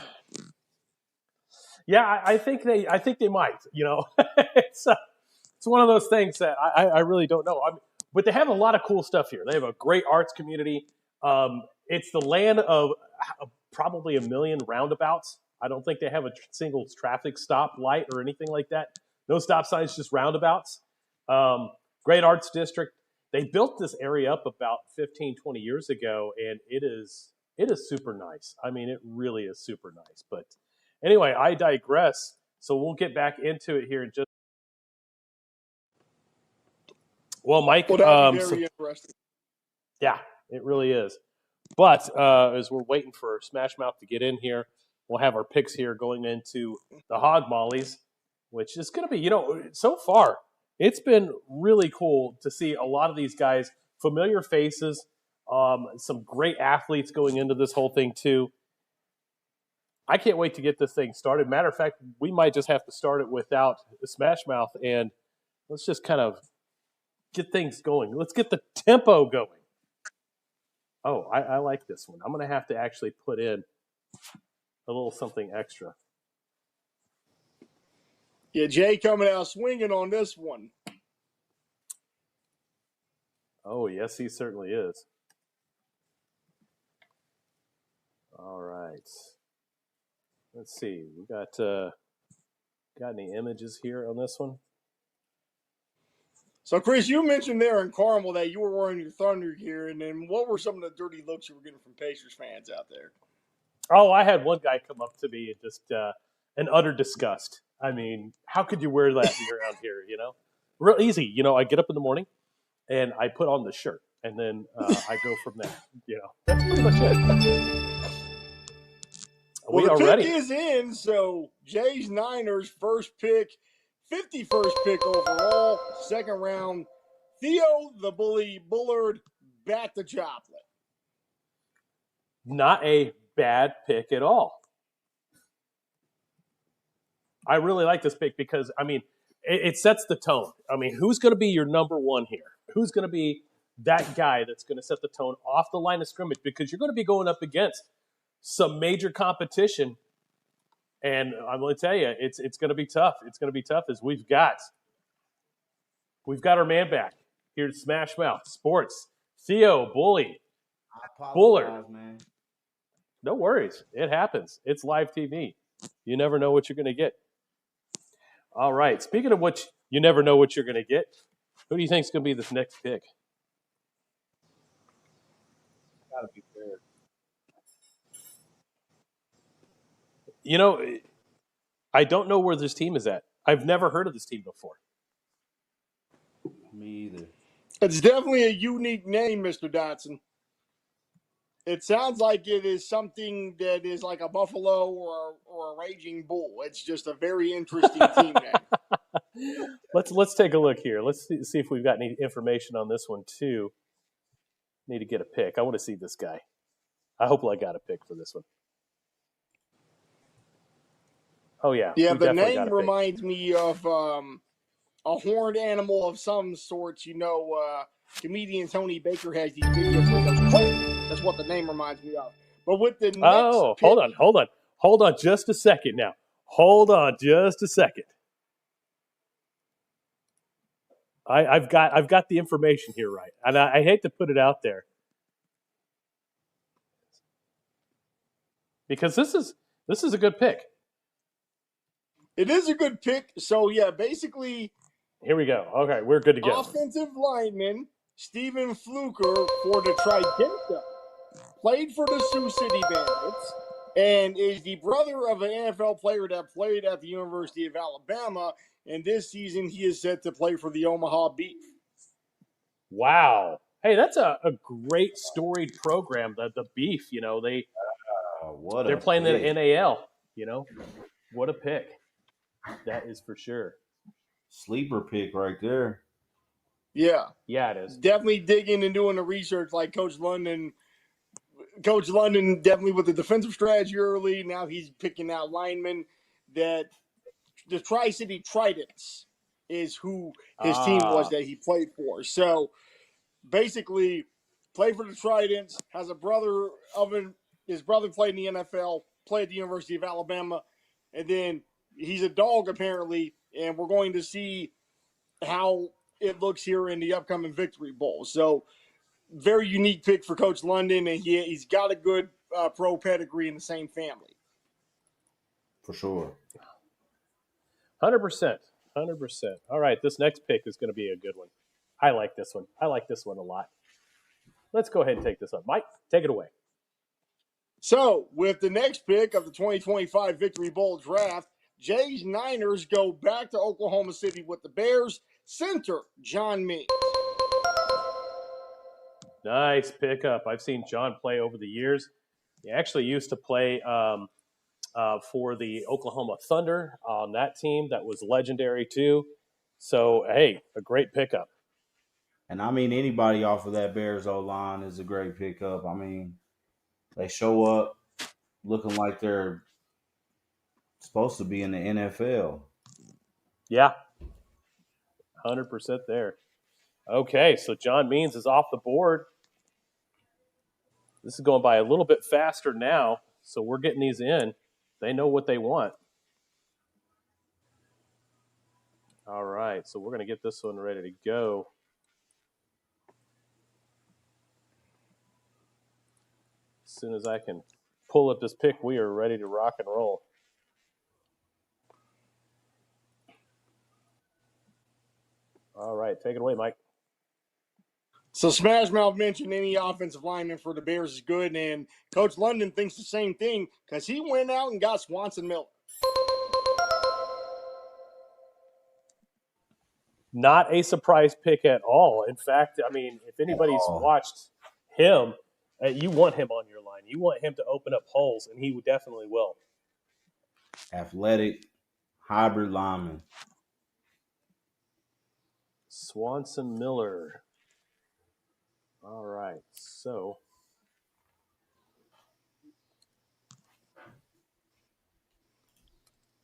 Yeah, I think they might. It's one of those things that I really don't know. But they have a lot of cool stuff here. They have a great arts community. It's the land of probably 1 million roundabouts. I don't think they have a single traffic stop light or anything like that. No stop signs, just roundabouts. Great arts district. They built this area up about 15, 20 years ago, and it is super nice. I mean, it really is super nice. But anyway, I digress. So we'll get back into it here in just. Well, Mike, Well, very interesting. Yeah, it really is. But as we're waiting for Smash Mouth to get in here, we'll have our picks here going into the Hog Mollies, which is going to be, so far, it's been really cool to see a lot of these guys, familiar faces, some great athletes going into this whole thing too. I can't wait to get this thing started. Matter of fact, we might just have to start it without the Smash Mouth, and let's just kind of get things going. Let's get the tempo going. Oh, I like this one. I'm going to have to actually put in a little something extra. Yeah, Jay coming out swinging on this one. Oh, yes, he certainly is. All right. Let's see. We got any images here on this one? So, Chris, you mentioned there in Carmel that you were wearing your Thunder gear, and then what were some of the dirty looks you were getting from Pacers fans out there? Oh, I had one guy come up to me and just in utter disgust. I mean, how could you wear that around here, Real easy. I get up in the morning, and I put on the shirt, and then I go from there, That's pretty much it. Well, We are the pick ready. is in, so Jay's Niners first pick, 51st pick overall, second round. Theo the Bully Bullard, Bat the Joplin. Not a bad pick at all. I really like this pick because, it sets the tone. Who's going to be your number one here? Who's going to be that guy that's going to set the tone off the line of scrimmage? Because you're going to be going up against some major competition. And I'm going to tell you, it's going to be tough. It's going to be tough as we've got our man back here at Smash Mouth Sports, Theo Bully Bullard. Man. No worries. It happens. It's live TV. You never know what you're going to get. All right. Speaking of which, you never know what you're going to get. Who do you think is going to be this next pick? Got to be fair. I don't know where this team is at. I've never heard of this team before. Me either. It's definitely a unique name, Mr. Dotson. It sounds like it is something that is like a buffalo or a raging bull. It's just a very interesting team name. Let's take a look here. Let's see if we've got any information on this one too. Need to get a pick. I want to see this guy. I hope I got a pick for this one. Oh yeah. Yeah, the name reminds me of a horned animal of some sorts. Comedian Tony Baker has these videos where he goes, that's what the name reminds me of. But with the next pick, hold on just a second now. Hold on just a second. I've got the information here right, and I hate to put it out there because this This is a good pick. It is a good pick. So, yeah, basically, here we go. Okay, we're good to go. Offensive lineman Stephen Fluker for the Tridenta played for the Sioux City Bandits and is the brother of an NFL player that played at the University of Alabama. And this season, he is set to play for the Omaha Beef. Wow. Hey, that's a great storied program. The Beef, they're playing in the NAL. What a pick. That is for sure. Sleeper pick right there. Yeah. Yeah, it is. Definitely digging and doing the research like Coach London. Coach London definitely with the defensive strategy early. Now he's picking out linemen that the Tri-City Tridents is who his team was that he played for. So basically played for the Tridents, has a brother his brother played in the NFL, played at the University of Alabama, and then he's a dog apparently, and we're going to see how it looks here in the upcoming Victory Bowl. So very unique pick for Coach London, and he's got a good pro pedigree in the same family. For sure. 100%. 100%. All right, this next pick is going to be a good one. I like this one. I like this one a lot. Let's go ahead and take this up. Mike, take it away. So, with the next pick of the 2025 Victory Bowl draft, Jay's Niners go back to Oklahoma City with the Bears. Center, John Means. Nice pickup. I've seen John play over the years. He actually used to play for the Oklahoma Thunder on that team. That was legendary too. So, hey, a great pickup. And I mean, anybody off of that Bears O-line is a great pickup. I mean, they show up looking like they're supposed to be in the NFL. Yeah, 100% there. Okay, so John Means is off the board. This is going by a little bit faster now, so we're getting these in. They know what they want. All right, so we're going to get this one ready to go. As soon as I can pull up this pick, we are ready to rock and roll. All right, take it away, Mike. So Smash Mouth mentioned any offensive lineman for the Bears is good, and Coach London thinks the same thing because he went out and got Swanson Miller. Not a surprise pick at all. In fact, I mean, if anybody's watched him, you want him on your line. You want him to open up holes, and he definitely will. Athletic, hybrid lineman. Swanson Miller. All right, so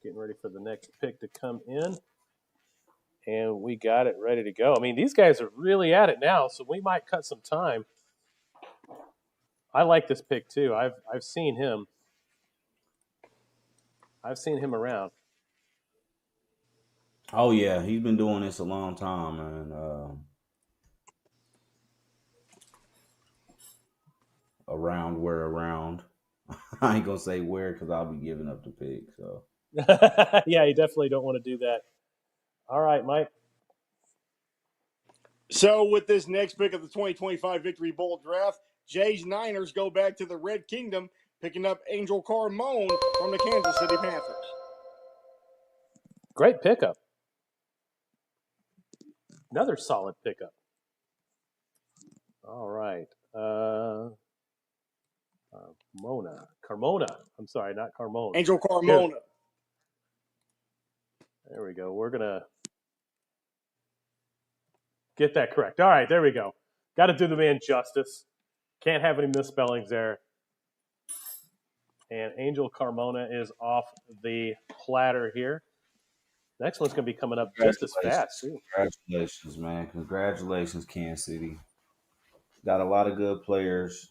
getting ready for the next pick to come in. And we got it ready to go. I mean, these guys are really at it now, so we might cut some time. I like this pick too. I've seen him. I've seen him around. Oh yeah, he's been doing this a long time, man. Around. I ain't gonna say where because I'll be giving up the pick. So yeah, you definitely don't want to do that. All right, Mike. So with this next pick of the 2025 Victory Bowl draft, Jay's Niners go back to the Red Kingdom, picking up Angel Carmone from the Kansas City Panthers. Great pickup. Another solid pickup. All right. Carmona. I'm sorry, not Carmona. Angel Carmona. Here. There we go. We're going to get that correct. All right, there we go. Got to do the man justice. Can't have any misspellings there. And Angel Carmona is off the platter here. Next one's going to be coming up just as fast, too. Congratulations, man. Congratulations, Kansas City. Got a lot of good players.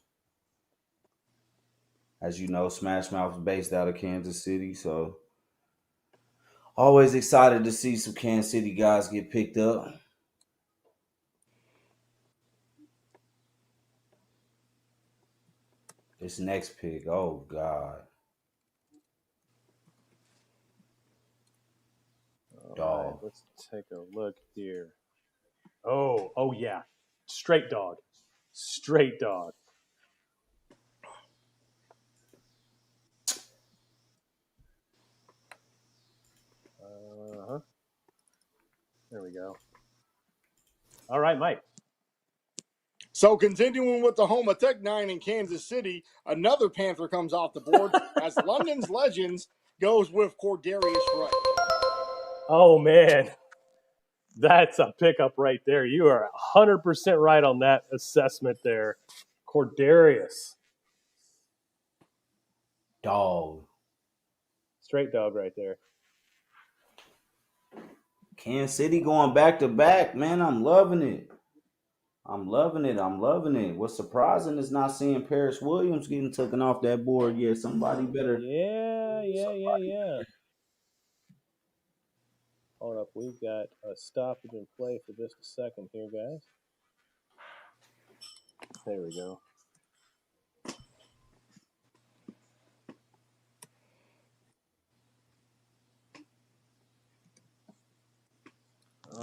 As you know, Smash Mouth is based out of Kansas City, so always excited to see some Kansas City guys get picked up. This next pick, oh God. Let's take a look here. Oh yeah. Straight dog. Straight dog. There we go. All right, Mike. So continuing with the Homa Tech 9 in Kansas City, another Panther comes off the board as London's Legends goes with Cordarius Wright. Oh, man. That's a pickup right there. You are 100% right on that assessment there. Cordarius. Dog. Straight dog right there. Kansas City going back to back, man. I'm loving it. I'm loving it. What's surprising is not seeing Paris Williams getting taken off that board yet. Somebody better. Yeah. Hold up. We've got a stoppage in play for just a second here, guys. There we go.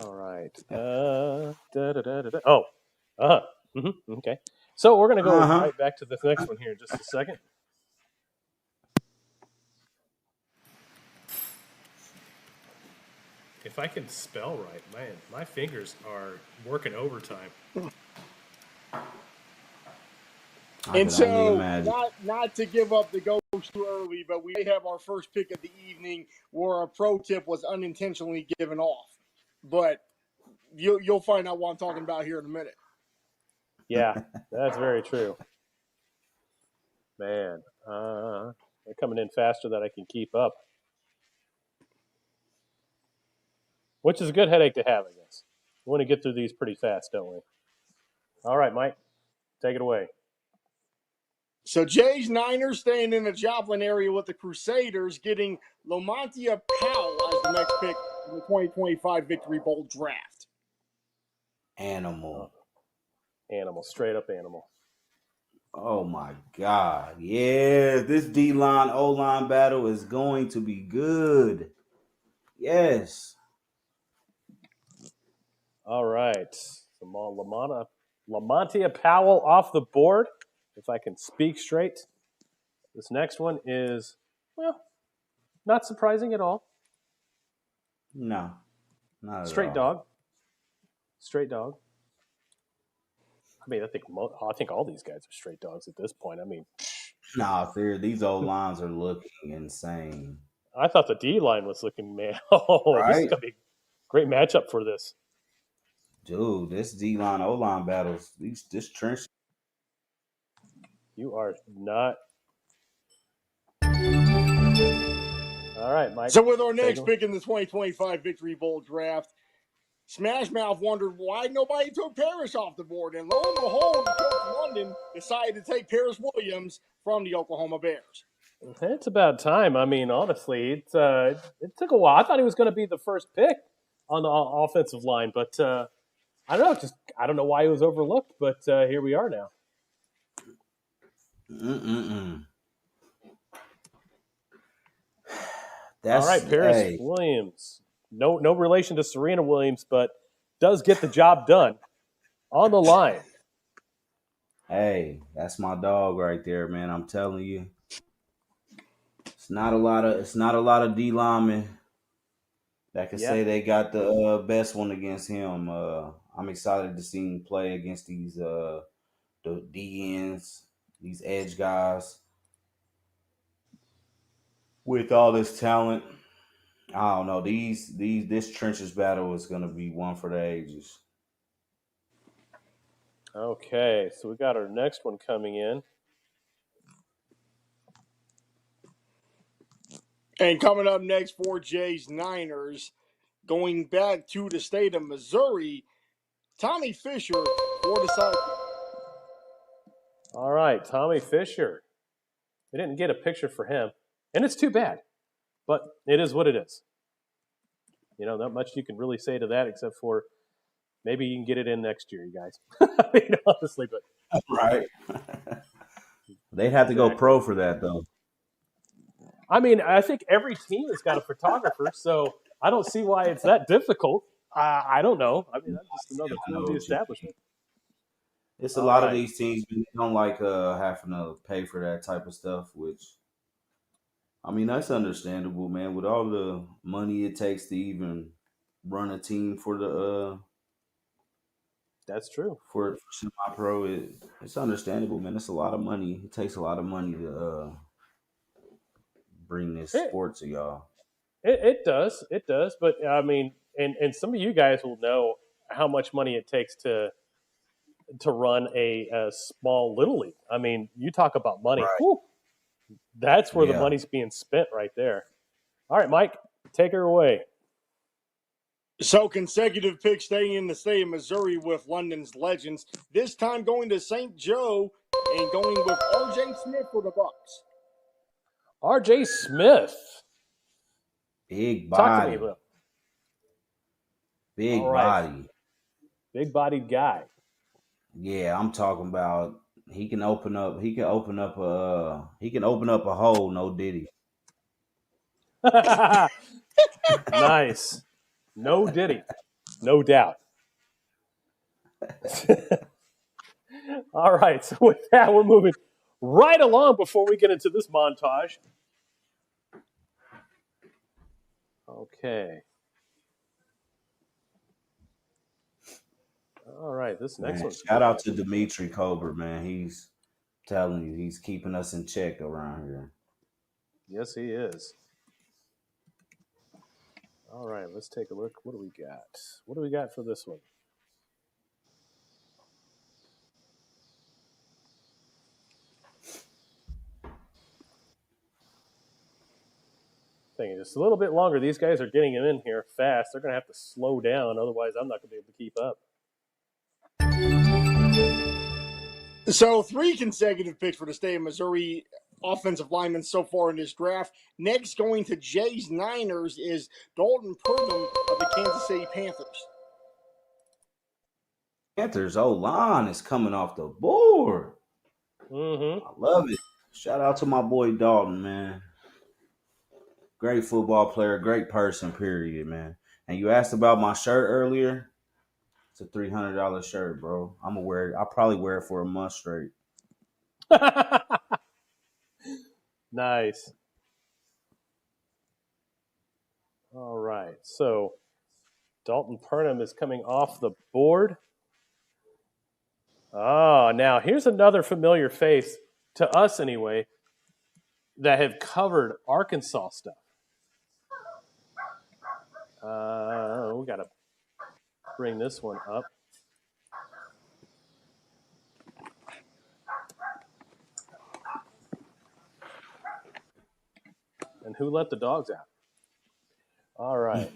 All right. Okay. So we're going to go right back to this next one here in just a second. If I can spell right, man, my fingers are working overtime. And so, not to give up the ghost too early, but we have our first pick of the evening where a pro tip was unintentionally given off. But you'll find out what I'm talking about here in a minute. Yeah, that's very true. Man, they're coming in faster than I can keep up. Which is a good headache to have, I guess. We want to get through these pretty fast, don't we? All right, Mike, take it away. So Jay's Niners staying in the Joplin area with the Crusaders, getting Lamontia Powell as the next pick in the 2025 Victory Bowl draft. Animal, straight up animal. Oh my God. Yeah, this D-line, O-line battle is going to be good. Yes. All right. Lamontia Powell off the board, if I can speak straight. This next one is, well, not surprising at all. No, not at Straight all. dog. Straight dog. I mean, I think all these guys are straight dogs at this point. I mean, nah, fair. These old lines are looking insane. I thought the D line was looking, man. Oh, This is gonna be a great matchup for this. Dude, this D line, O line battles, this trench. You are not. All right, Mike. So with our next pick in the 2025 Victory Bowl draft, Smash Mouth wondered why nobody took Paris off the board, and lo and behold, Coach London decided to take Paris Williams from the Oklahoma Bears. It's about time. I mean, honestly, it took a while. I thought he was going to be the first pick on the offensive line, but I don't know. I don't know why he was overlooked, but here we are now. All right, Paris Williams. No relation to Serena Williams, but does get the job done on the line. Hey, that's my dog right there, man. I'm telling you. It's not a lot of D linemen that can say they got the best one against him. I'm excited to see him play against these the DNs, these edge guys with all this talent. I don't know. This trenches battle is going to be one for the ages. Okay, so we got our next one coming in. And coming up next for Jay's Niners, going back to the state of Missouri, Tommy Fisher for the Cyclones. All right, Tommy Fisher. We didn't get a picture for him, and it's too bad, but it is what it is. You know, not much you can really say to that except for maybe you can get it in next year, you guys. I mean, honestly, but right. They'd have to go pro for that, though. I mean, I think every team has got a photographer, so I don't see why it's that difficult. I don't know. I mean, that's just another tool of the establishment. It's a lot of these teams don't like having to pay for that type of stuff, which I mean that's understandable, man. With all the money it takes to even run a team for the that's true for semi-pro, it's understandable, man. It's a lot of money. It takes a lot of money to bring this sport to y'all. It does. But I mean, and some of you guys will know how much money it takes to run a small little league. I mean, you talk about money. Right. Whew, that's where the money's being spent right there. All right, Mike, take her away. So consecutive picks staying in the state of Missouri with London's Legends. This time going to St. Joe and going with R.J. Smith for the Bucks. R.J. Smith. Big Talk body. to me, Will. Big All right. body. Big bodied guy. Yeah, I'm talking about he can open up a hole, no Diddy. Nice. No Diddy. No doubt. All right. So with that, we're moving right along before we get into this montage. Okay. All right. This next one. Shout out to Dimitri Kober, man. He's telling you, he's keeping us in check around here. Yes, he is. All right, let's take a look. What do we got? What do we got for this one? Thinking just a little bit longer. These guys are getting in here fast. They're going to have to slow down. Otherwise, I'm not going to be able to keep up. So 3 consecutive picks for the state of Missouri offensive linemen so far in this draft. Next, going to Jay's Niners is Dalton Purdom of the Kansas City Panthers. Panthers O-line is coming off the board. Mm-hmm. I love it. Shout out to my boy Dalton, man. Great football player, great person, period, man. And you asked about my shirt earlier. It's a $300 shirt, bro. I'm gonna wear it. I'll probably wear it for a month straight. Nice. All right. So Dalton Purnham is coming off the board. Oh, now here's another familiar face, to us anyway, that have covered Arkansas stuff. We got to bring this one up. And who let the dogs out? All right.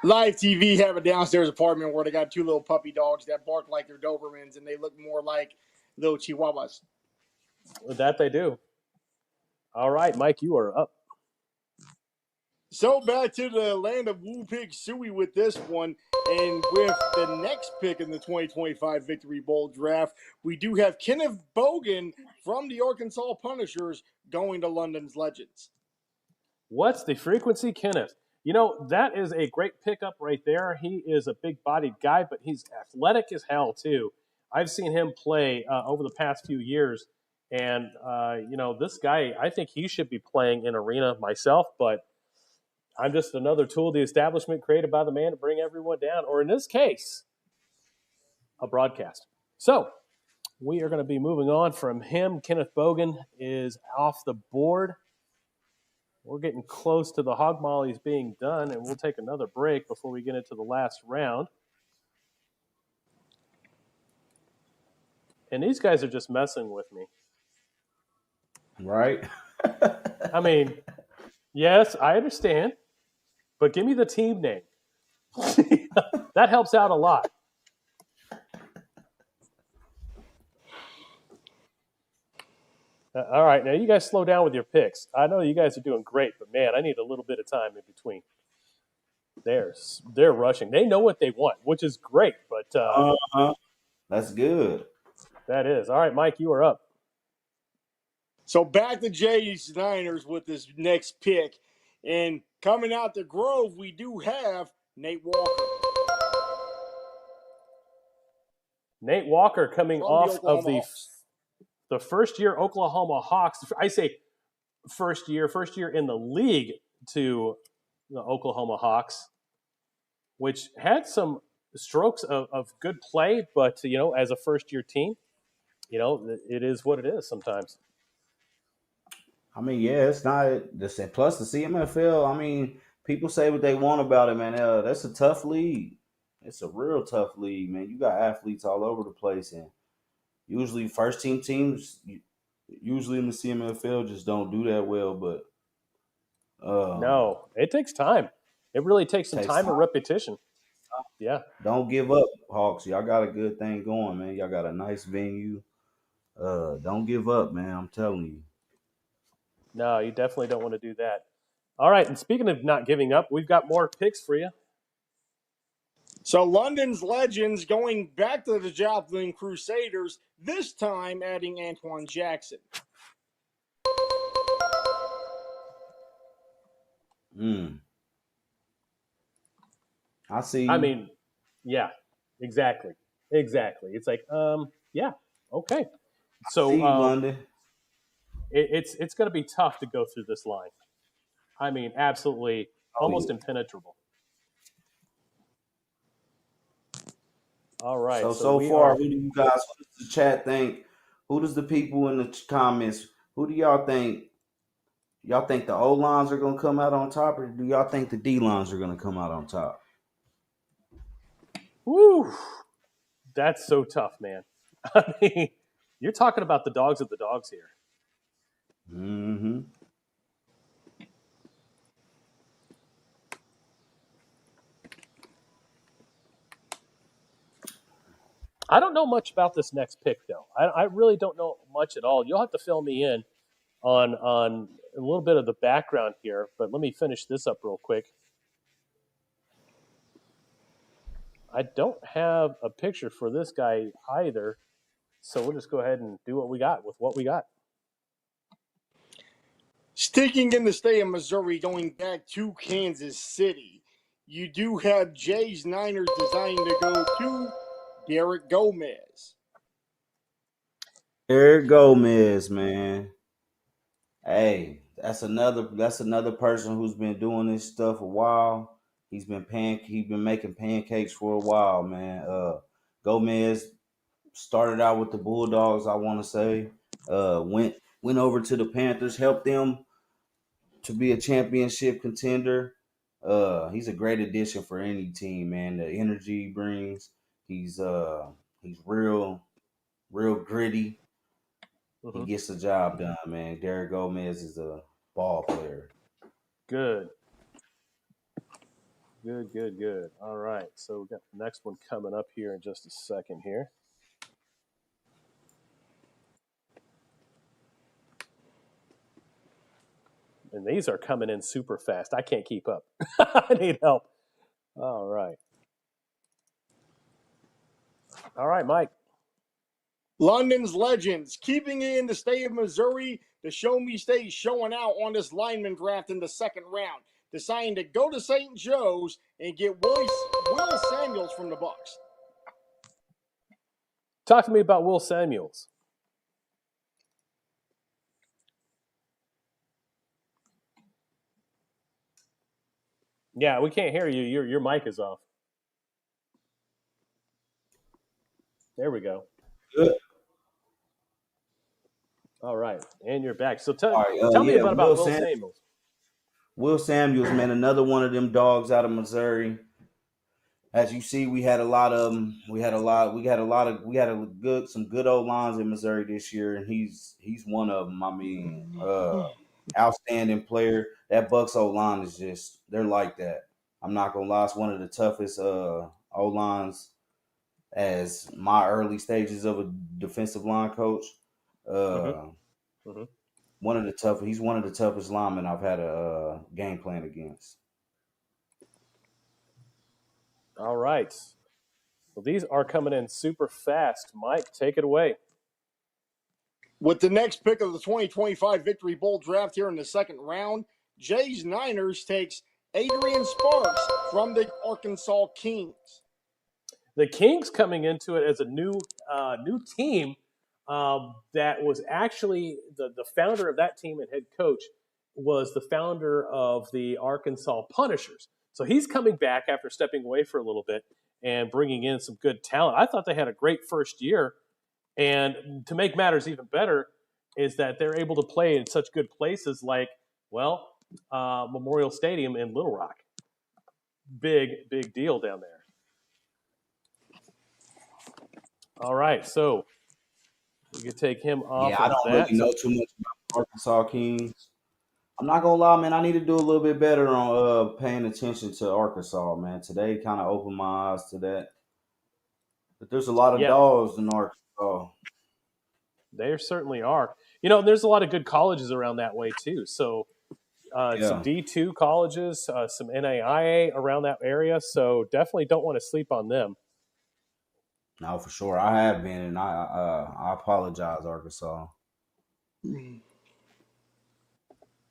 Live TV have a downstairs apartment where they got 2 little puppy dogs that bark like they're Dobermans, and they look more like little Chihuahuas. That they do. All right, Mike, you are up. So back to the land of Woo Pig Suey with this one. And with the next pick in the 2025 Victory Bowl draft, we do have Kenneth Bogan from the Arkansas Punishers going to London's Legends. What's the frequency, Kenneth? You know, that is a great pickup right there. He is a big-bodied guy, but he's athletic as hell, too. I've seen him play over the past few years. And, this guy, I think he should be playing in arena myself, but I'm just another tool of the establishment created by the man to bring everyone down, or in this case, a broadcast. So we are going to be moving on from him. Kenneth Bogan is off the board. We're getting close to the hog mollies being done, and we'll take another break before we get into the last round. And these guys are just messing with me. Right? I mean, yes, I understand. But give me the team name. That helps out a lot. All right, now you guys slow down with your picks. I know you guys are doing great, but man, I need a little bit of time in between. They're rushing. They know what they want, which is great. But that's good. That is. All right, Mike, you are up. So back to Jays Niners with this next pick. And coming out the Grove, we do have Nate Walker. Nate Walker coming From off the of Hawks. the first-year Oklahoma Hawks. I say first year in the league to the Oklahoma Hawks, which had some strokes of good play, but as a first-year team, it is what it is sometimes. I mean, yeah, it's not the same. Plus the CMFL. I mean, people say what they want about it, man. That's a tough league. It's a real tough league, man. You got athletes all over the place, and usually first team teams, usually in the CMFL, just don't do that well. But no, it takes time. It really takes some time and repetition. Yeah. Don't give up, Hawks. Y'all got a good thing going, man. Y'all got a nice venue. Don't give up, man. I'm telling you. No, you definitely don't want to do that. All right, and speaking of not giving up, we've got more picks for you. So London's Legends going back to the Joplin Crusaders, this time adding Antoine Jackson. I see you. I mean, yeah, exactly. It's like, yeah, okay. So I see you, London. It's going to be tough to go through this line. I mean, absolutely, almost impenetrable. All right. So far, who do you guys? What does the chat think? Who does the people in the comments? Who do y'all think? Y'all think the O lines are gonna come out on top, or do y'all think the D lines are gonna come out on top? Woo, that's so tough, man. I mean, you're talking about the dogs of the dogs here. Mm-hmm. I don't know much about this next pick, though. I really don't know much at all. You'll have to fill me in on a little bit of the background here, but let me finish this up real quick. I don't have a picture for this guy either, so we'll just go ahead and do what we got with what we got. Sticking in the state of Missouri, going back to Kansas City, you do have Jays Niners designed to go to Derek Gomez. Derek Gomez, man. Hey, that's another person who's been doing this stuff a while. He's been making pancakes for a while, man. Gomez started out with the Bulldogs, I want to say. Went over to the Panthers, helped them to be a championship contender. He's a great addition for any team, man. The energy he brings, he's real gritty. Mm-hmm. He gets the job done, man. Derek Gomez is a ball player. Good. All right, so we got the next one coming up here in just a second here. And these are coming in super fast. I can't keep up. I need help. All right, Mike. London's Legends, keeping it in the state of Missouri, the Show Me State showing out on this lineman draft in the second round, deciding to go to St. Joe's and get Will Samuels from the Bucks. Talk to me about Will Samuels. Yeah, we can't hear you. Your mic is off. There we go. Good. All right, and you're back. So tell right, me about Will Samuels. Will Samuels, man, another one of them dogs out of Missouri. As you see, we had a lot of them. We had some good old lines in Missouri this year, and he's one of them. I mean, outstanding player. That Bucks O line is just, they're like that. I'm not gonna lie, it's one of the toughest O lines as my early stages of a defensive line coach. Mm-hmm. He's one of the toughest linemen I've had a game plan against. All right. Well, these are coming in super fast. Mike, take it away. With the next pick of the 2025 Victory Bowl draft here in the second round, Jay's Niners takes Adrian Sparks from the Arkansas Kings. The Kings coming into it as a new team that was actually the founder of that team and head coach was the founder of the Arkansas Punishers. So he's coming back after stepping away for a little bit and bringing in some good talent. I thought they had a great first year. And to make matters even better is that they're able to play in such good places like, Memorial Stadium in Little Rock. Big deal down there. All right, so we can take him off. Yeah, I don't really know too much about Arkansas Kings. I'm not gonna lie, man. I need to do a little bit better on paying attention to Arkansas, man. Today kind of opened my eyes to that. But there's a lot of dogs in Arkansas. There certainly are. There's a lot of good colleges around that way too. So some D2 colleges, some NAIA around that area. So definitely don't want to sleep on them. No, for sure. I have been, and I apologize, Arkansas.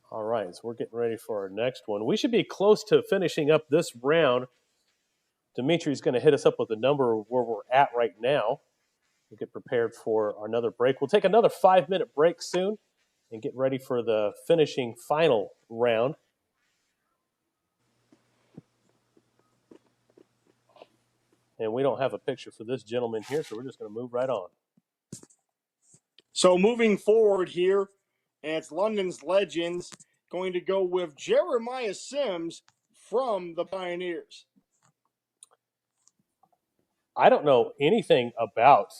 All right, so we're getting ready for our next one. We should be close to finishing up this round. Dimitri's going to hit us up with a number where we're at right now. We'll get prepared for another break. We'll take another 5-minute break soon and get ready for the finishing final round. And we don't have a picture for this gentleman here, so we're just going to move right on. So moving forward here, and it's London's Legends going to go with Jeremiah Sims from the Pioneers. I don't know anything about.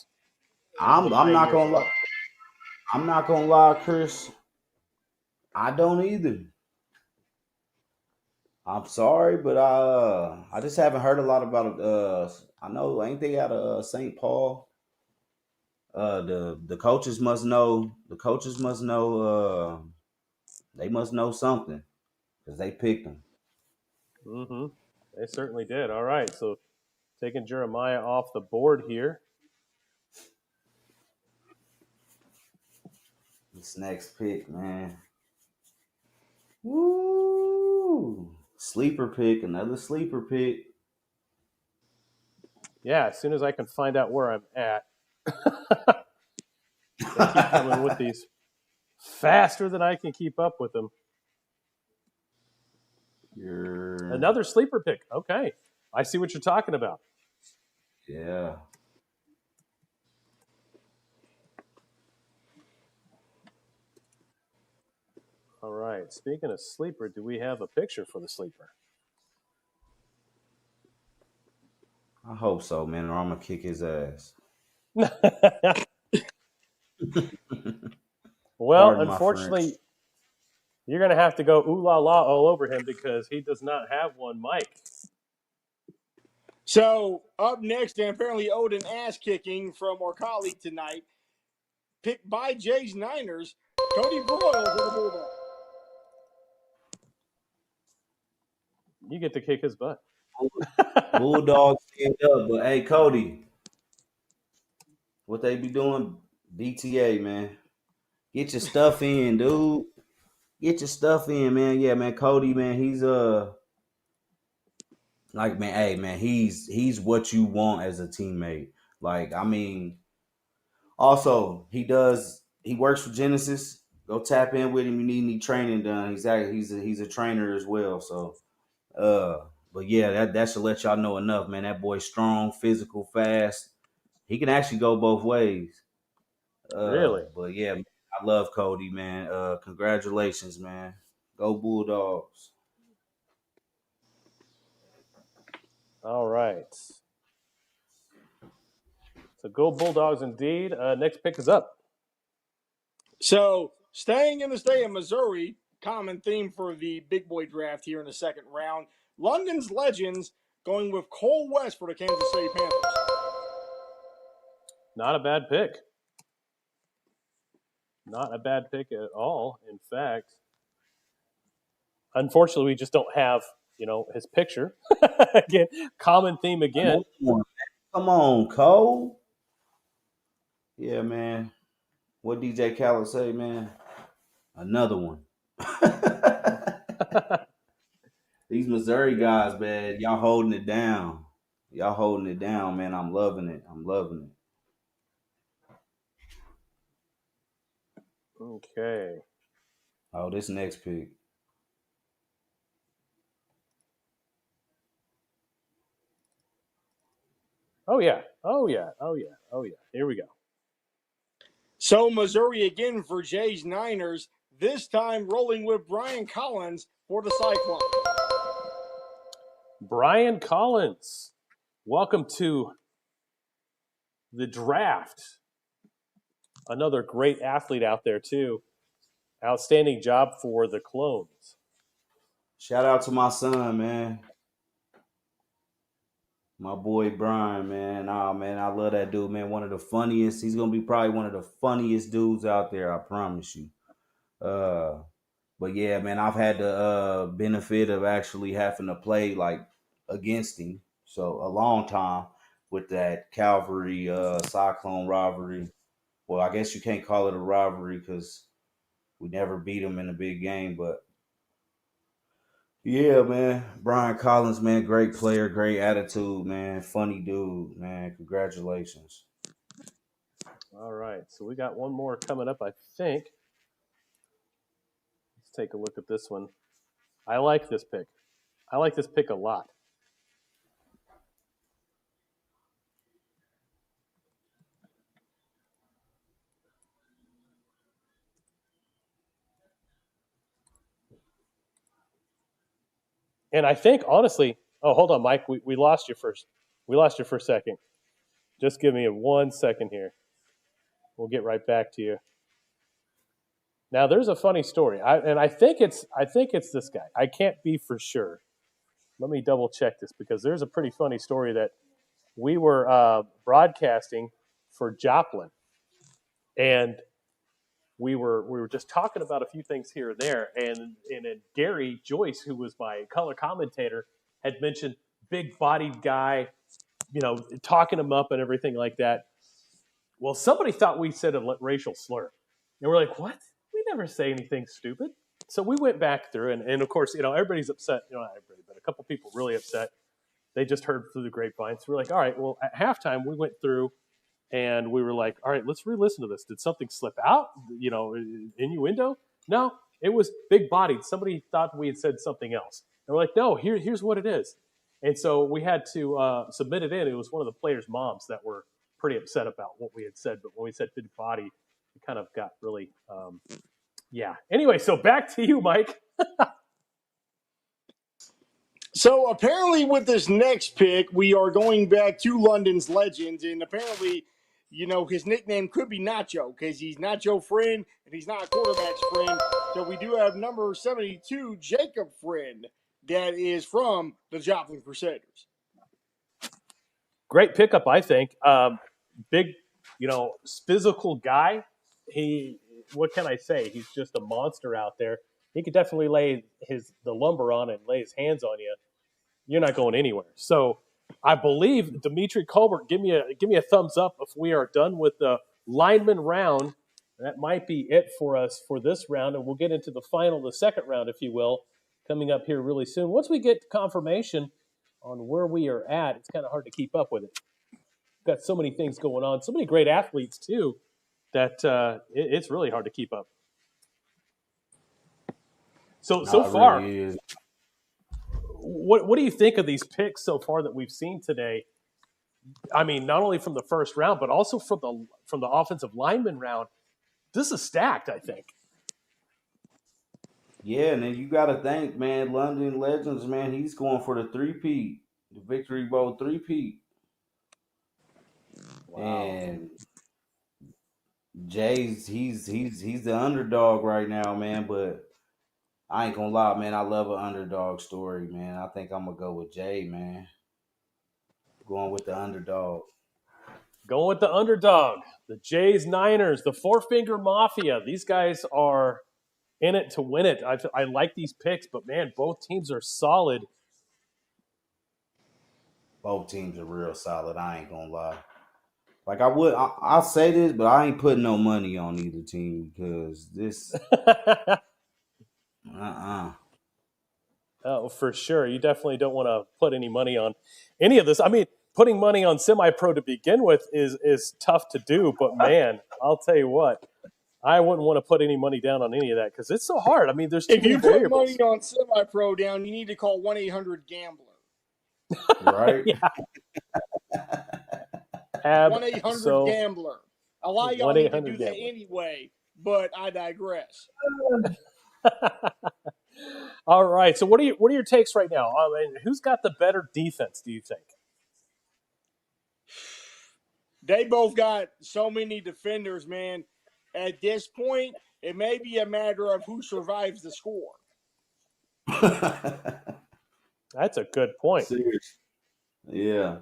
I'm not gonna lie. I'm not gonna lie, Chris. I don't either. I'm sorry, but I just haven't heard a lot about it. I know ain't they out of St. Paul? The coaches must know. The coaches must know. They must know something because they picked them. Mm-hmm. They certainly did. All right, so taking Jeremiah off the board here. This next pick, man. Woo! Sleeper pick, another sleeper pick. Yeah, as soon as I can find out where I'm at. They keep coming with these faster than I can keep up with them. Another sleeper pick. Okay. I see what you're talking about. Yeah. All right. Speaking of sleeper, do we have a picture for the sleeper? I hope so, man, or I'm going to kick his ass. Well, unfortunately, you're going to have to go ooh la la all over him because he does not have one, Mike. So up next, and apparently owed an ass kicking from our colleague tonight, picked by Jay's Niners, Cody Broyles of the Bulldogs. You get to kick his butt. Bulldogs stand up, but hey, Cody, what they be doing? BTA, man. Get your stuff in, dude. Get your stuff in, man. Yeah, man. Cody, man, he's like, man, hey, man, he's what you want as a teammate. Like, I mean, also he works for Genesis. Go tap in with him. You need any training done. He's a trainer as well. So, but yeah, that should let y'all know enough, man. That boy's strong, physical, fast. He can actually go both ways. Really? But yeah, I love Cody, man. Congratulations, man. Go Bulldogs. All right. So go Bulldogs indeed. Next pick is up. So staying in the state of Missouri, common theme for the big boy draft here in the second round. London's Legends going with Cole West for the Kansas City Panthers. Not a bad pick. Not a bad pick at all. In fact, unfortunately, we just don't have, his picture. Again, common theme again. Come on, Cole. Yeah, man. What DJ Khaled say, man? Another one. These Missouri guys, man, y'all holding it down. Y'all holding it down, man. I'm loving it. I'm loving it. Okay. Oh, this next pick. Oh yeah. Oh yeah. Oh yeah. Oh yeah. Here we go. So Missouri again for Jay's Niners, this time rolling with Brian Collins for the Cyclones. Brian Collins, welcome to the draft. Another great athlete out there too. Outstanding job for the Clones. Shout out to my son, man. My boy Brian, man. Oh, man, I love that dude, man. One of the funniest. He's going to be probably one of the funniest dudes out there, I promise you. But yeah, man, I've had the benefit of actually having to play like against him. So a long time with that Calvary Cyclone rivalry. Well, I guess you can't call it a rivalry because we never beat him in a big game. But yeah, man, Brian Collins, man, great player, great attitude, man, funny dude, man. Congratulations. All right, so we got one more coming up, I think. Let's take a look at this one. I like this pick. I like this pick a lot. And I think, honestly, oh, hold on, Mike. We lost you first. We lost you for a second. Just give me 1 second here. We'll get right back to you. Now, there's a funny story, I think it's this guy. I can't be for sure. Let me double check this because there's a pretty funny story that we were broadcasting for Joplin, and we were just talking about a few things here and there, and Gary Joyce, who was my color commentator, had mentioned big-bodied guy, talking him up and everything like that. Well, somebody thought we said a racial slur, and we're like, "What? We never say anything stupid." So we went back through, and of course, everybody's upset. Not everybody, but a couple people really upset. They just heard through the grapevine. So we're like, all right, well, at halftime, we went through and we were like, all right, let's re-listen to this. Did something slip out? Innuendo? No, it was big-bodied. Somebody thought we had said something else. And we're like, no, here's what it is. And so we had to submit it in. It was one of the players' moms that were pretty upset about what we had said. But when we said big-bodied, it kind of got really, yeah. Anyway, so back to you, Mike. So apparently with this next pick, we are going back to London's Legends, and apparently, his nickname could be Nacho because he's Nacho Friend and he's not quarterback's friend. So we do have number 72, Jacob Friend, that is from the Joplin Crusaders. Great pickup, I think. Big, physical guy. What can I say? He's just a monster out there. He could definitely lay the lumber on it and lay his hands on you. You're not going anywhere. So I believe Dimitri Colbert, give me a thumbs up if we are done with the lineman round. That might be it for us for this round, and we'll get into the second round, if you will, coming up here really soon. Once we get confirmation on where we are at, it's kind of hard to keep up with it. We've got so many things going on, so many great athletes too, that it's really hard to keep up. So far, really is. What do you think of these picks so far that we've seen today? I mean, not only from the first round, but also from the offensive lineman round. This is stacked, I think. Yeah, and then you got to think, man, London Legends, man, he's going for the three-peat, the Victory Bowl three-peat. Wow. And Jay's he's the underdog right now, man, but I ain't gonna lie, man, I love an underdog story, man. I think I'm gonna go with Jay, man. Going with the underdog. Going with the underdog. The Jays, Niners, the Four-Finger Mafia. These guys are in it to win it. I like these picks, but, man, both teams are solid. Both teams are real solid. I ain't going to lie. Like I'll say this, but I ain't putting no money on either team because this. Oh, for sure. You definitely don't want to put any money on any of this. I mean, putting money on Semipro to begin with is tough to do, but man, I'll tell you what, I wouldn't want to put any money down on any of that because it's so hard. I mean, there's too many variables. If you put money on Semipro down, you need to call 1-800-GAMBLER. Right? Yeah. 1-800-GAMBLER. A lot of y'all need to do that gambler. anyway, but I digress. All right. So what are your takes right now? I mean, who's got the better defense, do you think? They both got so many defenders, man. At this point, it may be a matter of who survives the score. That's a good point. Seriously. Yeah.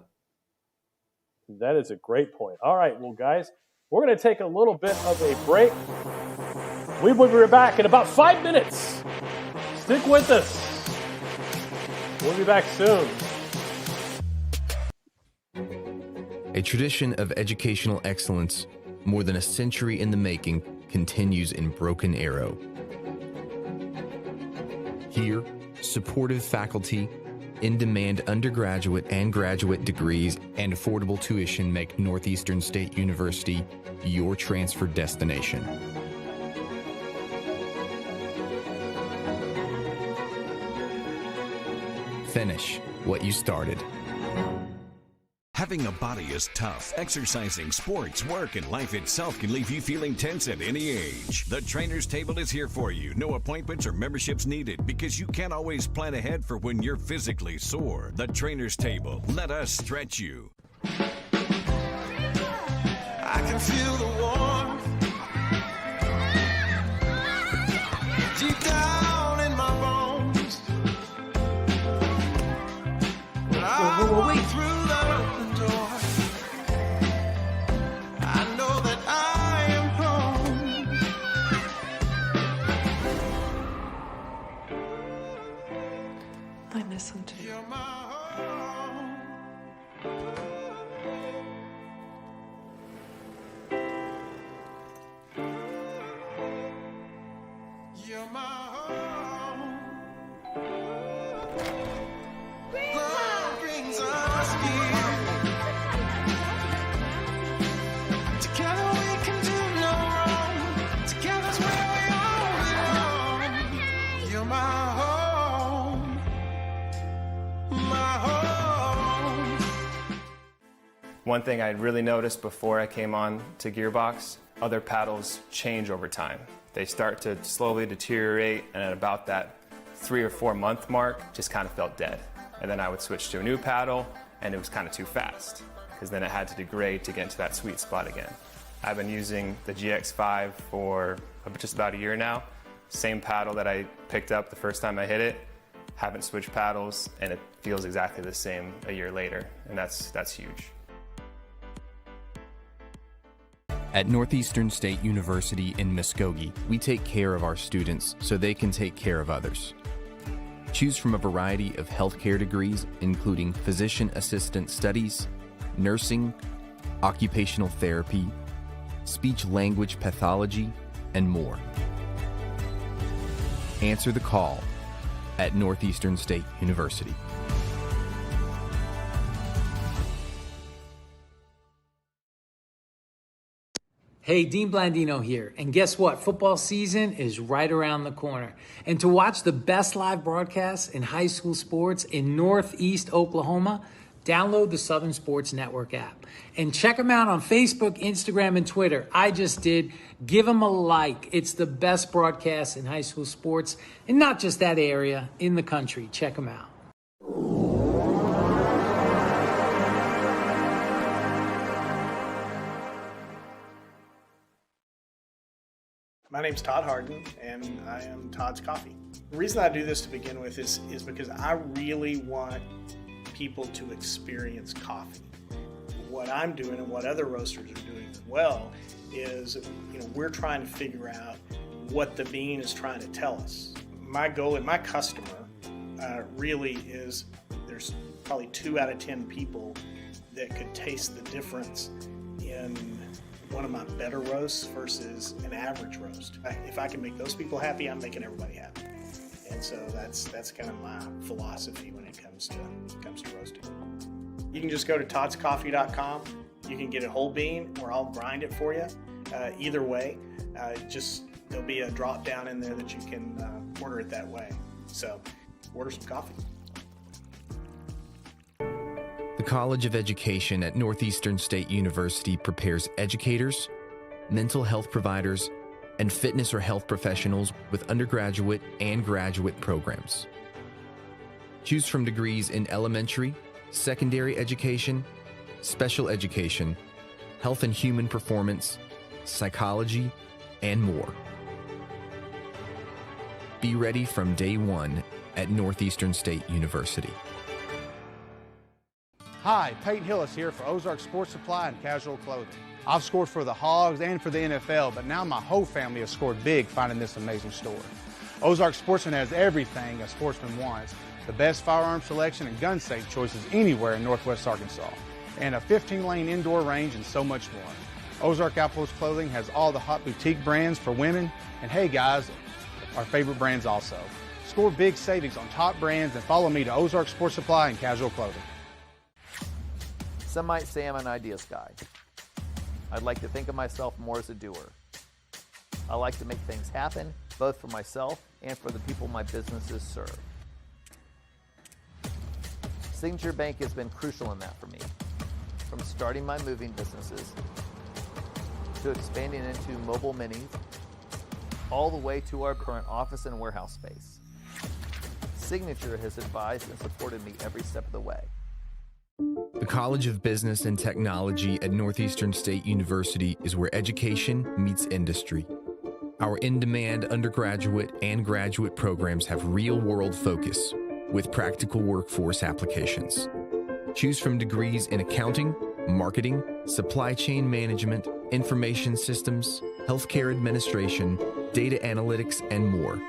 That is a great point. All right, well, guys, we're going to take a little bit of a break. We will be back in about 5 minutes. Stick with us. We'll be back soon. A tradition of educational excellence, more than a century in the making, continues in Broken Arrow. Here, supportive faculty, in-demand undergraduate and graduate degrees, and affordable tuition make Northeastern State University your transfer destination. Finish what you started. Having a body is tough. Exercising, sports, work, and life itself can leave you feeling tense at any age. The Trainer's Table is here for you. No appointments or memberships needed because you can't always plan ahead for when you're physically sore. The Trainer's Table. Let us stretch you. I can feel the warmth deep down in my bones. When I walk through that open door, I know that I am home. I miss him too. You're my home. You're my home. Love brings us here. Together we can do no wrong. Together's where we all belong. You're my home. My home. One thing I really noticed before I came on to Gearbox, other paddles change over time. They start to slowly deteriorate, and at about that 3 or 4 month mark, just kind of felt dead. And then I would switch to a new paddle, and it was kind of too fast, because then it had to degrade to get into that sweet spot again. I've been using the GX5 for just about a year now. Same paddle that I picked up the first time I hit it, haven't switched paddles, and it feels exactly the same a year later, and that's huge. At Northeastern State University in Muskogee, we take care of our students so they can take care of others. Choose from a variety of healthcare degrees, including physician assistant studies, nursing, occupational therapy, speech language pathology, and more. Answer the call at Northeastern State University. Hey, Dean Blandino here. And guess what? Football season is right around the corner. And to watch the best live broadcasts in high school sports in Northeast Oklahoma, download the Southern Sports Network app. And check them out on Facebook, Instagram, and Twitter. I just did. Give them a like. It's the best broadcast in high school sports, and not just that area, in the country. Check them out. My name's Todd Harden, and I am Todd's Coffee. The reason I do this to begin with is because I really want people to experience coffee. What I'm doing and what other roasters are doing as well is, we're trying to figure out what the bean is trying to tell us. My goal and my customer really is, there's probably 2 out of 10 people that could taste the difference in one of my better roasts versus an average roast. If I can make those people happy, I'm making everybody happy. And so that's kind of my philosophy when it comes to roasting. You can just go to toddscoffee.com. You can get it whole bean, or I'll grind it for you. Either way, there'll be a drop down in there that you can order it that way. So order some coffee. The College of Education at Northeastern State University prepares educators, mental health providers, and fitness or health professionals with undergraduate and graduate programs. Choose from degrees in elementary, secondary education, special education, health and human performance, psychology, and more. Be ready from day one at Northeastern State University. Hi, Peyton Hillis here for Ozark Sports Supply and Casual Clothing. I've scored for the Hogs and for the NFL, but now my whole family has scored big finding this amazing store. Ozark Sportsman has everything a sportsman wants. The best firearm selection and gun safe choices anywhere in Northwest Arkansas. And a 15-lane indoor range and so much more. Ozark Outpost Clothing has all the hot boutique brands for women. And hey guys, our favorite brands also. Score big savings on top brands and follow me to Ozark Sports Supply and Casual Clothing. Some might say I'm an ideas guy. I'd like to think of myself more as a doer. I like to make things happen, both for myself and for the people my businesses serve. Signature Bank has been crucial in that for me. From starting my moving businesses, to expanding into mobile minis, all the way to our current office and warehouse space. Signature has advised and supported me every step of the way. The College of Business and Technology at Northeastern State University is where education meets industry. Our in-demand undergraduate and graduate programs have real-world focus with practical workforce applications. Choose from degrees in accounting, marketing, supply chain management, information systems, healthcare administration, data analytics, and more.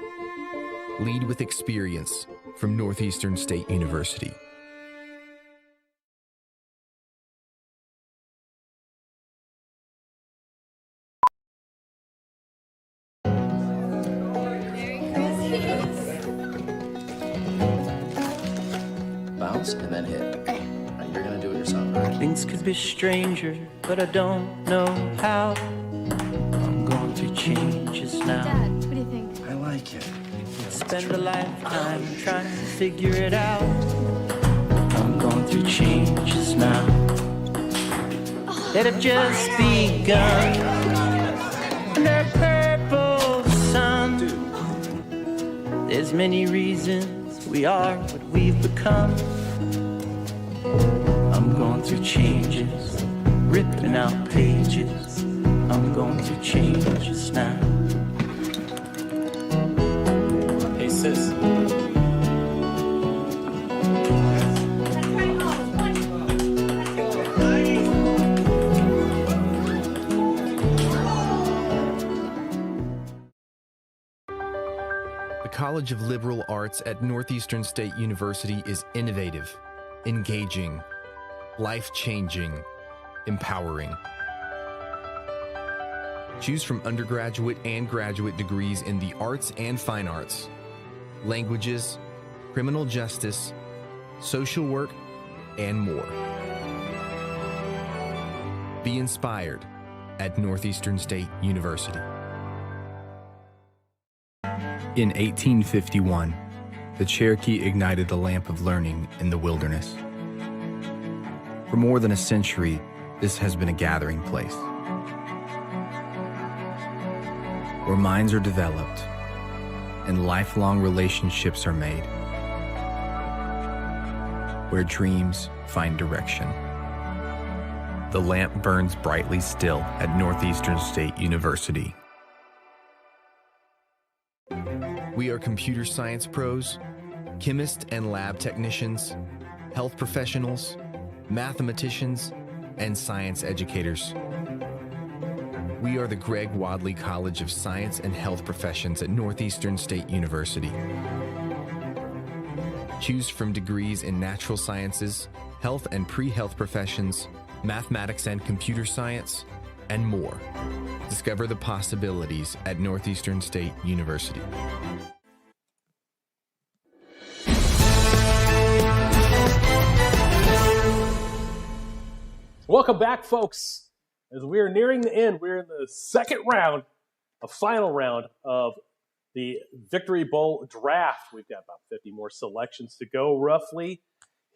Lead with experience from Northeastern State University. Bounce and then hit. You're gonna do it yourself, right? Things could be stranger, but I don't know how. I'm going through changes now. Dad, what do you think? I like it. Spend a lifetime trying to figure it out. I'm going through changes now that have just begun. The purple sun. There's many reasons we are what we've become. I'm going through changes, ripping out pages. I'm going through changes now. Hey sis. The College of Liberal Arts at Northeastern State University is innovative, engaging, life-changing, empowering. Choose from undergraduate and graduate degrees in the arts and fine arts, languages, criminal justice, social work, and more. Be inspired at Northeastern State University. In 1851, the Cherokee ignited the lamp of learning in the wilderness. For more than a century, this has been a gathering place where minds are developed and lifelong relationships are made, where dreams find direction. The lamp burns brightly still at Northeastern State University. We are computer science pros, chemists and lab technicians, health professionals, mathematicians, and science educators. We are the Greg Wadley College of Science and Health Professions at Northeastern State University. Choose from degrees in natural sciences, health and pre-health professions, mathematics and computer science, and more. Discover the possibilities at Northeastern State University. Welcome back, folks. As we are nearing the end, we're in the second round, a final round of the Victory Bowl draft. We've got about 50 more selections to go, roughly,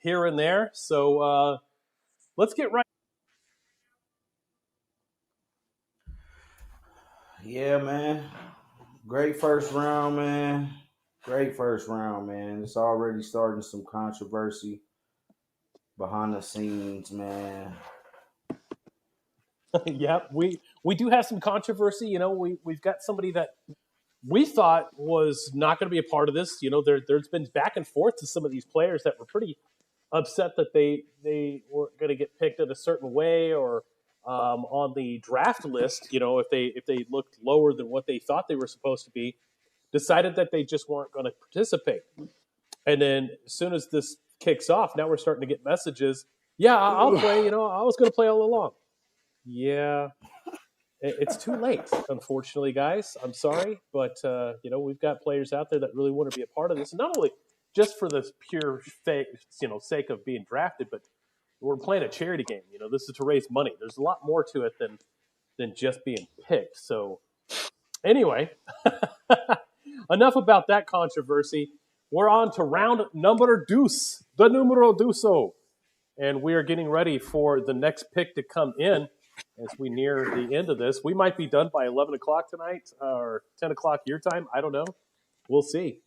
here and there. So let's get right. Yeah, man. Great first round, man. Great first round, man. It's already starting some controversy behind the scenes, man. Yeah, we do have some controversy. You know, we've got somebody that we thought was not going to be a part of this. You know, there's been back and forth to some of these players that were pretty upset that they weren't going to get picked in a certain way or on the draft list. You know, if they looked lower than what they thought they were supposed to be, decided that they just weren't going to participate. And then as soon as this kicks off, now we're starting to get messages. Yeah, I'll play. You know, I was going to play all along. Yeah, it's too late, unfortunately, guys. I'm sorry, but you know, we've got players out there that really want to be a part of this, and not only just for the pure sake of being drafted, but we're playing a charity game. You know, this is to raise money. There's a lot more to it than just being picked. So, anyway, enough about that controversy. We're on to round number deuce, the numero deuso, and we are getting ready for the next pick to come in. As we near the end of this, we might be done by 11 o'clock tonight or 10 o'clock your time. I don't know. We'll see.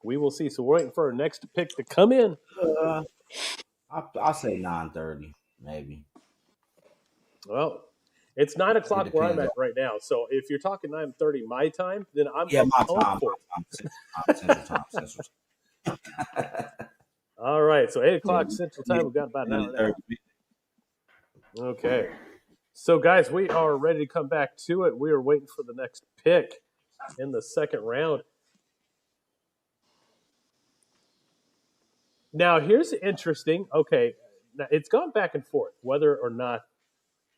We will see. So we're waiting for our next pick to come in. I'll say 9:30, maybe. Well, it's 9 o'clock where I'm at right now. So if you're talking 9:30 my time, then I'm my time. Central time. All right. So 8 o'clock Central Time. We've got about an hour now. Okay. So, guys, we are ready to come back to it. We are waiting for the next pick in the second round. Now, here's interesting. Okay, now it's gone back and forth whether or not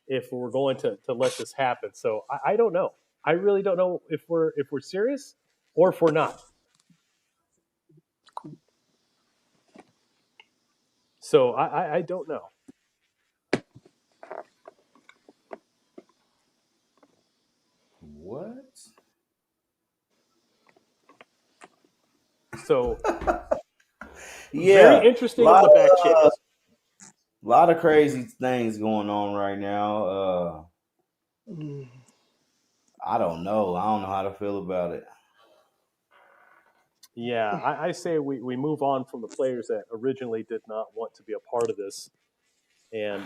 if we're going to let this happen. So, I don't know. I really don't know if we're serious or if we're not. So, I don't know. What? So, yeah, very interesting on the back channels. A lot of crazy things going on right now. I don't know. I don't know how to feel about it. Yeah, I say we move on from the players that originally did not want to be a part of this, and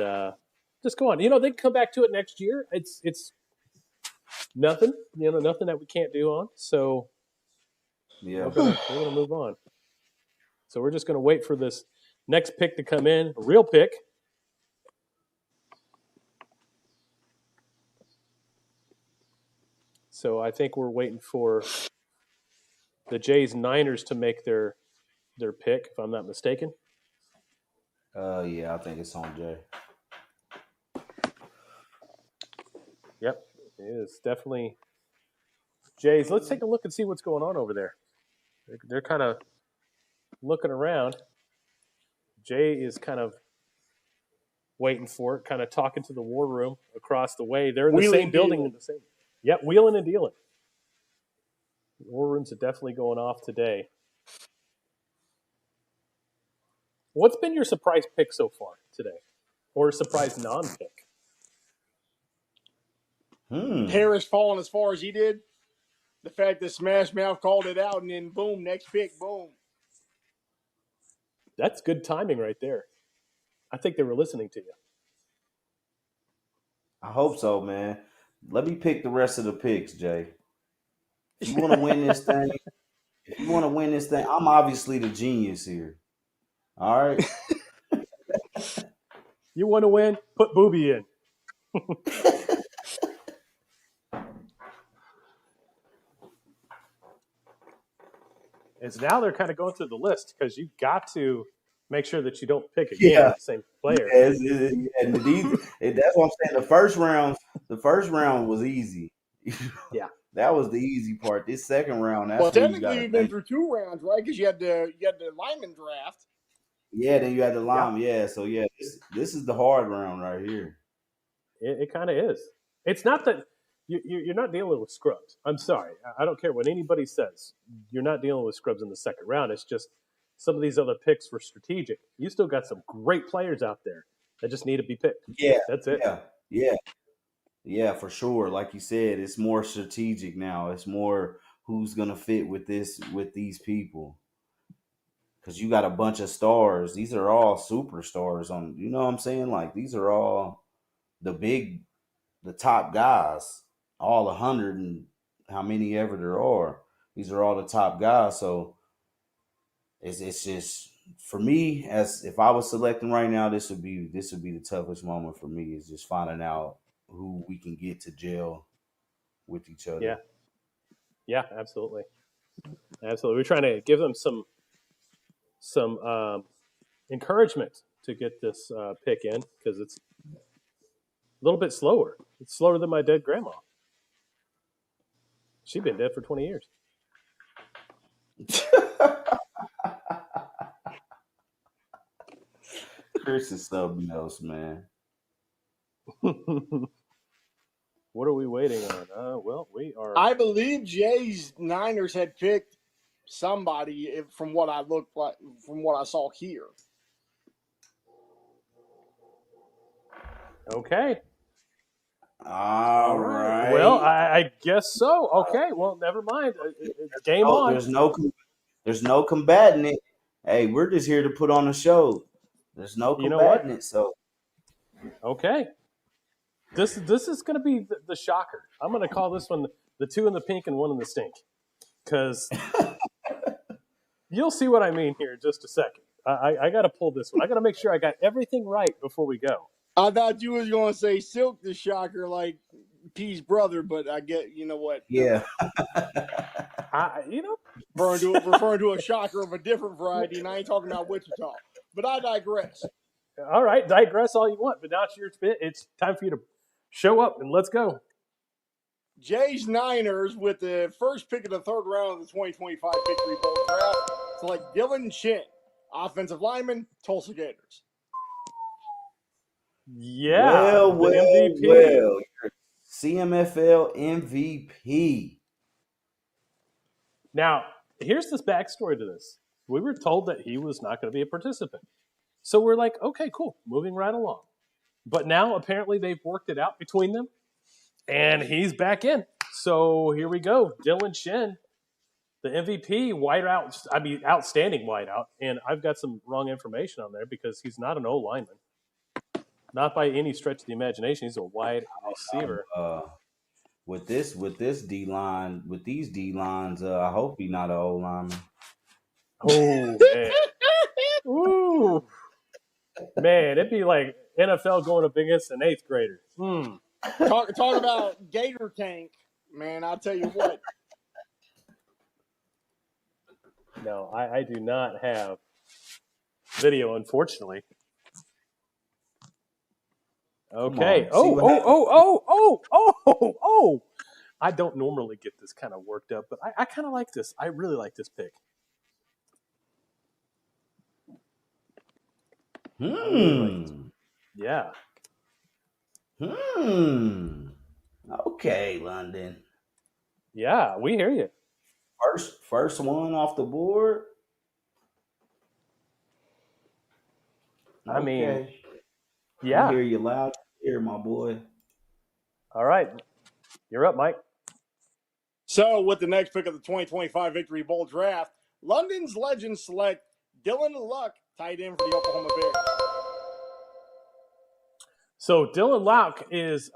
just go on. You know, they can come back to it next year. It's nothing. You know, nothing that we can't do on. So yeah, we're gonna move on. So we're just gonna wait for this next pick to come in, a real pick. So I think we're waiting for the Jays Niners to make their pick, if I'm not mistaken. Yeah, I think it's on Jay. Yep, it is definitely Jays. Let's take a look and see what's going on over there. They're kind of looking around. Jay is kind of waiting for it, kind of talking to the war room across the way. They're in the same building. In the same. Yep, wheeling and dealing. War rooms are definitely going off today. What's been your surprise pick so far today? Or surprise non-pick? Parrish falling as far as he did. The fact that Smash Mouth called it out and then boom, next pick, boom. That's good timing right there. I think they were listening to you. I hope so, man. Let me pick the rest of the picks, Jay. If you want to win this thing, I'm obviously the genius here. All right. You want to win? Put Booby in. As now they're kind of going through the list because you've got to Make sure that you don't pick again Yeah. the same player. And that's what I'm saying. The first round was easy. Yeah. That was the easy part. This second round, that's Well, where you technically, got to you've been think. through 2 rounds, right? Because you had the lineman draft. Yeah, then you had the lime. Yeah, so yeah, this is the hard round right here. It kind of is. It's not that you're not dealing with scrubs. I'm sorry. I don't care what anybody says. You're not dealing with scrubs in the second round. It's just some of these other picks were strategic. You still got some great players out there that just need to be picked. Yeah, That's it. Yeah, for sure. Like you said, it's more strategic now. It's more who's gonna fit with these people. Because you got a bunch of stars. These are all superstars on. You know what I'm saying? Like these are all the top guys. All 100 and how many ever there are. These are all the top guys. So it's just for me, as if I was selecting right now, this would be the toughest moment for me, is just finding out who we can get to jail with each other. Yeah, absolutely. We're trying to give them some encouragement to get this pick in, because it's a little bit slower. It's slower than my dead grandma. She's been dead for 20 years. Chris is something else, man. What are we waiting on? Well, we are. I believe Jay's Niners had picked somebody from what I saw here. Okay. All right. Well, I guess so. Okay. Well, never mind. Game on. There's no combating it. Hey, we're just here to put on a show. There's no combating it. So. Okay. This is going to be the shocker. I'm going to call this one the 2 in the pink and 1 in the stink, because you'll see what I mean here in just a second. I got to pull this one. I got to make sure I got everything right before we go. I thought you was going to say Silk the Shocker, like P's brother, but I get, you know what? Yeah. referring to a shocker of a different variety, and I ain't talking about Wichita. But I digress. All right, digress all you want, but now it's time for you to show up and let's go. Jay's Niners, with the first pick of the 3rd round of the 2025 Victory Bowl draft, select Dylan Chin, offensive lineman, Tulsa Gators. Yeah, MVP. Well, CMFL MVP. Now, here's this backstory to this. We were told that he was not going to be a participant. So we're like, okay, cool, moving right along. But now apparently they've worked it out between them, and he's back in. So here we go. Dylan Chin, the MVP, outstanding wideout. And I've got some wrong information on there because he's not an O lineman. Not by any stretch of the imagination. He's a wide receiver. With these D lines, I hope he's not an O lineman. Oh man. Ooh. Man, it'd be like NFL going up against an 8th grader. Talk about Gator Tank, man. I'll tell you what. No, I do not have video, unfortunately. Okay. Oh. I don't normally get this kind of worked up, but I kind of like this. I really like this pick. Yeah. Okay, London. Yeah, we hear you. First one off the board. I mean, yeah. I hear you loud here, my boy. All right. You're up, Mike. So, with the next pick of the 2025 Victory Bowl draft, London's Legends select Dylan Luck, tight end for the Oklahoma Bears. So, Dylan Luck is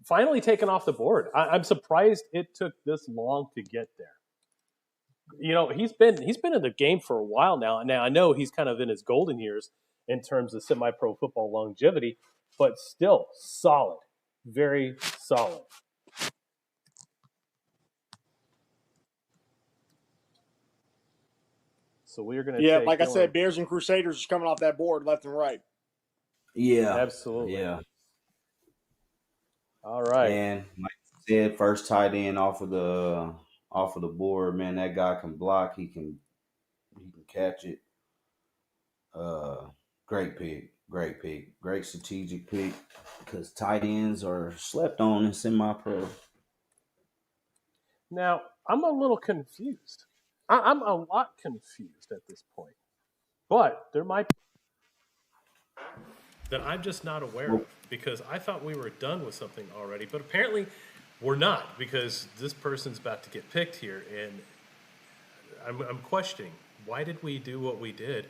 finally taken off the board. I'm surprised it took this long to get there. You know, he's been in the game for a while now. Now, I know he's kind of in his golden years in terms of semi-pro football longevity, but still solid. Very solid. So we're going to Yeah, take like I Dylan. said, Bears and Crusaders are coming off that board left and right. Yeah. Absolutely. Yeah. All right. And like I said, first tight end off of the board, man. That guy can block. He can catch it. Great pick. Great pick. Great strategic pick. Because tight ends are slept on in semi-pro. Now, I'm a little confused. I'm a lot confused at this point. But there might be that I'm just not aware of, because I thought we were done with something already, but apparently we're not, because this person's about to get picked here, and I'm questioning, why did we do what we did?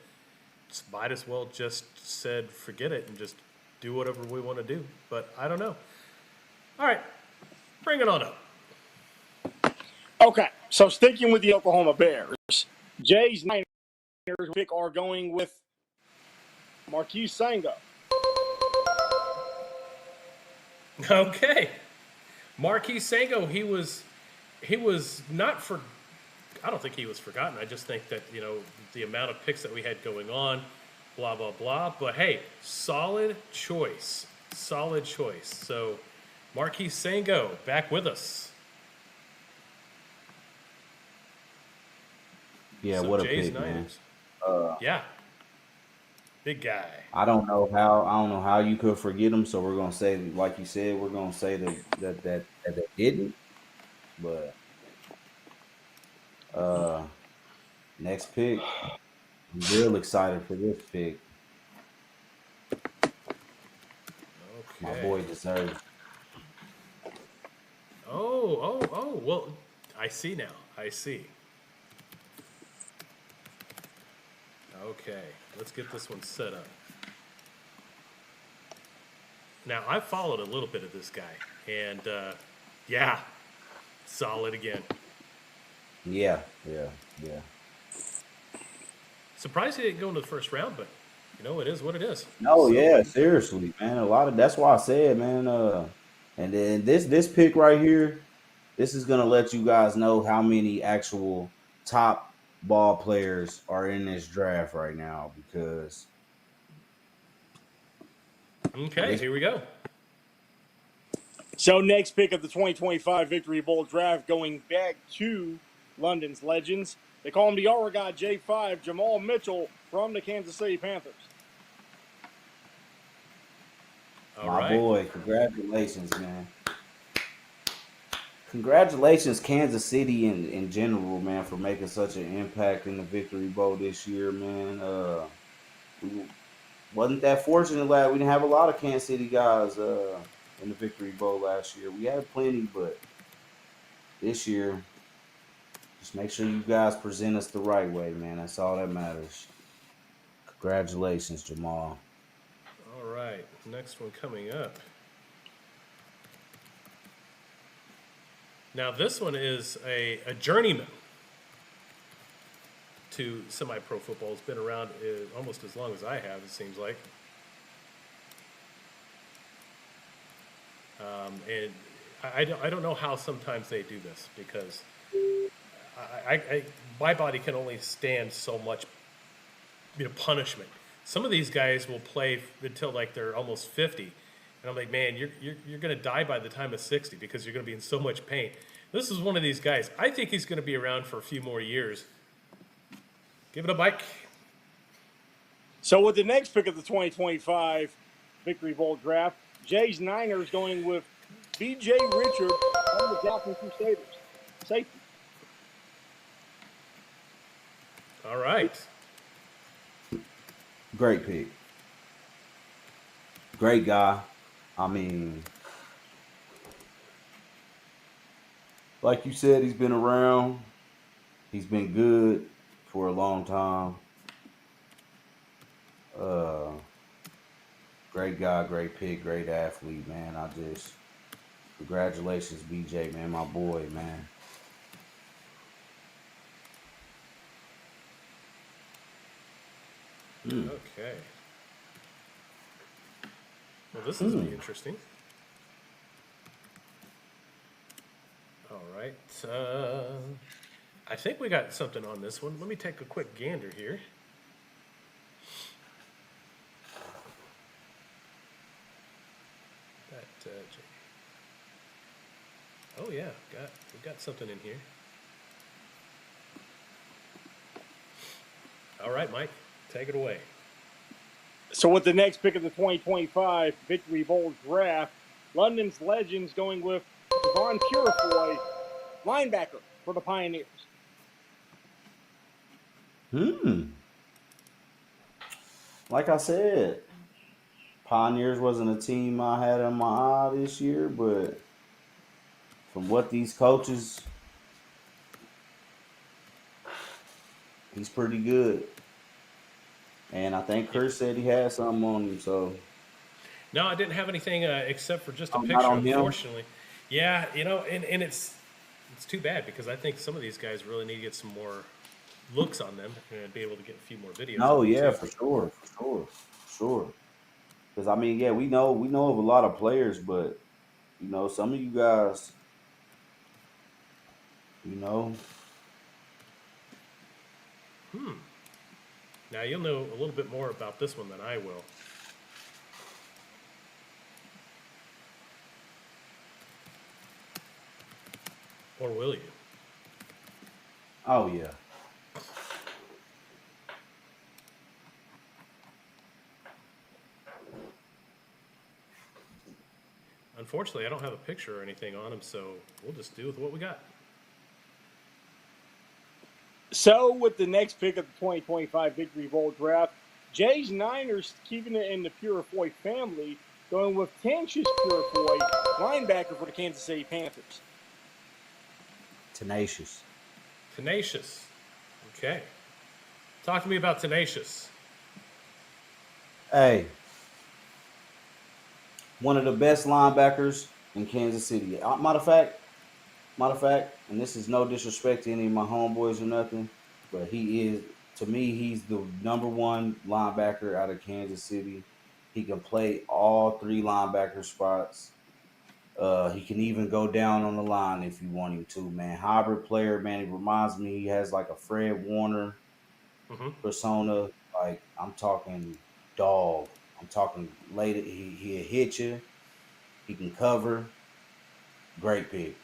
Might as well just said forget it and just do whatever we want to do, but I don't know. All right, bring it on up. Okay, so sticking with the Oklahoma Bears, Jay's Niners pick are going with Marquise Sango. Okay, Marquise Sango, he was not for. I don't think he was forgotten. I just think that, the amount of picks that we had going on, blah blah blah. But hey, solid choice. So, Marquise Sango back with us. Yeah, So what a Jay's pick, man. Niners. Yeah, big guy. I don't know how you could forget him. So we're gonna say, like you said, we're gonna say that they didn't. But next pick, I'm real excited for this pick. Okay. My boy deserves. Oh. Well, I see now. I see. Okay, let's get this one set up. Now, I followed a little bit of this guy, and yeah, solid again. Yeah. Surprised he didn't go into the first round, but it is what it is. No, yeah, seriously, man. A lot of that's why I said, man. And then this pick right here, this is gonna let you guys know how many actual top ball players are in this draft right now, because. Okay, here we go. So next pick of the 2025 Victory Bowl draft, going back to London's legends. They call him the Oregon J5, Jamal Mitchell from the Kansas City Panthers. My boy, congratulations, man. Congratulations, Kansas City in general, man, for making such an impact in the Victory Bowl this year, man. We wasn't that fortunate last. We didn't have a lot of Kansas City guys in the Victory Bowl last year. We had plenty, but this year, just make sure you guys present us the right way, man. That's all that matters. Congratulations, Jamal. All right, next one coming up. Now, this one is a journeyman to semi-pro football. It's been around almost as long as I have, it seems like. And I don't know how sometimes they do this, because my body can only stand so much punishment. Some of these guys will play until like they're almost 50. And I'm like, man, you're going to die by the time of 60, because you're going to be in so much pain. This is one of these guys. I think he's going to be around for a few more years. Give it a bike. So with the next pick of the 2025 Victory Bowl draft, Jay's Niners going with B.J. Richard from the Dolphin Crusaders. Safety. All right. Great pick. Great guy. I mean, like you said, he's been around. He's been good for a long time. Great guy, great pick, great athlete, man. Congratulations, BJ, man, my boy, man. Okay. Well, this is be interesting. All right. I think we got something on this one. Let me take a quick gander here. Oh yeah, we got something in here. All right, Mike, take it away. So with the next pick of the 2025 Victory Bowl draft, London's Legends going with Devon Purifoy, linebacker for the Pioneers. Like I said, Pioneers wasn't a team I had in my eye this year, but from what these coaches, he's pretty good. And I think Chris said he had something on him, so. No, I didn't have anything except for just a Not picture, on him? unfortunately. Yeah, and it's too bad because I think some of these guys really need to get some more looks on them and be able to get a few more videos. No, of them yeah, too. for sure. Because I mean, yeah, we know of a lot of players, but some of you guys, Now you'll know a little bit more about this one than I will. Or will you? Oh yeah. Unfortunately, I don't have a picture or anything on him, so we'll just do with what we got. So with the next pick of the 2025 Victory Bowl draft, Jay's Niners keeping it in the Purifoy family, going with Tancius Purifoy, linebacker for the Kansas City Panthers. Tenacious. Okay. Talk to me about Tenacious. Hey, one of the best linebackers in Kansas City. Matter of fact, and this is no disrespect to any of my homeboys or nothing, but to me, he's the number one linebacker out of Kansas City. He can play all three linebacker spots. He can even go down on the line if you want him to, man. Hybrid player, man. He reminds me, he has like a Fred Warner persona. Like, I'm talking dog. I'm talking later. He'll hit you. He can cover. Great pick.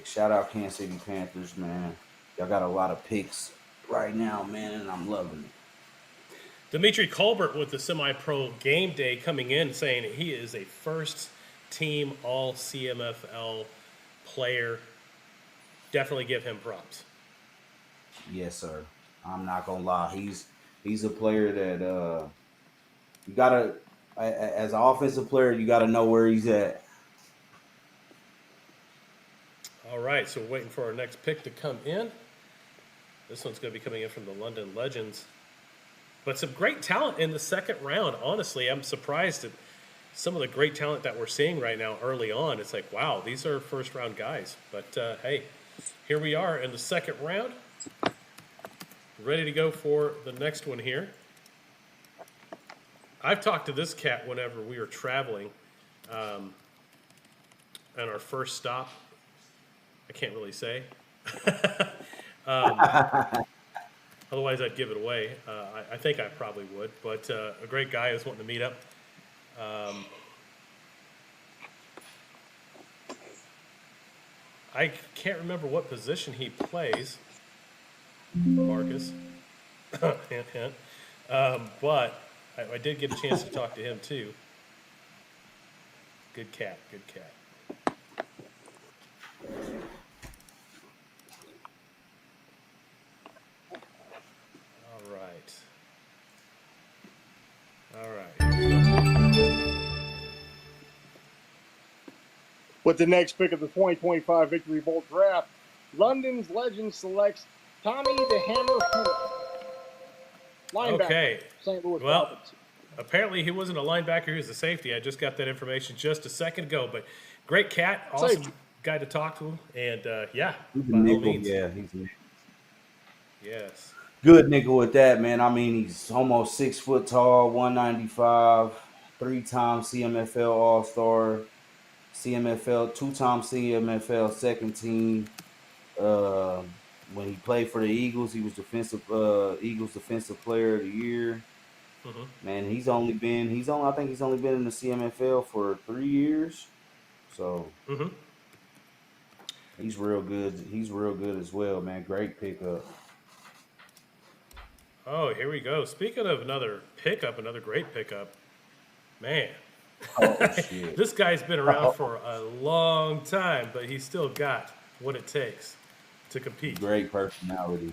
Shout out Kansas City Panthers, man. Y'all got a lot of picks right now, man, and I'm loving it. Dimitri Colbert with the Semipro Gameday coming in saying he is a first-team All-CMFL player. Definitely give him props. Yes, sir. I'm not gonna lie. He's a player that you gotta, as an offensive player, you gotta know where he's at. All right, so we're waiting for our next pick to come in. This one's going to be coming in from the London Legends. But some great talent in the second round. Honestly, I'm surprised at some of the great talent that we're seeing right now early on. It's like, wow, these are first-round guys. But, hey, here we are in the second round. Ready to go for the next one here. I've talked to this cat whenever we were traveling on our first stop. I can't really say. Otherwise, I'd give it away. I think I probably would. But a great guy is wanting to meet up. I can't remember what position he plays, Marcus. Hint, hint. But I did get a chance to talk to him, too. Good cat. All right. With the next pick of the 2025 Victory Bowl draft, London's Legend selects Tommy the Hammer Henry, linebacker, Okay. St. Louis Well, Dolphins. apparently he wasn't a linebacker, he was a safety. I just got that information just a second ago. But great cat, awesome guy to talk to. And, yeah, He's a by all nickel. means. Yeah, he's a nickel. Yes. Good nickel with that, man. I mean, he's almost 6 foot tall, 195, 3-time CMFL All-Star, CMFL, 2-time CMFL second team. when he played for the Eagles, he was Eagles Defensive Player of the Year. Man, I think he's only been in the CMFL for 3 years. So he's real good. He's real good as well, man. Great pickup. Oh, here we go. Speaking of another great pickup, man. Oh, shit. This guy's been around for a long time, but he's still got what it takes to compete. Great personality.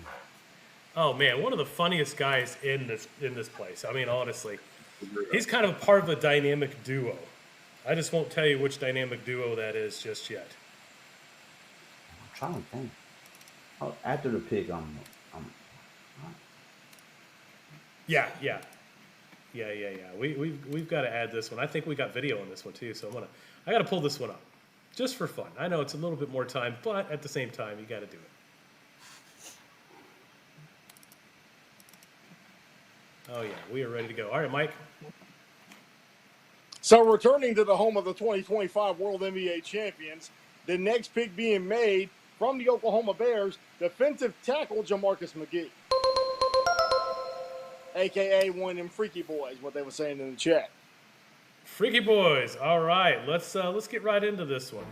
Oh man, one of the funniest guys in this place. I mean, honestly, he's kind of part of a dynamic duo. I just won't tell you which dynamic duo that is just yet. I'm trying to think. After the pick, I'm Yeah. We've got to add this one. I think we got video on this one too, so I got to pull this one up, just for fun. I know it's a little bit more time, but at the same time, you got to do it. Oh yeah, we are ready to go. All right, Mike. So returning to the home of the 2025 World NBA Champions, the next pick being made from the Oklahoma Bears, defensive tackle Jamarcus McGee, a.k.a. one of them freaky boys, what they were saying in the chat. Freaky boys. All right, let's get right into this one.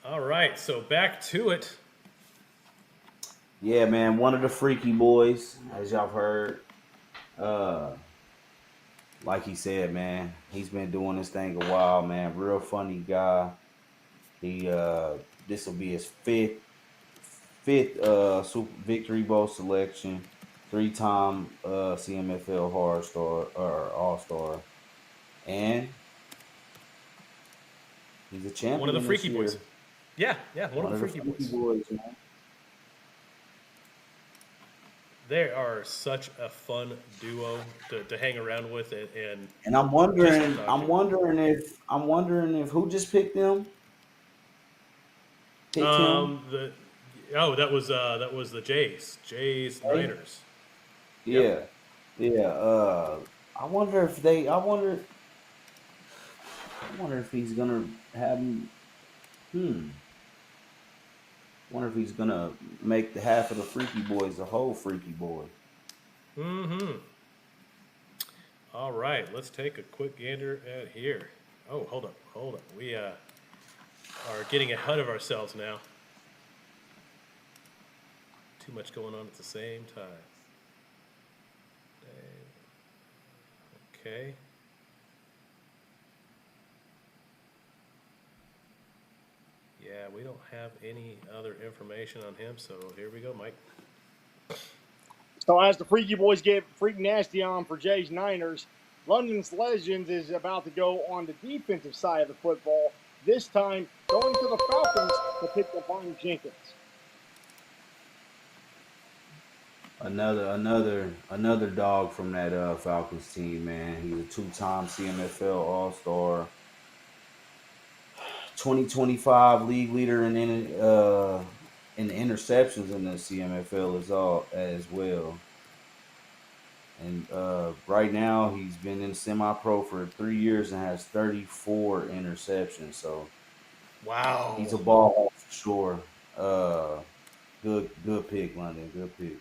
All right, so back to it. Yeah, man, one of the freaky boys, as y'all heard. Like he said, man, he's been doing this thing a while, man. Real funny guy. He this will be his fifth Super Victory Bowl selection, 3-time CMFL All-Star, and he's a champion. One of the freaky boys. Yeah, one of the freaky boys, man. They are such a fun duo to hang around with, and I'm wondering if who just picked them. That was the Jays Niners. Yeah. I wonder if he's gonna have him. Wonder if he's gonna make the half of the freaky boys a whole freaky boy. All right, let's take a quick gander at here. Oh, hold up. We are getting ahead of ourselves now. Too much going on at the same time. Okay. Yeah, we don't have any other information on him, so here we go, Mike. So as the freaky boys get freak nasty on for Jay's Niners, London's Legends is about to go on the defensive side of the football, this time going to the Falcons to pick up Von Jenkins. Another dog from that Falcons team, man. He's a 2-time CMFL All-Star, 2025 league leader in interceptions in the CMFL as well. And right now he's been in semi-pro for 3 years and has 34 interceptions. So wow, he's a ball hawk for sure. Good pick, London. Good pick.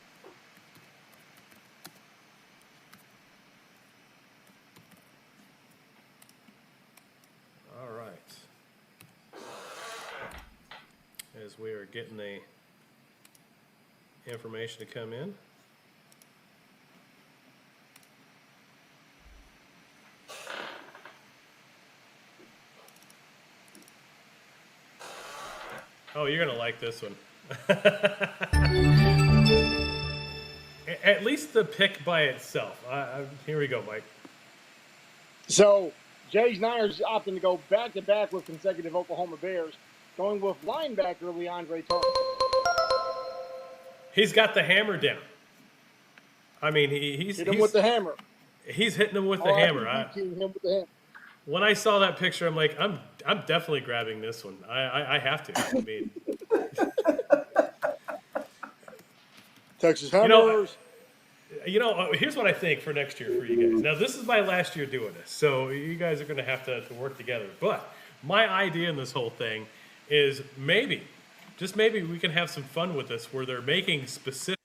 All right. As we are getting the information to come in. Oh, you're going to like this one. At least the pick by itself. Here we go, Mike. So, Jay's Niners opting to go back-to-back with consecutive Oklahoma Bears, going with linebacker Leandre Thomas. He's got the hammer down. I mean, he's hit him with the hammer. He's hitting him with the hammer. Him with the hammer. When I saw that picture, I'm like, I'm definitely grabbing this one. I have to. I mean, Texas Hammers. Here's what I think for next year for you guys. Now, this is my last year doing this, so you guys are going to have to work together. But my idea in this whole thing is maybe, just maybe, we can have some fun with this, where they're making specific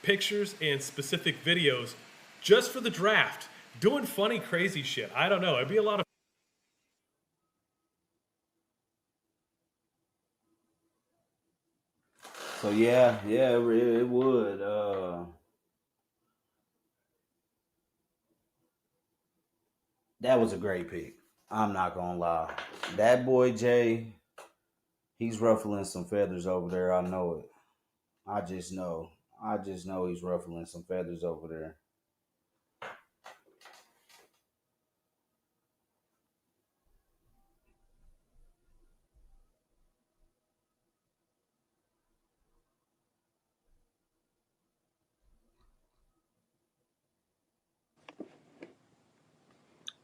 pictures and specific videos just for the draft, doing funny, crazy shit. I don't know. It'd be a lot of. So yeah, it would. That was a great pick. I'm not gonna lie. That boy Jay, he's ruffling some feathers over there. I know it. I just know he's ruffling some feathers over there.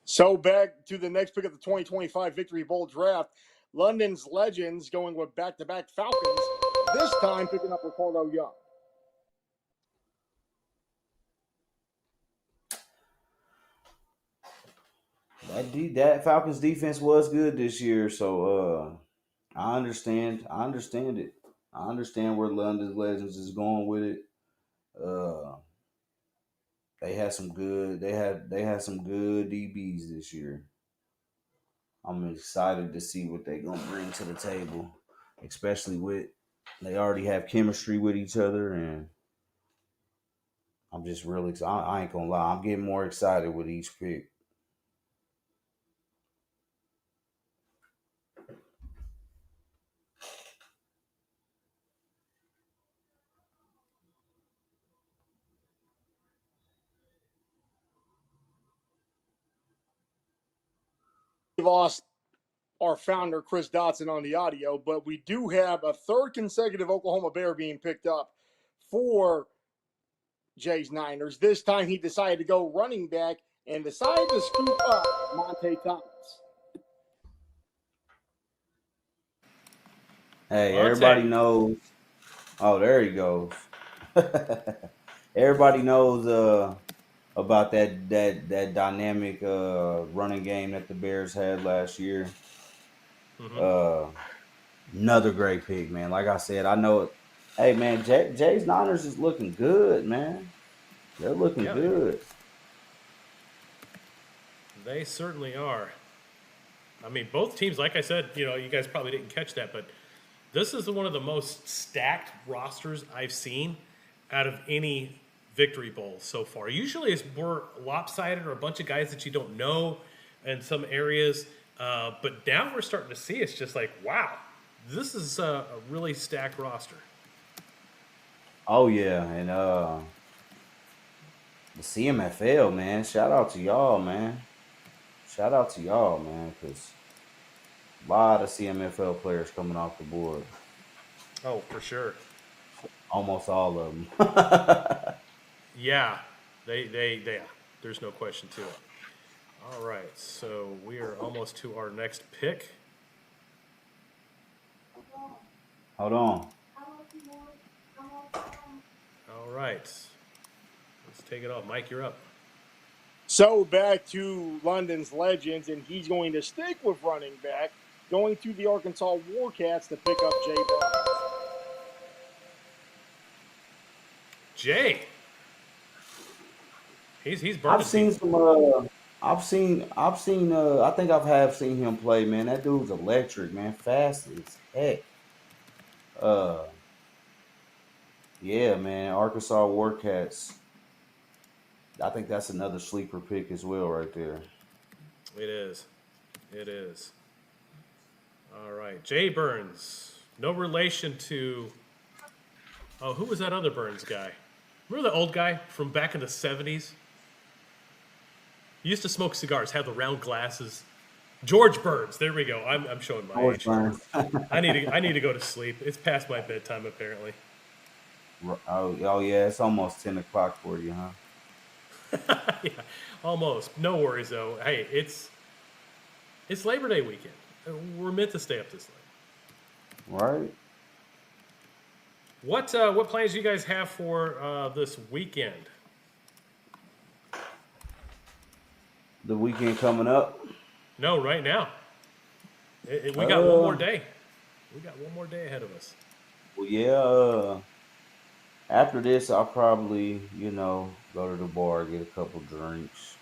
So back to the next pick of the 2025 Victory Bowl draft. London's Legends going with back-to-back Falcons, this time picking up Ricardo Young. That Falcons defense was good this year, so I understand it. I understand where London's Legends is going with it. They had some good DBs this year. I'm excited to see what they're gonna bring to the table, especially with they already have chemistry with each other, and I'm just really excited. I ain't gonna lie, I'm getting more excited with each pick. We lost our founder, Chris Dotson, on the audio, but we do have a third consecutive Oklahoma Bear being picked up for Jay's Niners. This time he decided to go running back and decided to scoop up Monte Thomas. Hey, everybody knows. Oh, there he goes. Everybody knows about that dynamic running game that the Bears had last year. Mm-hmm. Another great pick, man. Like I said, I know it. Hey, man, Jay's Niners is looking good, man. They're looking good. They certainly are. I mean, both teams, like I said, you guys probably didn't catch that, but this is one of the most stacked rosters I've seen out of any Victory Bowl so far. Usually it's more lopsided or a bunch of guys that you don't know in some areas. But now we're starting to see it's just like, wow, this is a really stacked roster. Oh, yeah. And the CMFL, man, shout out to y'all, man. Because a lot of CMFL players coming off the board. Oh, for sure. Almost all of them. Yeah, they there's no question to it. All right, so we are almost to our next pick. Hold on. All right. Let's take it off. Mike, you're up. So back to London's Legends, and he's going to stick with running back, going to the Arkansas Warcats to pick up Jay Burns. Jay. He's burning. I've seen some. I've seen. I think have seen him play. Man, that dude's electric. Man, fast as heck. Yeah, man. Arkansas Warcats. I think that's another sleeper pick as well, right there. It is. All right, Jay Burns. No relation to. Oh, who was that other Burns guy? Remember the old guy from back in the 70s? He used to smoke cigars, have the round glasses. George Burns. There we go. I'm showing my age. I need to go to sleep. It's past my bedtime, apparently. Oh yeah, it's almost 10 o'clock for you, huh? Yeah, almost. No worries though. Hey, it's Labor Day weekend. We're meant to stay up this late. Right. What plans do you guys have for this weekend? The weekend coming up. No, right now. We got one more day. We got one more day ahead of us. Well, yeah. After this, I'll probably, go to the bar, get a couple drinks,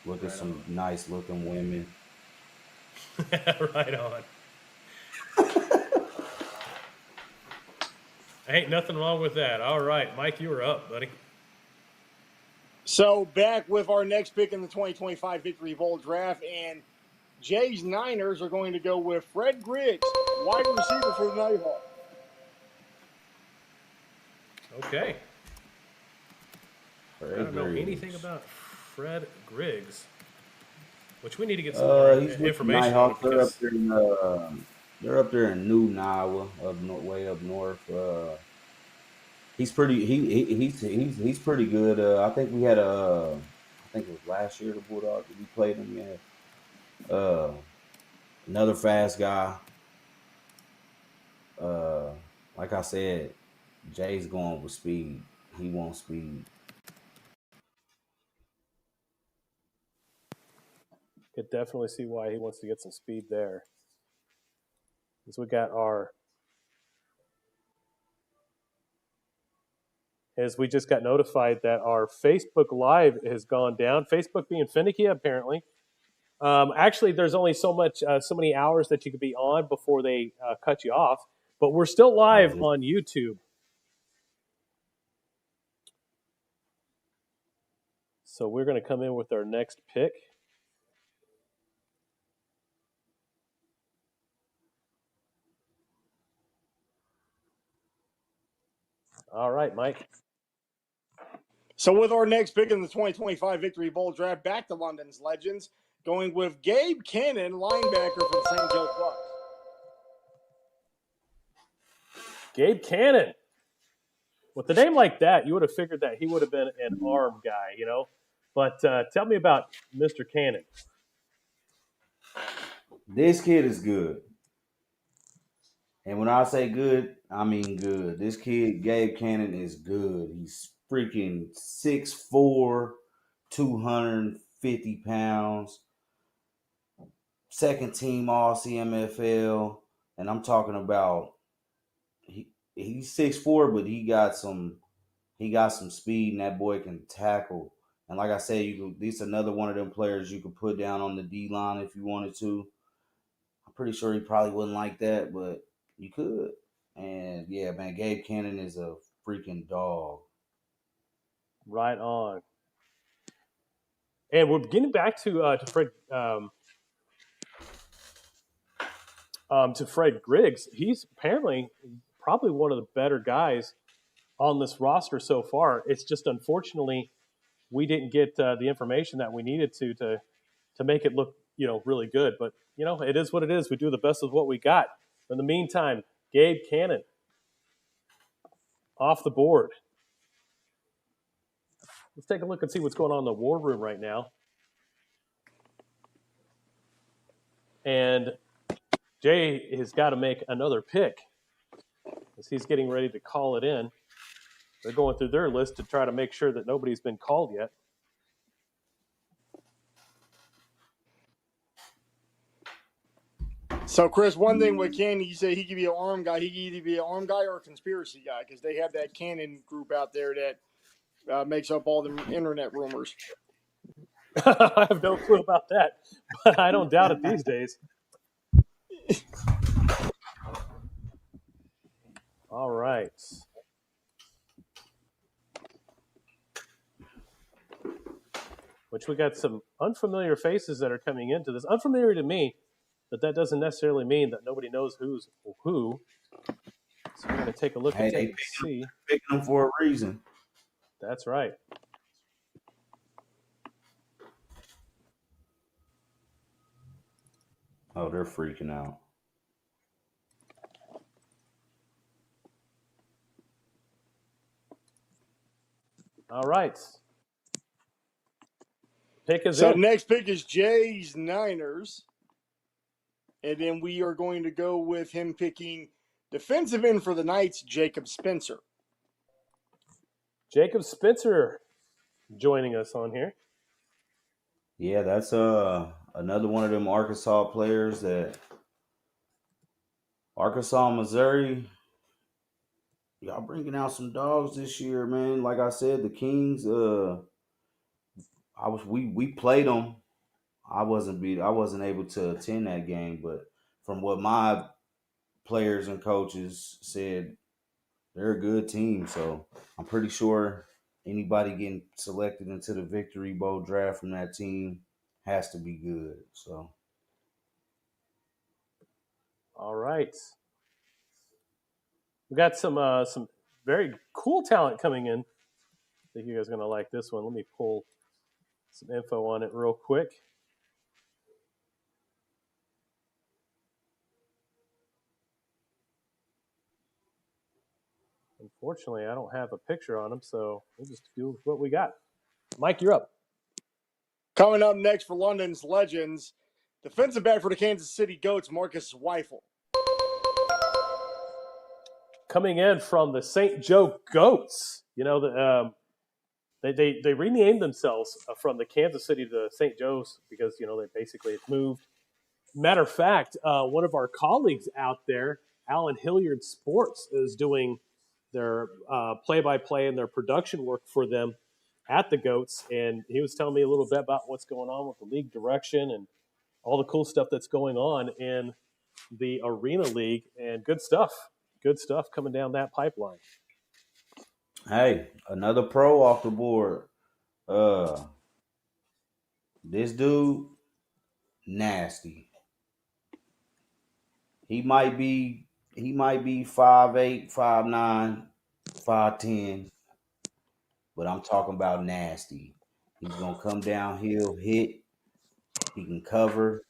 look at some nice looking women. Right on. Ain't nothing wrong with that. All right, Mike, you were up, buddy. So back with our next pick in the 2025 Victory Bowl draft, and Jay's Niners are going to go with Fred Griggs, wide receiver for the Nighthawks. Okay. I don't know anything about Fred Griggs, which we need to get some more information on. They're up there in Newton, Iowa, way up north. He's pretty. He's pretty good. I think we had I think it was last year the Bulldogs we played him. Yeah. Another fast guy. Like I said, Jay's going with speed. He wants speed. Could definitely see why he wants to get some speed there. As we got as we just got notified that our Facebook Live has gone down. Facebook being finicky, apparently. Actually, there's only so many hours that you could be on before they cut you off. But we're still live on YouTube. So we're going to come in with our next pick. All right, Mike. So with our next pick in the 2025 Victory Bowl draft, back to London's Legends, going with Gabe Cannon, linebacker for the St. Joe Bucks. Gabe Cannon. With a name like that, you would have figured that he would have been an arm guy, But tell me about Mr. Cannon. This kid is good. And when I say good, I mean good. This kid, Gabe Cannon, is good. He's freaking 6'4", 250 pounds. Second team all CMFL. And I'm talking about he's 6'4", but he got some speed, and that boy can tackle. And like I said, this is another one of them players you could put down on the D line if you wanted to. I'm pretty sure he probably wouldn't like that, but you could. And yeah, man, Gabe Cannon is a freaking dog. Right on. And we're getting back to Fred Fred Griggs. He's apparently probably one of the better guys on this roster so far. It's just unfortunately we didn't get the information that we needed to make it look really good. But it is what it is. We do the best of what we got. In the meantime, Gabe Cannon off the board. Let's take a look and see what's going on in the war room right now. And Jay has got to make another pick as he's getting ready to call it in. They're going through their list to try to make sure that nobody's been called yet. So, Chris, one thing with Cannon, you say he could be an arm guy. He could either be an arm guy or a conspiracy guy because they have that Cannon group out there that makes up all the internet rumors. I have no clue about that, but I don't doubt it these days. All right. Which we got some unfamiliar faces that are coming into this. Unfamiliar to me, but that doesn't necessarily mean that nobody knows who's who. So we're going to take a look and see. Picking them for a reason. That's right. Oh, they're freaking out. All right. Pick is So in. next pick is Jay's Niners. And then we are going to go with him picking defensive end for the Knights, Jacob Spencer. Jacob Spencer joining us on here. Yeah, that's another one of them Arkansas players that Arkansas, Missouri. Y'all bringing out some dogs this year, man. Like I said, the Kings. We played them. I wasn't able to attend that game, but from what my players and coaches said, they're a good team. So I'm pretty sure anybody getting selected into the Victory Bowl draft from that team has to be good. So, all right, we got some very cool talent coming in. I think you guys are gonna like this one. Let me pull some info on it real quick. Unfortunately, I don't have a picture on him, so we'll just do what we got. Mike, you're up. Coming up next for London's Legends, defensive back for the Kansas City Goats, Marcus Weifel. Coming in from the St. Joe Goats, they renamed themselves from the Kansas City to St. Joe's because they basically moved. Matter of fact, one of our colleagues out there, Alan Hilliard Sports, is doing their play-by-play and their production work for them at the Goats, and he was telling me a little bit about what's going on with the league direction and all the cool stuff that's going on in the Arena League, and good stuff coming down that pipeline. hey, another pro off the board. This dude, nasty. He might be 5'8", 5'9", 5'10", but I'm talking about nasty. He's gonna come downhill, hit. He can cover.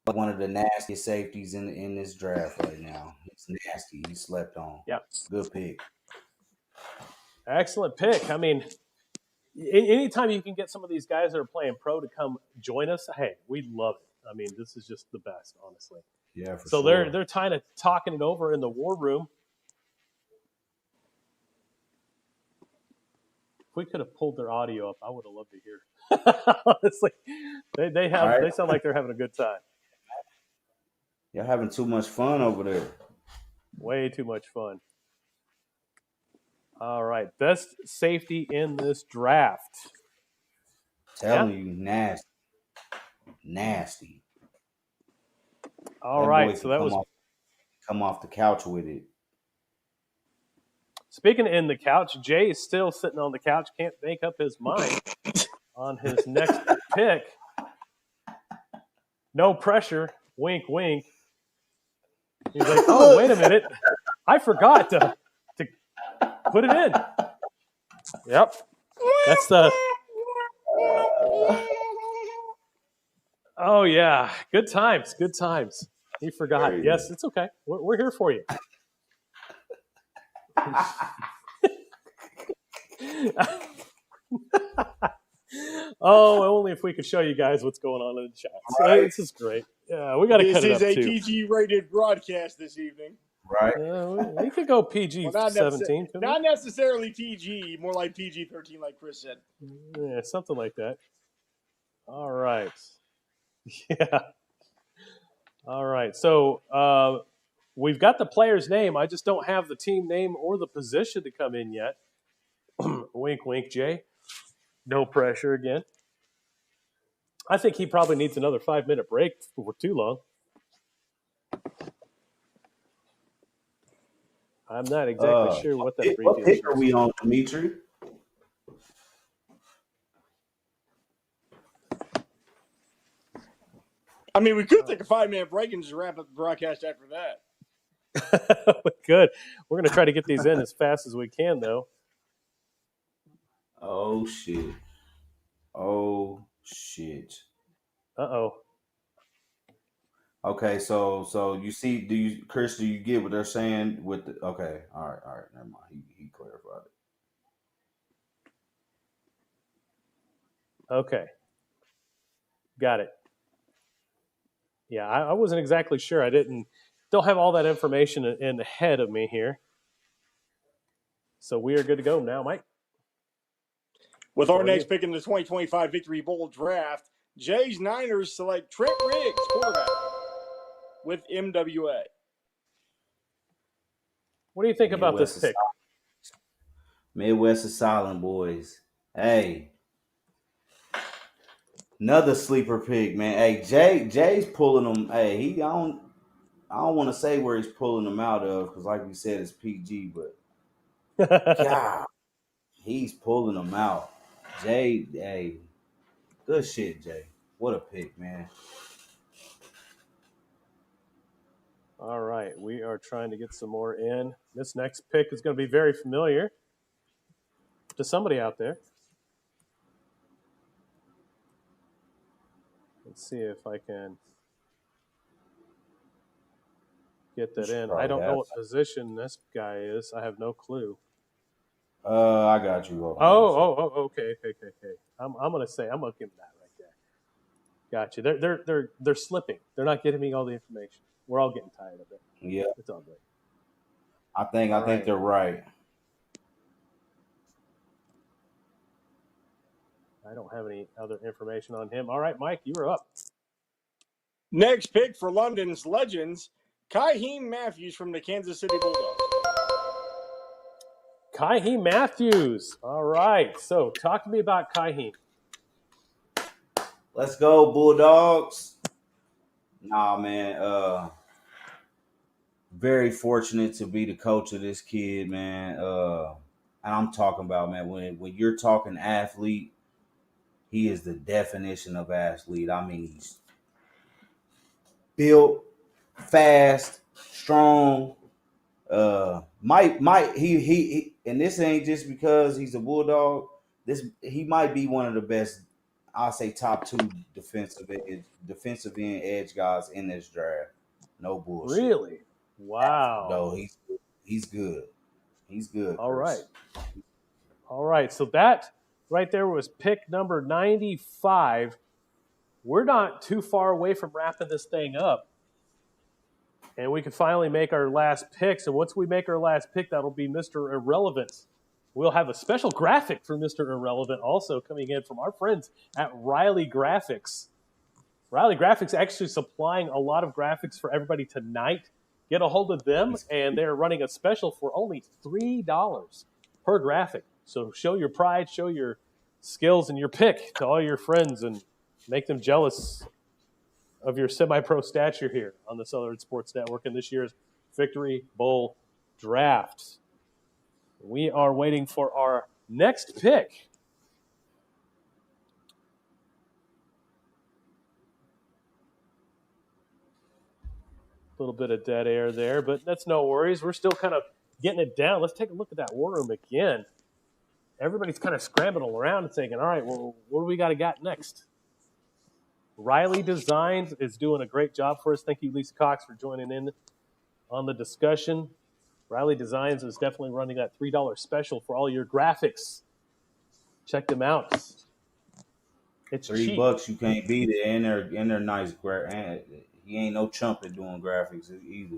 One of the nastiest safeties in this draft right now. He's nasty. He slept on. Yep. Good pick. Excellent pick. I mean, anytime you can get some of these guys that are playing pro to come join us, hey, we love it. I mean, this is just the best, honestly. Yeah, for so sure. they're kind of talking it over in the war room. If we could have pulled their audio up, I would have loved to hear. Honestly, they sound like they're having a good time. Y'all having too much fun over there. Way too much fun. All right, best safety in this draft. Telling you, nasty. All right, so that was come off the couch with it. Speaking of in the couch, Jay is still sitting on the couch, can't make up his mind on his next pick. No pressure. Wink, wink. He's like, oh, wait a minute. I forgot to put it in. Yep. That's the... Oh, yeah. Good times. Good times. He forgot. Yes, it's okay. We're here for you. Oh, only if we could show you guys what's going on in the chat. Right. This is great. Yeah, we got to cut it up, too. This is a PG-rated broadcast this evening. Right. We could go PG-17. Not necessarily PG, more like PG-13, like Chris said. Yeah, something like that. All right. Yeah. All right. So we've got the player's name. I just don't have the team name or the position to come in yet. Wink, wink, Jay. No pressure again. I think he probably needs another 5-minute break for too long. I'm not exactly sure what that What pick are we on, Dimitri? I mean, we could take a 5-minute break and just wrap up the broadcast after that. Good. We're going to try to get these in as fast as we can, though. Oh, shit. Oh, shit. Uh-oh. Okay, so you see, Chris, do you get what they're saying with the, okay, all right, never mind. He clarified Okay. Got it. Yeah, I wasn't exactly sure. Don't have all that information in the head of me here. So we are good to go now, Mike. With our next pick in the 2025 Victory Bowl draft, Jay's Niners select Trent Riggs, quarterback, with MWA. What do you think about this pick? Midwest is silent, boys. Hey, another sleeper pick, man. Hey, Jay's pulling them. Hey, I don't want to say where he's pulling them out of because, like we said, it's PG. But God, he's pulling them out. Jay, hey, good shit, Jay. What a pick, man. All right, we are trying to get some more in. This next pick is going to be very familiar to somebody out there. Let's see if I can get that in. I don't know what position this guy is. I have no clue. I got you. Okay. I'm gonna give him that right there. Got you. They're slipping. They're not getting me all the information. We're all getting tired of it. Yeah, it's all good. I think they're right. I don't have any other information on him. All right, Mike, you are up. Next pick for London's Legends, Kaiheem Matthews from the Kansas City Bulldogs. Kaiheem Matthews. All right. So talk to me about Kaiheem. Let's go, Bulldogs. Nah, man. Very fortunate to be the coach of this kid, man. And I'm talking about, man, when you're talking athlete, he is the definition of athlete. I mean, he's built, fast, strong. He and this ain't just because he's a Bulldog. He might be one of the best, I'll say top 2 defensive end edge guys in this draft. No bullshit. Really? Wow. No, he's good. He's good. All right. So that right there was pick number 95. We're not too far away from wrapping this thing up. And we can finally make our last picks. And once we make our last pick, that'll be Mr. Irrelevant. We'll have a special graphic for Mr. Irrelevant also coming in from our friends at Riley Graphics. Riley Graphics actually supplying a lot of graphics for everybody tonight. Get a hold of them, and they're running a special for only $3 per graphic. So show your pride, show your skills and your pick to all your friends and make them jealous of your semi-pro stature here on the Southern Sports Network in this year's Victory Bowl draft. We are waiting for our next pick. A little bit of dead air there, but that's no worries. We're still kind of getting it down. Let's take a look at that war room again. Everybody's kind of scrambling around and thinking, all right, well, what do we got next? Riley Designs is doing a great job for us. Thank you, Lisa Cox, for joining in on the discussion. Riley Designs is definitely running that $3 special for all your graphics. Check them out. It's cheap. $3 you can't beat it, and they're nice. He ain't no chump at doing graphics either.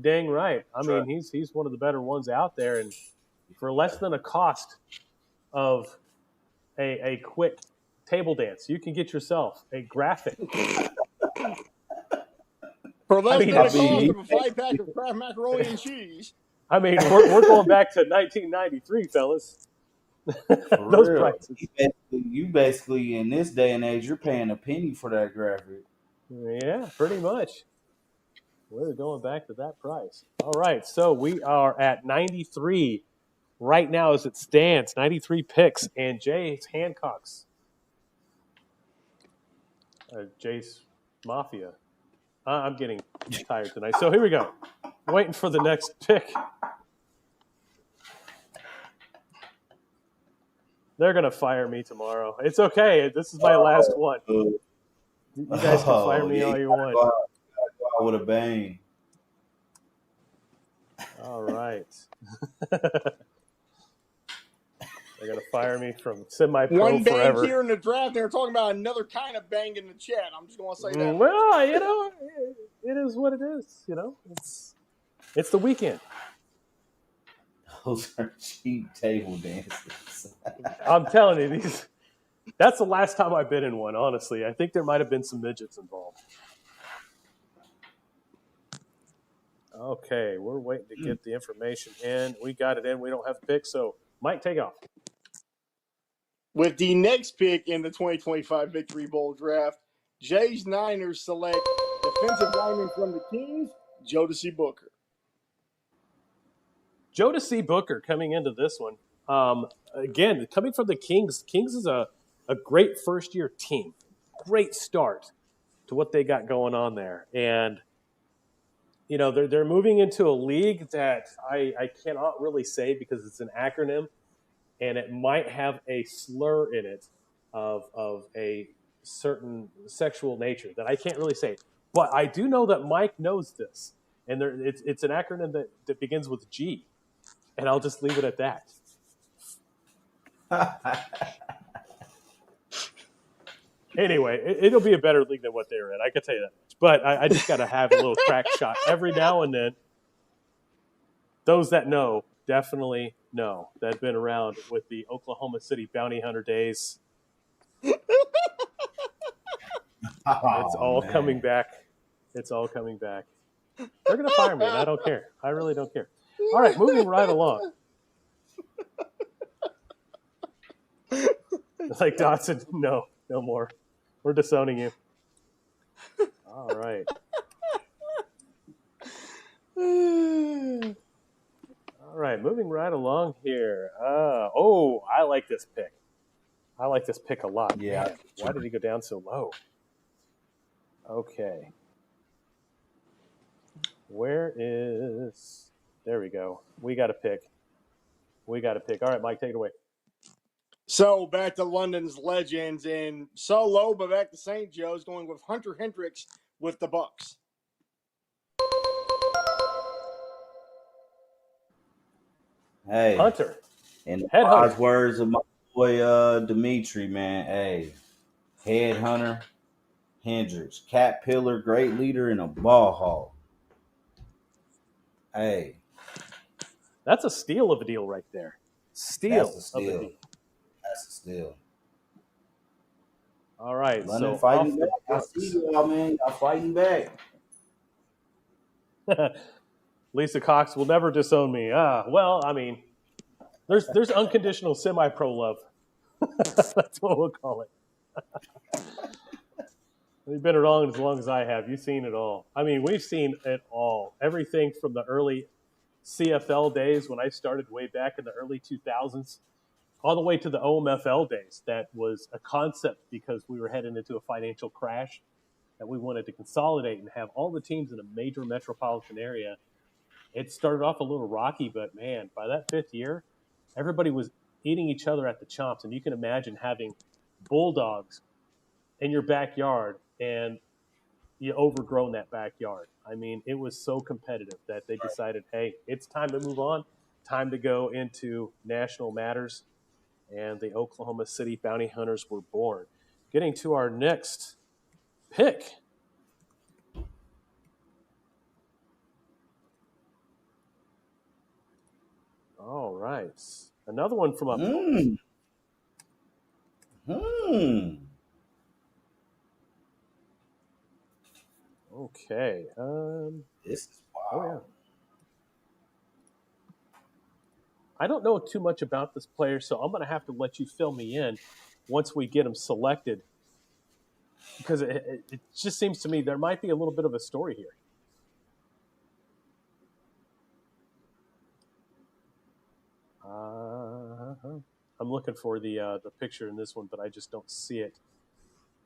Dang right. I mean, he's one of the better ones out there, and for less than a cost of a quick table dance, you can get yourself a graphic. For less than the cost of a 5-pack of Kraft macaroni and cheese. I mean, we're going back to 1993, fellas. Those prices. You basically, in this day and age, you're paying a penny for that graphic. Yeah, pretty much. We're going back to that price. All right, so we are at 93 right now as it stands. 93 picks, and Jay's Hancock's. Jay's Mafia. I'm getting tired tonight. So here we go. Waiting for the next pick. They're going to fire me tomorrow. It's okay. This is my last one. You guys can fire me all you want. Go with a bang. All right. They're going to fire fire me from semi-pro One bang forever. here in the draft. They're talking about another kind of bang in the chat. I'm just going to say that. Well, it is what it is. It's the weekend. Those are cheap table dances. I'm telling you, that's the last time I've been in one, honestly. I think there might have been some midgets involved. Okay, we're waiting to get the information in. We got it in. We don't have a pick, so Mike, take off. With the next pick in the 2025 Victory Bowl draft, Jay's Niners select defensive lineman from the Kings, Jodeci Booker. Jodeci Booker coming into this one. Again, coming from the Kings. Kings is a great first-year team. Great start to what they got going on there. And, they're moving into a league that I cannot really say because it's an acronym, and it might have a slur in it of a certain sexual nature that I can't really say. But I do know that Mike knows this. And it's an acronym that begins with G. And I'll just leave it at that. Anyway, it'll be a better league than what they were in. I can tell you that much. But I just got to have a little crack shot every now and then. Those that know definitely know that have been around with the Oklahoma City Bounty Hunter days. It's all coming back. It's all coming back. They're going to fire me, and I don't care. I really don't care. All right, moving right along. Like Dotson, no more. We're disowning you. All right. All right, moving right along here. I like this pick. I like this pick a lot. Yeah. Man, why did he go down so low? Okay. There we go. We got a pick. All right, Mike, take it away. So back to London's Legends, and so low, but back to St. Joe's, going with Hunter Hendricks with the Bucks. Hey, Hunter. In the Head wise hunter. words of my boy Dimitri, man. Hey, head hunter Hendricks, cat pillar, great leader, and a ball hog. Hey, that's a steal of a deal right there. That's a steal. All right. London so fighting back. I see y'all, man. Y'all fighting back. Lisa Cox will never disown me. Well, I mean, there's unconditional semi-pro love. That's what we'll call it. You've been around as long as I have. You've seen it all. I mean, we've seen it all. Everything from the early CFL days when I started way back in the early 2000s, all the way to the OMFL days. That was a concept because we were heading into a financial crash that we wanted to consolidate and have all the teams in a major metropolitan area. It started off a little rocky, but man, by that fifth year, everybody was eating each other at the chops. And you can imagine having bulldogs in your backyard and you overgrown that backyard. I mean, it was so competitive that they decided, hey, it's time to move on, time to go into national matters. And the Oklahoma City Bounty Hunters were born. Getting to our next pick. All right. Another one from up north. Okay. This is wild. Oh, yeah. I don't know too much about this player, so I'm going to have to let you fill me in once we get him selected. Because it just seems to me there might be a little bit of a story here. I'm looking for the picture in this one, but I just don't see it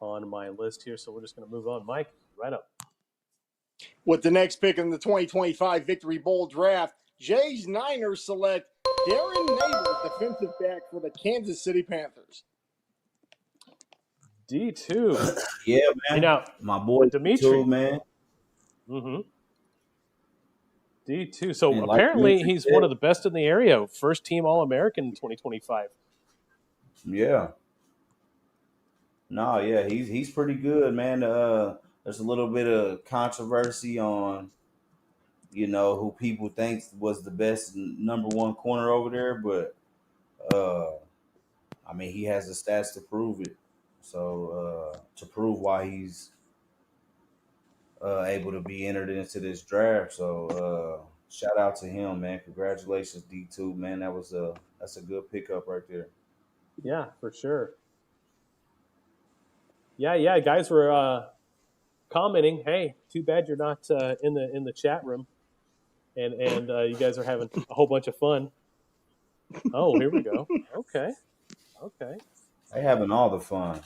on my list here, so we're just going to move on. Mike, right up. With the next pick in the 2025 Victory Bowl draft, Jay's Niners select Darren Neighbors, defensive back for the Kansas City Panthers. D2. Yeah, man. You know, my boy Dimitri, D2, man. Mm-hmm. D2. So And apparently like he's one of the best in the area. First team All-American in 2025. Yeah. No, yeah, he's pretty good, man. There's a little bit of controversy on, who people think was the best number one corner over there, but I mean, he has the stats to prove it. So to prove why he's able to be entered into this draft. So shout out to him, man. Congratulations, D2, man. That's a good pickup right there. Yeah, for sure. Yeah. Guys were commenting, "Hey, too bad you're not in the chat room, and you guys are having a whole bunch of fun." Oh, here we go. Okay. They having all the fun.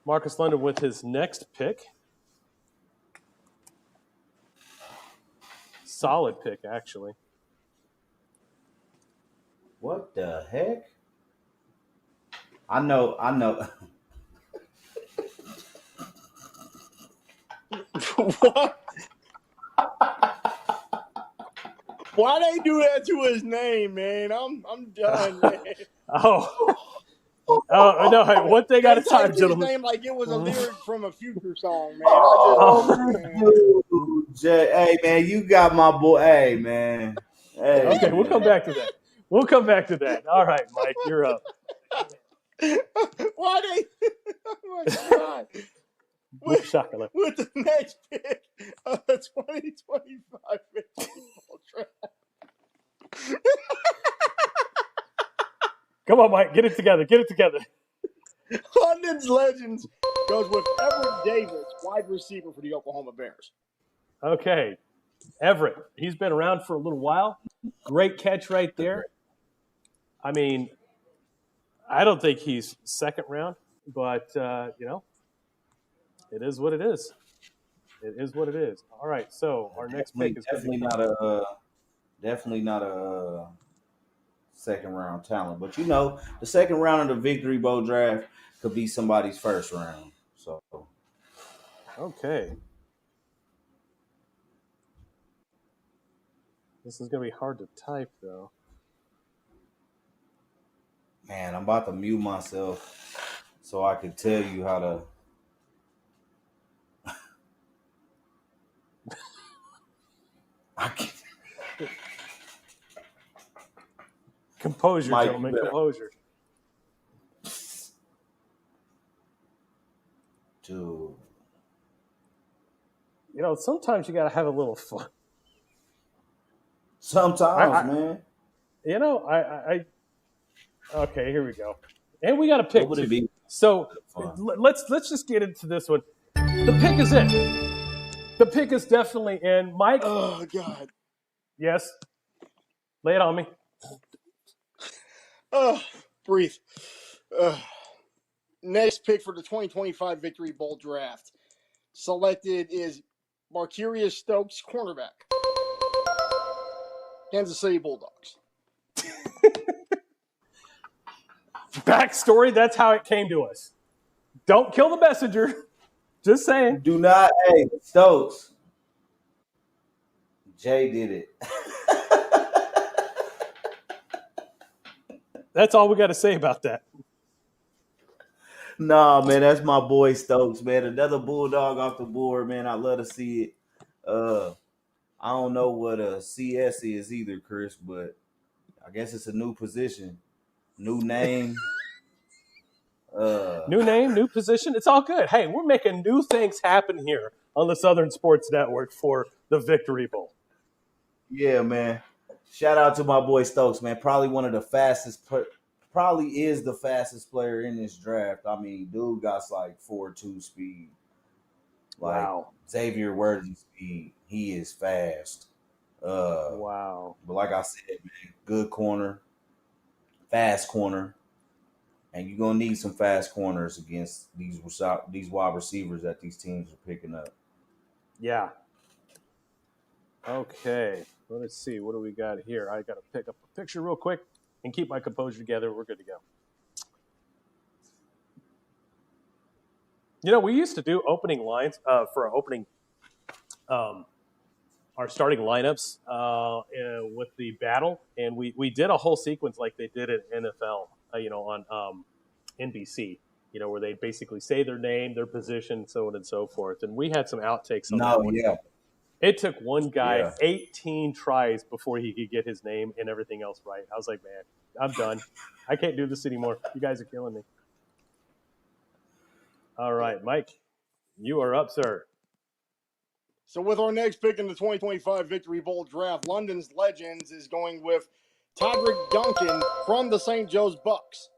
Marcus London with his next pick. Solid pick, actually. What the heck? I know. What? Why they do that to his name, man? I'm done, man. Oh no! Hey, one thing at a time, His gentlemen. name like it was a lyric from a Future song, man. Hey, man, you got my boy. Hey, man. Hey, okay, man. we'll come back to that. All right, Mike, you're up. Why they? Oh my God! With the next pick of the 2025 baseball draft. Come on, Mike, get it together. London's Legends goes with Everett Davis, wide receiver for the Oklahoma Bears. Okay, Everett. He's been around for a little while. Great catch right there. I mean, I don't think he's second round, but it is what it is. It is what it is. All right, so our next pick is definitely not a second round talent, but the second round of the Victory Bowl draft could be somebody's first round. So okay, this is gonna be hard to type though. Man, I'm about to mute myself so I can tell you how to. Composure, Mike, gentlemen. Composure. Dude. Sometimes you got to have a little fun. Sometimes, man. Okay, here we go. And we got a pick too. So let's just get into this one. The pick is in. The pick is definitely in. Mike. Oh God. Yes. Lay it on me. Breathe. Next pick for the 2025 Victory Bowl draft. Selected is Marquarius Stokes, cornerback. Kansas City Bulldogs. Backstory, that's how it came to us. Don't kill the messenger. Just saying. Do not, hey, Stokes. Jay did it. That's all we got to say about that. Nah, man, that's my boy Stokes, man. Another Bulldog off the board, man. I love to see it. I don't know what a CS is either, Chris, but I guess it's a new position, new name. New name, new position. It's all good. Hey, we're making new things happen here on the Southern Sports Network for the Victory Bowl. Yeah, man. Shout out to my boy Stokes, man. Probably one of the fastest, probably is the fastest player in this draft. I mean, dude got like 4.2 speed. Like, wow. Xavier Worthy speed. He is fast. Wow. But like I said, man, good corner, fast corner. And you're going to need some fast corners against these wide receivers that these teams are picking up. Yeah. Okay. Let's see. What do we got here? I got to pick up a picture real quick and keep my composure together. We're good to go. We used to do opening lines for opening our starting lineups with the battle, and we did a whole sequence like they did at NFL, on NBC, where they basically say their name, their position, so on and so forth. And we had some outtakes on that No, one. yeah, It took one guy yeah. 18 tries before he could get his name and everything else right. I was like, man, I'm done. I can't do this anymore. You guys are killing me. All right, Mike, you are up, sir. So with our next pick in the 2025 Victory Bowl draft, London's Legends is going with Todrick Duncan from the St. Joe's Bucks.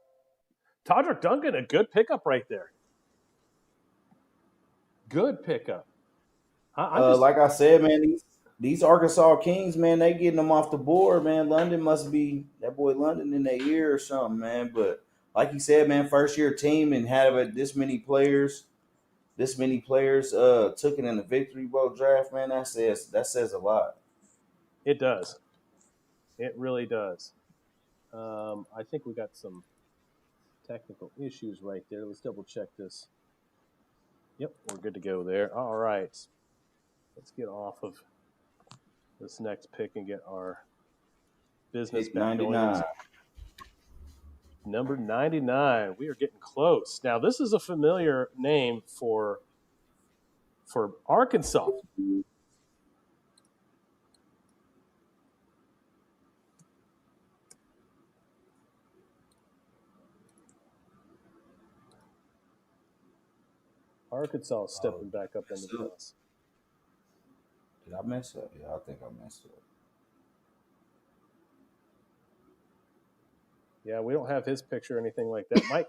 Todrick Duncan, a good pickup right there. Good pickup. Like I said, man, these Arkansas Kings, man, they getting them off the board, man. London must be that boy London in their ear or something, man. But like you said, man, first year team and have this many players took it in the Victory Bowl draft, man. That says a lot. It does. It really does. I think we got some technical issues right there. Let's double check this. Yep, we're good to go there. All right. Let's get off of this next pick and get our business Pick back 99. going. Number 99. We are getting close. Now, this is a familiar name for Arkansas. Arkansas stepping back up into the house. Did I mess up? Yeah, I think I messed up. Yeah, we don't have his picture or anything like that. Mike?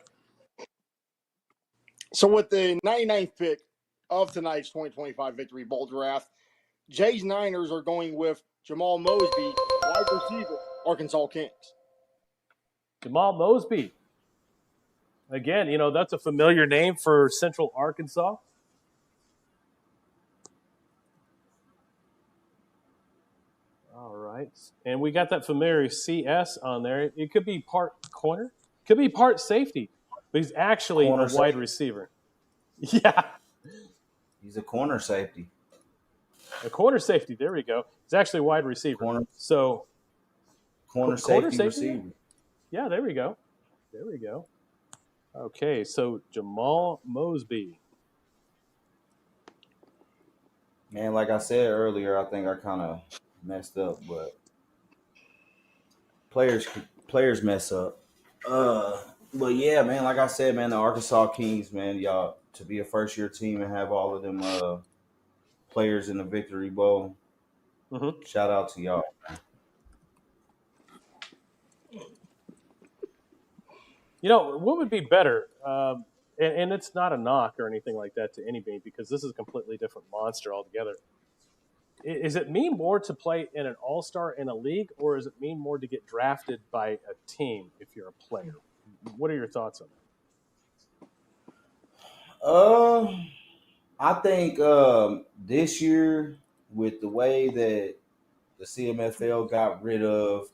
So with the 99th pick of tonight's 2025 Victory Bowl draft, Jay's Niners are going with Jamal Mosby, wide receiver, Arkansas Kings. Jamal Mosby. Again, that's a familiar name for Central Arkansas. All right. And we got that familiar CS on there. It could be part corner, could be part safety, but he's actually Corner a wide safety. receiver. Yeah. He's a corner safety. A corner safety. There we go. He's actually a wide receiver. Corner safety safety receiver. Yeah, there we go. There we go. Okay, so Jamal Mosby. Man, like I said earlier, I think I kind of messed up, but players mess up. But yeah, man, like I said, man, the Arkansas Kings, man, y'all, to be a first year team and have all of them players in the Victory Bowl. Mm-hmm. Shout out to y'all, man. What would be better? And it's not a knock or anything like that to anybody because this is a completely different monster altogether. Is it mean more to play in an all-star in a league, or does it mean more to get drafted by a team if you're a player? What are your thoughts on that? I think this year, with the way that the CMFL got rid of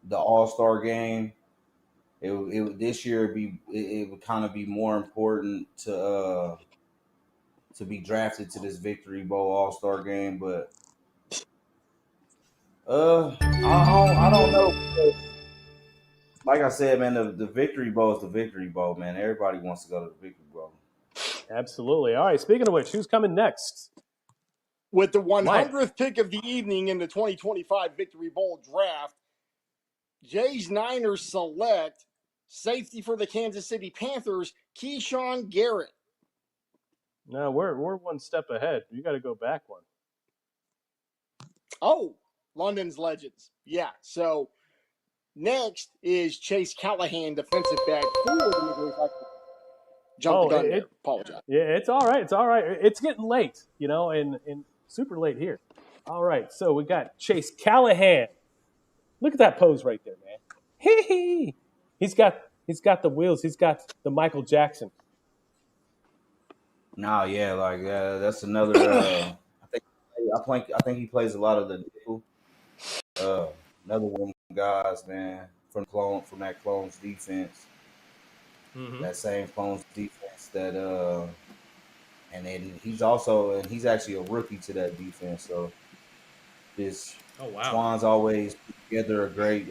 the All-Star game, this year it would kind of be more important to be drafted to this Victory Bowl All-Star game, but I don't know. Like I said, man, the Victory Bowl is the Victory Bowl, man. Everybody wants to go to the Victory Bowl. Absolutely. All right. Speaking of which, who's coming next? With the 100th pick of the evening in the 2025 Victory Bowl draft, Jay's Niners select safety for the Kansas City Panthers, Keyshawn Garrett. No, we're one step ahead. You got to go back one. Oh, London's Legends. Yeah. So next is Chase Callahan, defensive back for the Missouri Cyclones. Jump the gun there. Apologize. Yeah, it's all right. It's all right. It's getting late, and super late here. All right, so we got Chase Callahan. Look at that pose right there, man. Hee. He's got the wheels. He's got the Michael Jackson. Nah, yeah, like that's another. I think he plays a lot of the nickel. Another one of the guys, man, from that Clones defense. Mm-hmm. That same Clones defense that And then he's actually a rookie to that defense. So this Twan's always put together a great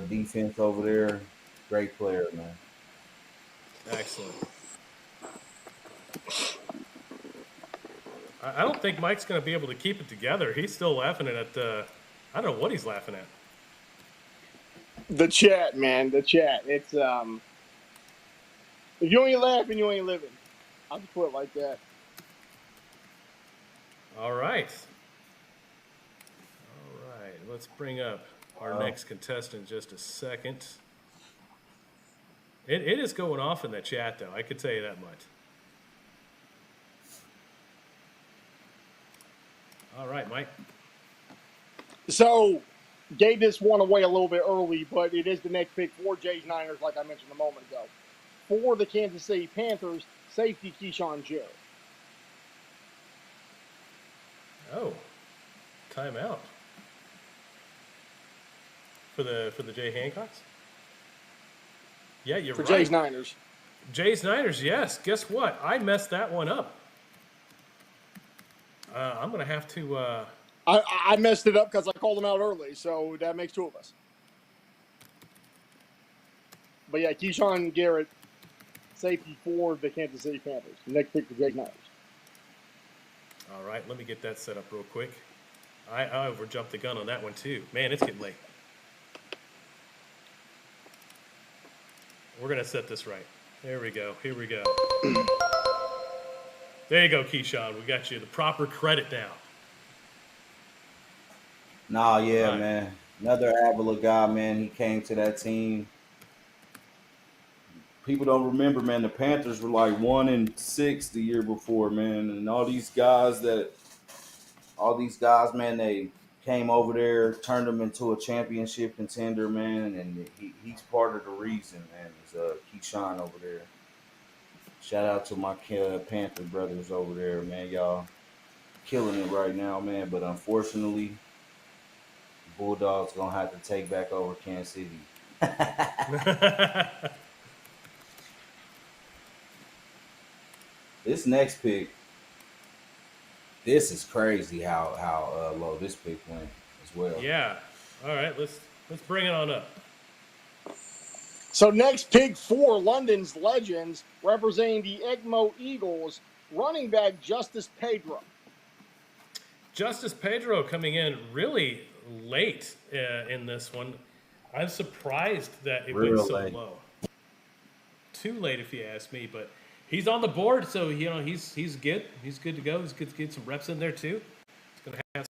defense over there. Great player, man. Excellent. I don't think Mike's going to be able to keep it together. He's still laughing at I don't know what he's laughing at. The chat, man. The chat. It's if you ain't laughing, you ain't living. I'll just put it like that. All right. Let's bring up our next contestant in just a second. It is going off in the chat, though. I could tell you that much. All right, Mike. So, gave this one away a little bit early, but it is the next pick for Jay's Niners, like I mentioned a moment ago. For the Kansas City Panthers, safety Keyshawn Jarrett. Oh, timeout. For the Jay Hancocks? Yeah, you're right. For Jay's Niners. Jay's Niners, yes. Guess what? I messed that one up. I'm going to have to... I messed it up because I called them out early, so that makes two of us. But yeah, Keyshawn Garrett, safety for the Kansas City Panthers. Next pick for Jay's Niners. All right, let me get that set up real quick. I overjumped the gun on that one, too. Man, it's getting late. We're going to set this right. There we go. Here we go. There you go, Keyshawn. We got you the proper credit now. Nah, yeah, right. Man. Another Avila guy, man. He came to that team. People don't remember, man. The Panthers were like 1-6 the year before, man. And all these guys, man, they came over there, turned them into a championship contender, man. And he's part of the reason, man. Is Keyshawn over there. Shout out to my Panther brothers over there, man. Y'all killing it right now, man. But unfortunately, Bulldogs gonna have to take back over Kansas City. This next pick, this is crazy how low this pick went as well. Yeah. All right, let's bring it on up. So next pick for London's Legends, representing the Egmo Eagles, running back Justice Pedro. Justice Pedro coming in really late in this one. I'm surprised that it went so low. Too late, if you ask me, but he's on the board, so he's good. He's good to go. He's good to get some reps in there too. It's gonna have.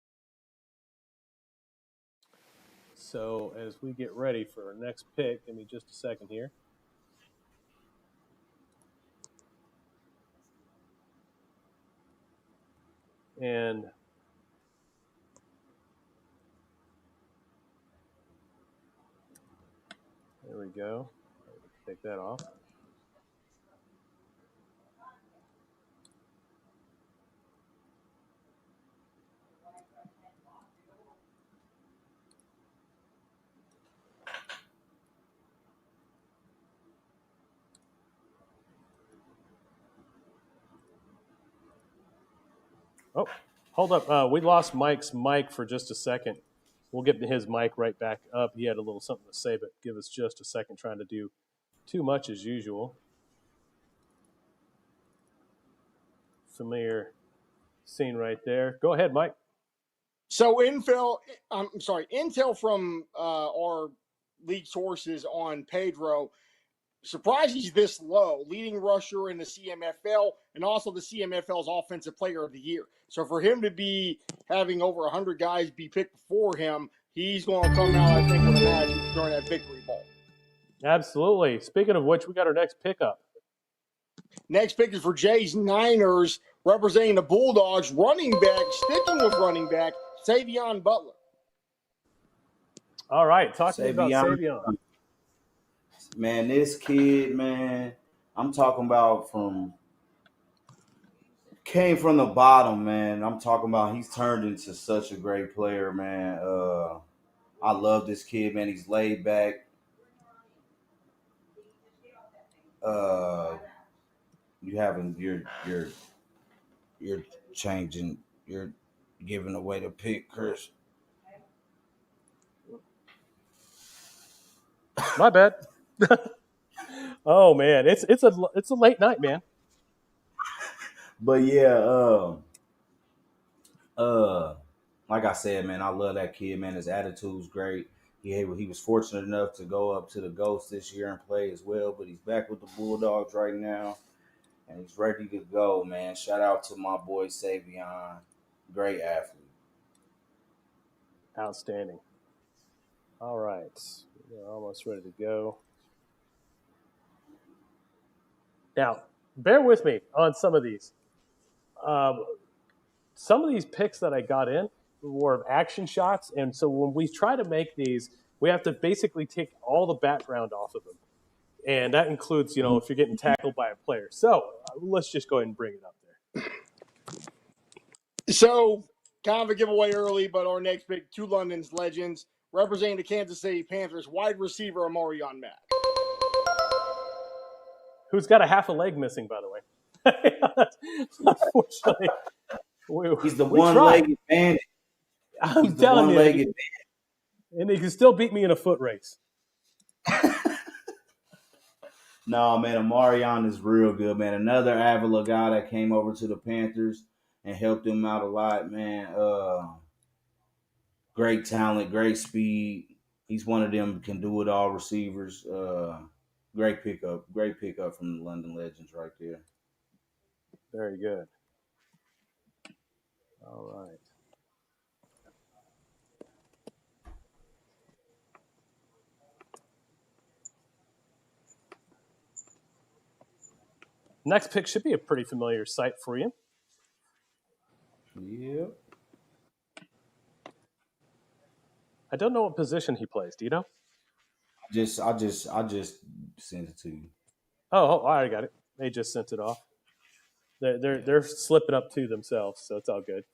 So as we get ready for our next pick, give me just a second here. And there we go. Take that off. Oh, hold up. We lost Mike's mic for just a second. We'll get his mic right back up. He had a little something to say, but give us just a second, trying to do too much as usual. Familiar scene right there. Go ahead, Mike. So intel from our league sources on Pedro. Surprised he's this low, leading rusher in the CMFL and also the CMFL's Offensive Player of the Year. So for him to be having over 100 guys be picked before him, he's going to come out, I think, with a match during that victory ball. Absolutely. Speaking of which, we got our next pickup. Next pick is for Jay's Niners, representing the Bulldogs, running back, sticking with running back, Savion Butler. All right, talk to me about Savion. Man, this kid, man, I'm talking about came from the bottom, man. I'm talking about he's turned into such a great player, man. I love this kid, man. He's laid back. You having your you're giving away the pick, Chris. My bad. Oh man, it's a late night, man. But yeah, like I said, man, I love that kid, man. His attitude's great. He was fortunate enough to go up to the Ghosts this year and play as well, but he's back with the Bulldogs right now, and he's ready to go, man. Shout out to my boy Savion, great athlete. Outstanding. All right, we're almost ready to go. Now, bear with me on some of these. Some of these picks that I got in were action shots, and so when we try to make these, we have to basically take all the background off of them, and that includes, if you're getting tackled by a player. So let's just go ahead and bring it up there. So, kind of a giveaway early, but our next pick, two London's legends, representing the Kansas City Panthers, wide receiver Amarion Mack. Who's got a half a leg missing, by the way. Unfortunately. He's the one-legged bandit. I'm telling you. And he can still beat me in a foot race. No, man, Amarion is real good, man. Another Avila guy that came over to the Panthers and helped him out a lot, man. Great talent, great speed. He's one of them can-do-it-all receivers. Great pickup from the London Legends right there. Very good. All right. Next pick should be a pretty familiar sight for you. Yep. I don't know what position he plays. Do you know? I just sent it to you. Oh, I got it. They just sent it off. They're slipping up to themselves, so it's all good.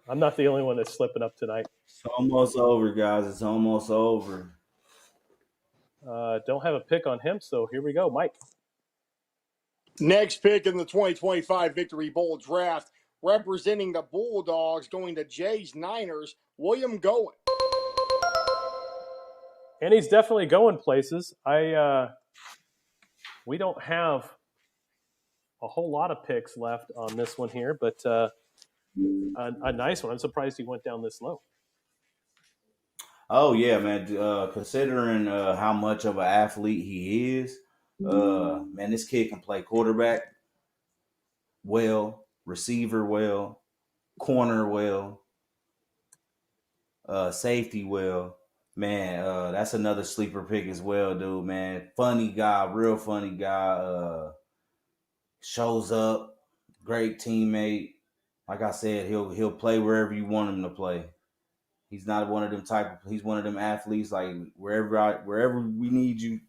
I'm not the only one that's slipping up tonight. It's almost over, guys. It's almost over. Don't have a pick on him, so here we go, Mike. Next pick in the 2025 Victory Bowl draft, representing the Bulldogs, going to Jay's Niners, William Goen. And he's definitely going places. We don't have a whole lot of picks left on this one here, but a nice one. I'm surprised he went down this low. Oh yeah, man. Considering how much of an athlete he is, man, this kid can play quarterback well, receiver well, corner well, safety well. Man, that's another sleeper pick as well, dude, man. Funny guy, real funny guy. Shows up, great teammate. Like I said, he'll play wherever you want him to play. He's not one of them he's one of them athletes, like wherever we need you,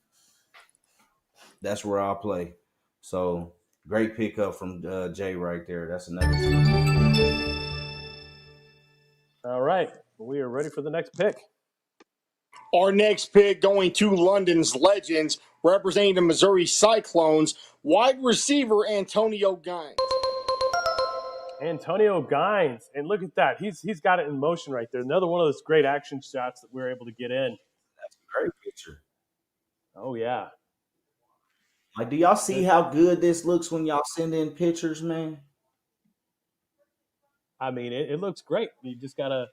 that's where I'll play. So great pickup from Jay right there. That's another team. All right. We are ready for the next pick. Our next pick going to London's Legends, representing the Missouri Cyclones, wide receiver Antonio Gaines. Antonio Gaines. And look at that. He's got it in motion right there. Another one of those great action shots that we were able to get in. That's a great picture. Oh, yeah. Like, do y'all see how good this looks when y'all send in pictures, man? I mean, it looks great. You just got to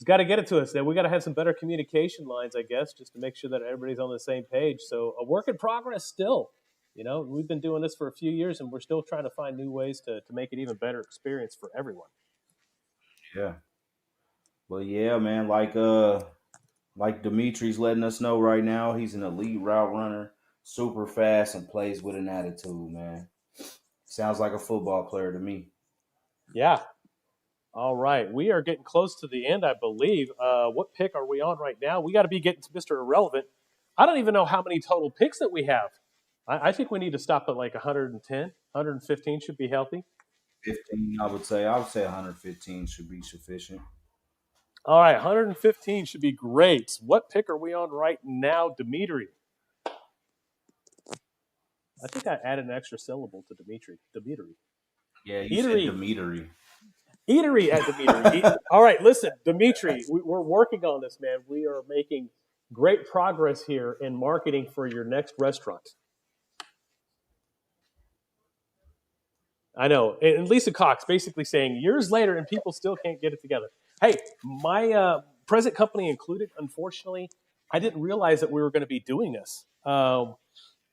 get it to us. Then we got to have some better communication lines, I guess, just to make sure that everybody's on the same page. So a work in progress still. We've been doing this for a few years, and we're still trying to find new ways to make it even better experience for everyone. Yeah. Well, yeah, man. Like Dimitri's letting us know right now, he's an elite route runner, super fast, and plays with an attitude, man. Sounds like a football player to me. Yeah. All right. We are getting close to the end, I believe. What pick are we on right now? We got to be getting to Mr. Irrelevant. I don't even know how many total picks that we have. I think we need to stop at like 110, 115 should be healthy. 15, I would say 115 should be sufficient. All right, 115 should be great. What pick are we on right now, Dimitri? I think I added an extra syllable to Dimitri. Yeah, you said Eatery. Dimitri. Eatery at Dimitri. All right, listen, Dimitri, we're working on this, man. We are making great progress here in marketing for your next restaurant. I know. And Lisa Cox basically saying years later and people still can't get it together. Hey, my present company included, unfortunately, I didn't realize that we were going to be doing this.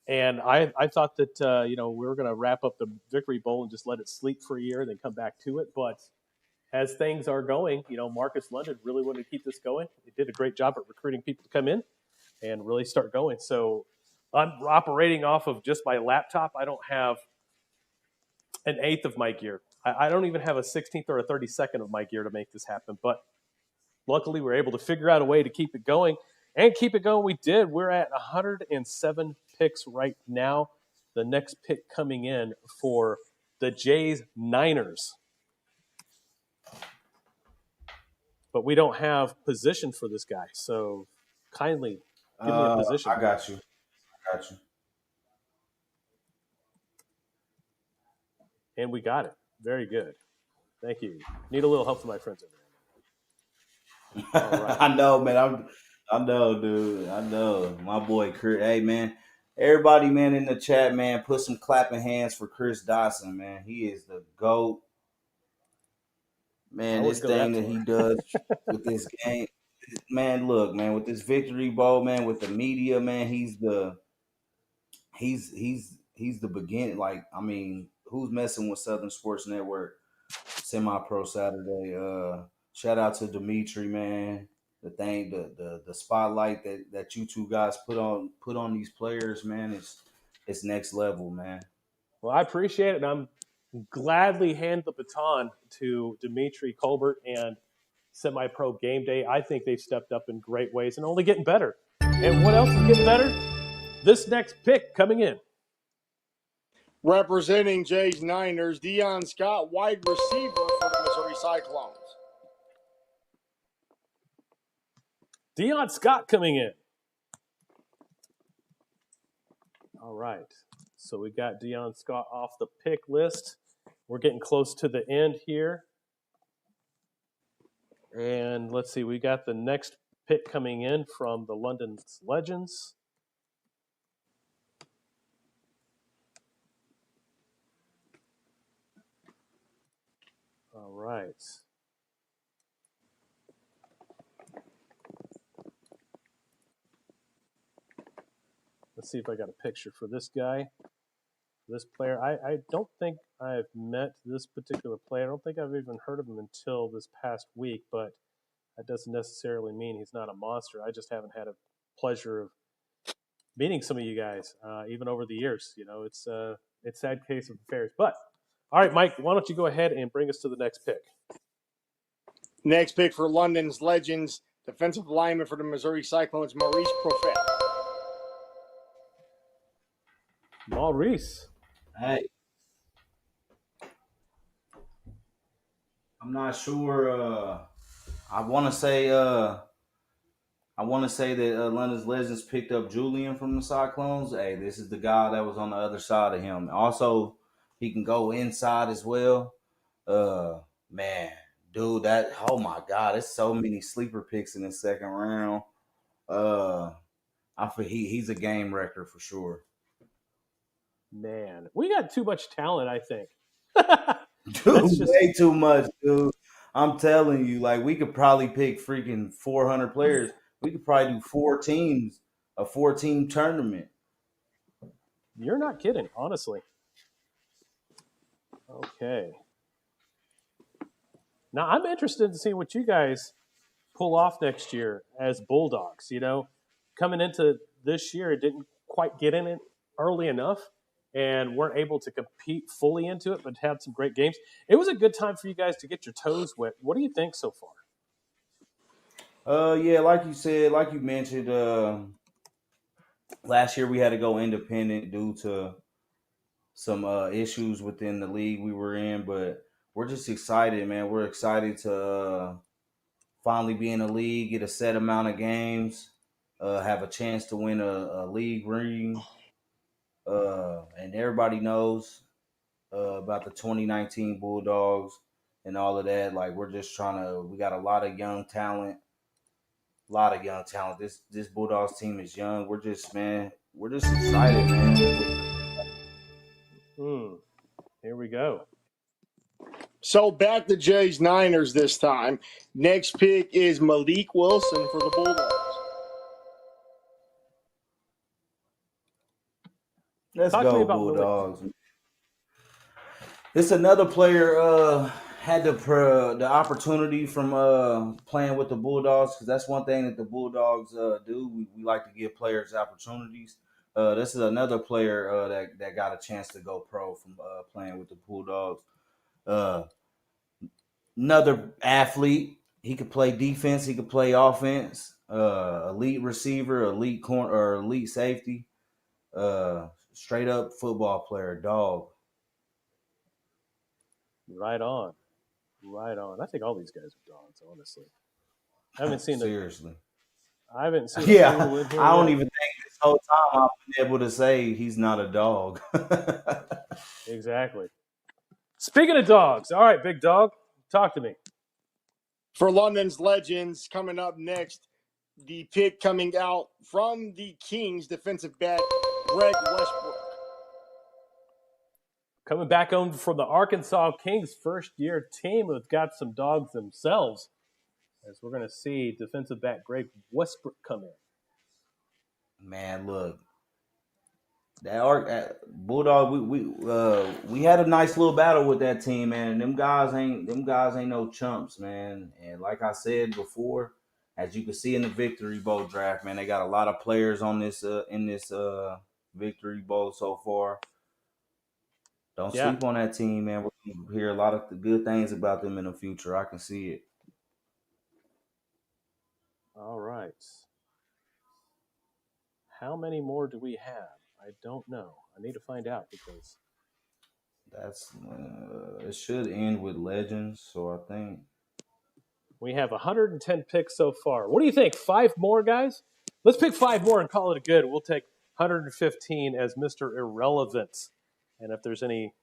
And I thought that, we were going to wrap up the Victory Bowl and just let it sleep for a year and then come back to it. But as things are going, Marcus London really wanted to keep this going. He did a great job at recruiting people to come in and really start going. So I'm operating off of just my laptop. I don't have an eighth of my gear. I don't even have a 16th or a 32nd of my gear to make this happen. But luckily, we were able to figure out a way to keep it going. And keep it going, we did. We're at 107 picks right now. The next pick coming in for the Jays Niners. But we don't have position for this guy. So kindly give me a position. I got you. And we got it. Very good. Thank you. Need a little help from my friends over there. All right. I know, man. I know, dude. I know. My boy Chris. Hey, man. Everybody, man, in the chat, man, put some clapping hands for Chris Dotson, man. He is the GOAT. Man, this thing that he does with this game. Man, look, man, with this Victory Bowl, man, with the media, man, he's the beginning. Like, I mean, who's messing with Southern Sports Network? Semi-Pro Saturday. Shout out to Dimitri, man. The spotlight that you two guys put on these players, man, it's next level, man. Well, I appreciate it, and I'm gladly hand the baton to Dimitri Colbert and Semipro Gameday. I think they've stepped up in great ways and only getting better. And what else is getting better? This next pick coming in. Representing Jays Niners, Deion Scott, wide receiver for the Missouri Cyclones. Deion Scott coming in. All right. So we got Deion Scott off the pick list. We're getting close to the end here. And let's see, we got the next pick coming in from the London Legends. All right. Let's see if I got a picture for this guy, this player. I don't think I've met this particular player. I don't think I've even heard of him until this past week, but that doesn't necessarily mean he's not a monster. I just haven't had a pleasure of meeting some of you guys, even over the years. It's a sad case of affairs. But, all right, Mike, why don't you go ahead and bring us to the next pick? Next pick for London's Legends, defensive lineman for the Missouri Cyclones, Maurice Profet. Maurice. Hey. I'm not sure. I want to say that London's Legends picked up Julian from the Cyclones. Hey, this is the guy that was on the other side of him. Also, he can go inside as well. Man, dude, oh my God, there's so many sleeper picks in the second round. He's a game wrecker for sure. Man, we got too much talent, I think. Dude, way too much, dude. I'm telling you, like, we could probably pick freaking 400 players. We could probably do 4 teams, a 4-team tournament. You're not kidding, honestly. Okay. Now, I'm interested to see what you guys pull off next year as Bulldogs. Coming into this year, it didn't quite get in it early enough and weren't able to compete fully into it, but had some great games. It was a good time for you guys to get your toes wet. What do you think so far? Yeah, like you said, like you mentioned, last year we had to go independent due to some issues within the league we were in, but we're just excited, man. We're excited to finally be in the league, get a set amount of games, have a chance to win a league ring. And everybody knows about the 2019 Bulldogs and all of that. Like, we're just we got a lot of young talent. This Bulldogs team is young. We're just excited, man. Here we go. So back to Jays Niners this time. Next pick is Malik Wilson for the Bulldogs. Let's Talk to me go about Bulldogs. This another player had the opportunity from playing with the Bulldogs, because that's one thing that the Bulldogs do. We like to give players opportunities. This is another player that got a chance to go pro from playing with the Bulldogs. Another athlete. He could play defense. He could play offense. Elite receiver, elite corner, or elite safety. Straight up football player, dog. Right on. I think all these guys are dogs, honestly. I haven't seen seriously. I haven't seen. Yeah, I don't even think this whole time I've been able to say he's not a dog. Exactly. Speaking of dogs, all right, big dog, talk to me. For London's Legends, coming up next, the pick coming out from the Kings, defensive back Greg Westbrook. Coming back on from the Arkansas Kings first-year team who've got some dogs themselves, as we're going to see defensive back Greg Westbrook come in. Man, look, that Bulldog, we had a nice little battle with that team, man. And them guys ain't no chumps, man. And like I said before, as you can see in the Victory Bowl draft, man, they got a lot of players on this in this Victory Bowl so far. Don't sleep on that team, man. We're going to hear a lot of good things about them in the future. I can see it. All right. How many more do we have? I don't know. I need to find out because that's it should end with Legends, so I think we have 110 picks so far. What do you think? 5 more, guys? Let's pick 5 more and call it a good. We'll take 115 as Mr. Irrelevant. And if there's any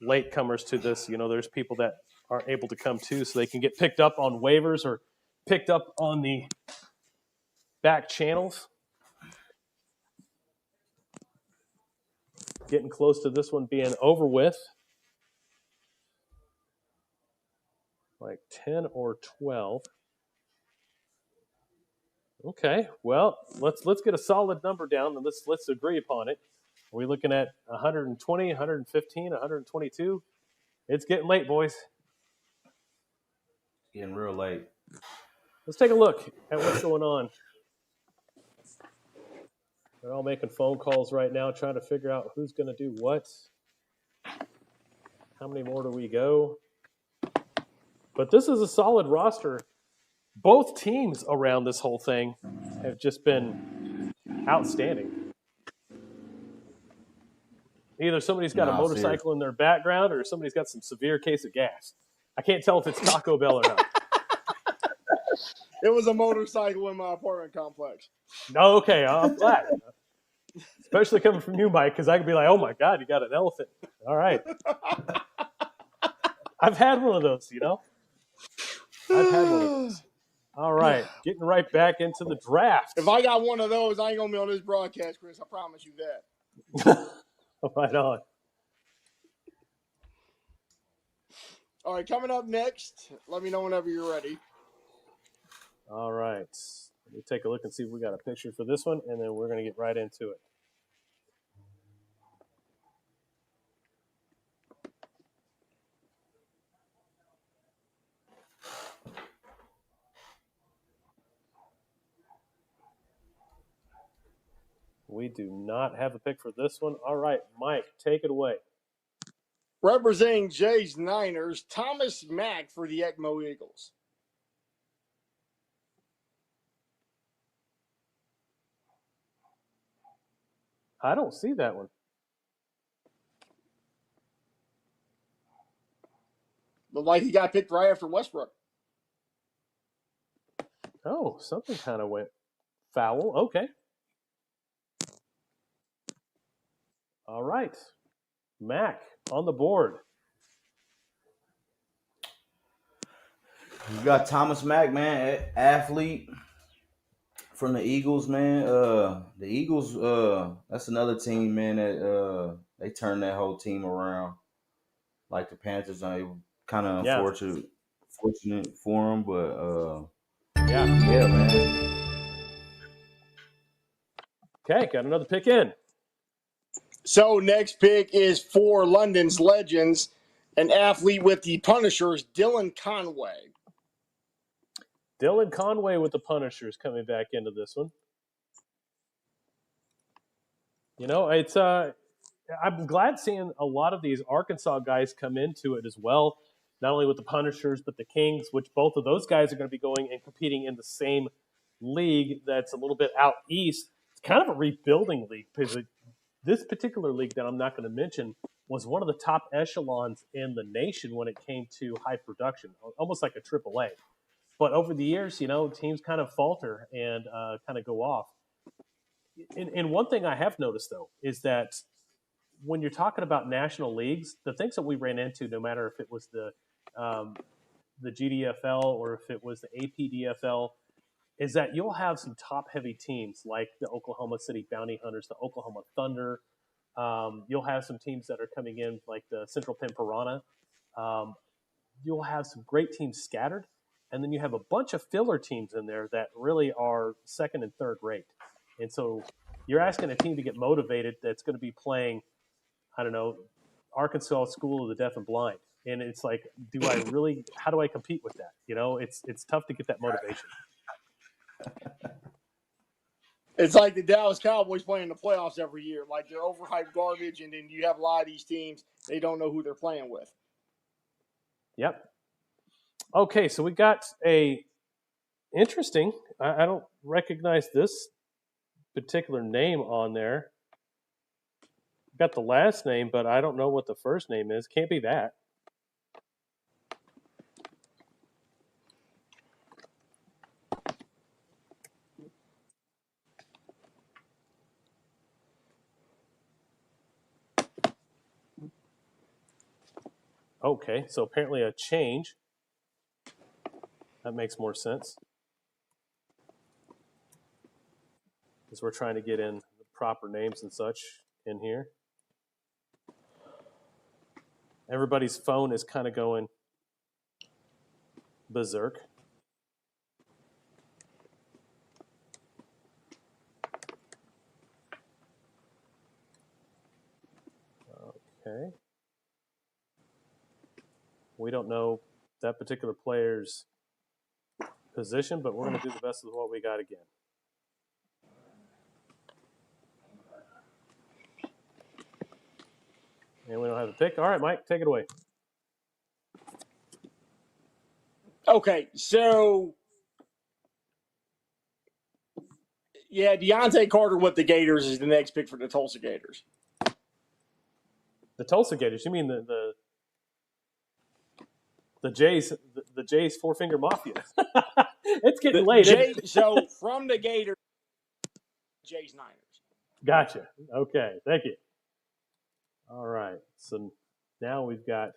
latecomers to this, there's people that are able to come too, so they can get picked up on waivers or picked up on the back channels. Getting close to this one being over with. Like 10 or 12. Okay, well, let's get a solid number down and let's agree upon it. Are we looking at 120, 115, 122? It's getting late, boys. Getting real late. Let's take a look at what's going on. They're all making phone calls right now, trying to figure out who's going to do what. How many more do we go? But this is a solid roster. Both teams around this whole thing have just been outstanding. Either somebody's got a motorcycle in their background or somebody's got some severe case of gas. I can't tell if it's Taco Bell or not. It was a motorcycle in my apartment complex. Okay, I'm glad. Especially coming from you, Mike, because I could be like, oh my God, you got an elephant. All right. I've had one of those, I've had one of those. All right, getting right back into the draft. If I got one of those, I ain't going to be on this broadcast, Chris. I promise you that. Right on. All right, coming up next, let me know whenever you're ready. All right. Let me take a look and see if we got a picture for this one, and then we're going to get right into it. We do not have a pick for this one. All right, Mike, take it away. Representing Jays Niners, Thomas Mack for the ECMO Eagles. I don't see that one. Looked like he got picked right after Westbrook. Oh, something kind of went foul. Okay. All right. Mac, on the board. You got Thomas Mack, man, athlete from the Eagles, man. The Eagles, that's another team, man, that they turned that whole team around. Like the Panthers, kind of unfortunate for them, but yeah, man. Okay, got another pick in. So next pick is for London's Legends, an athlete with the Punishers, Dylan Conway. Dylan Conway with the Punishers coming back into this one. You know, it's I'm glad seeing a lot of these Arkansas guys come into it as well. Not only with the Punishers, but the Kings, which both of those guys are going to be going and competing in the same league that's a little bit out east. It's kind of a rebuilding league because this particular league that I'm not going to mention was one of the top echelons in the nation when it came to high production, almost like a AAA. But over the years, you know, teams kind of falter and kind of go off. And one thing I have noticed, though, is that when you're talking about national leagues, the things that we ran into, no matter if it was the GDFL or if it was the APDFL, is that you'll have some top-heavy teams like the Oklahoma City Bounty Hunters, the Oklahoma Thunder. You'll have some teams that are coming in like the Central Penn Piranha. You'll have some great teams scattered, and then you have a bunch of filler teams in there that really are second and third rate. And so you're asking a team to get motivated that's going to be playing, I don't know, Arkansas School of the Deaf and Blind. And it's like, how do I compete with that? You know, it's tough to get that motivation. It's like the Dallas Cowboys playing the playoffs every year. Like they're overhyped garbage, and then you have a lot of these teams, they don't know who they're playing with. Yep. Okay, so we got interesting. I don't recognize this particular name on there. Got the last name, but I don't know what the first name is. Can't be that. Okay, so apparently a change. That makes more sense. Because we're trying to get in the proper names and such in here. Everybody's phone is kind of going berserk. Okay. We don't know that particular player's position, but we're going to do the best with what we got again. And we don't have the pick. All right, Mike, take it away. Okay, so yeah, Deontay Carter with the Gators is the next pick for the Tulsa Gators. The Tulsa Gators? You mean the Jays? The Jays Four Finger Mafia? It's getting late. So from the Gators, Jays Niners. Gotcha. Okay, thank you. All right, so now we've got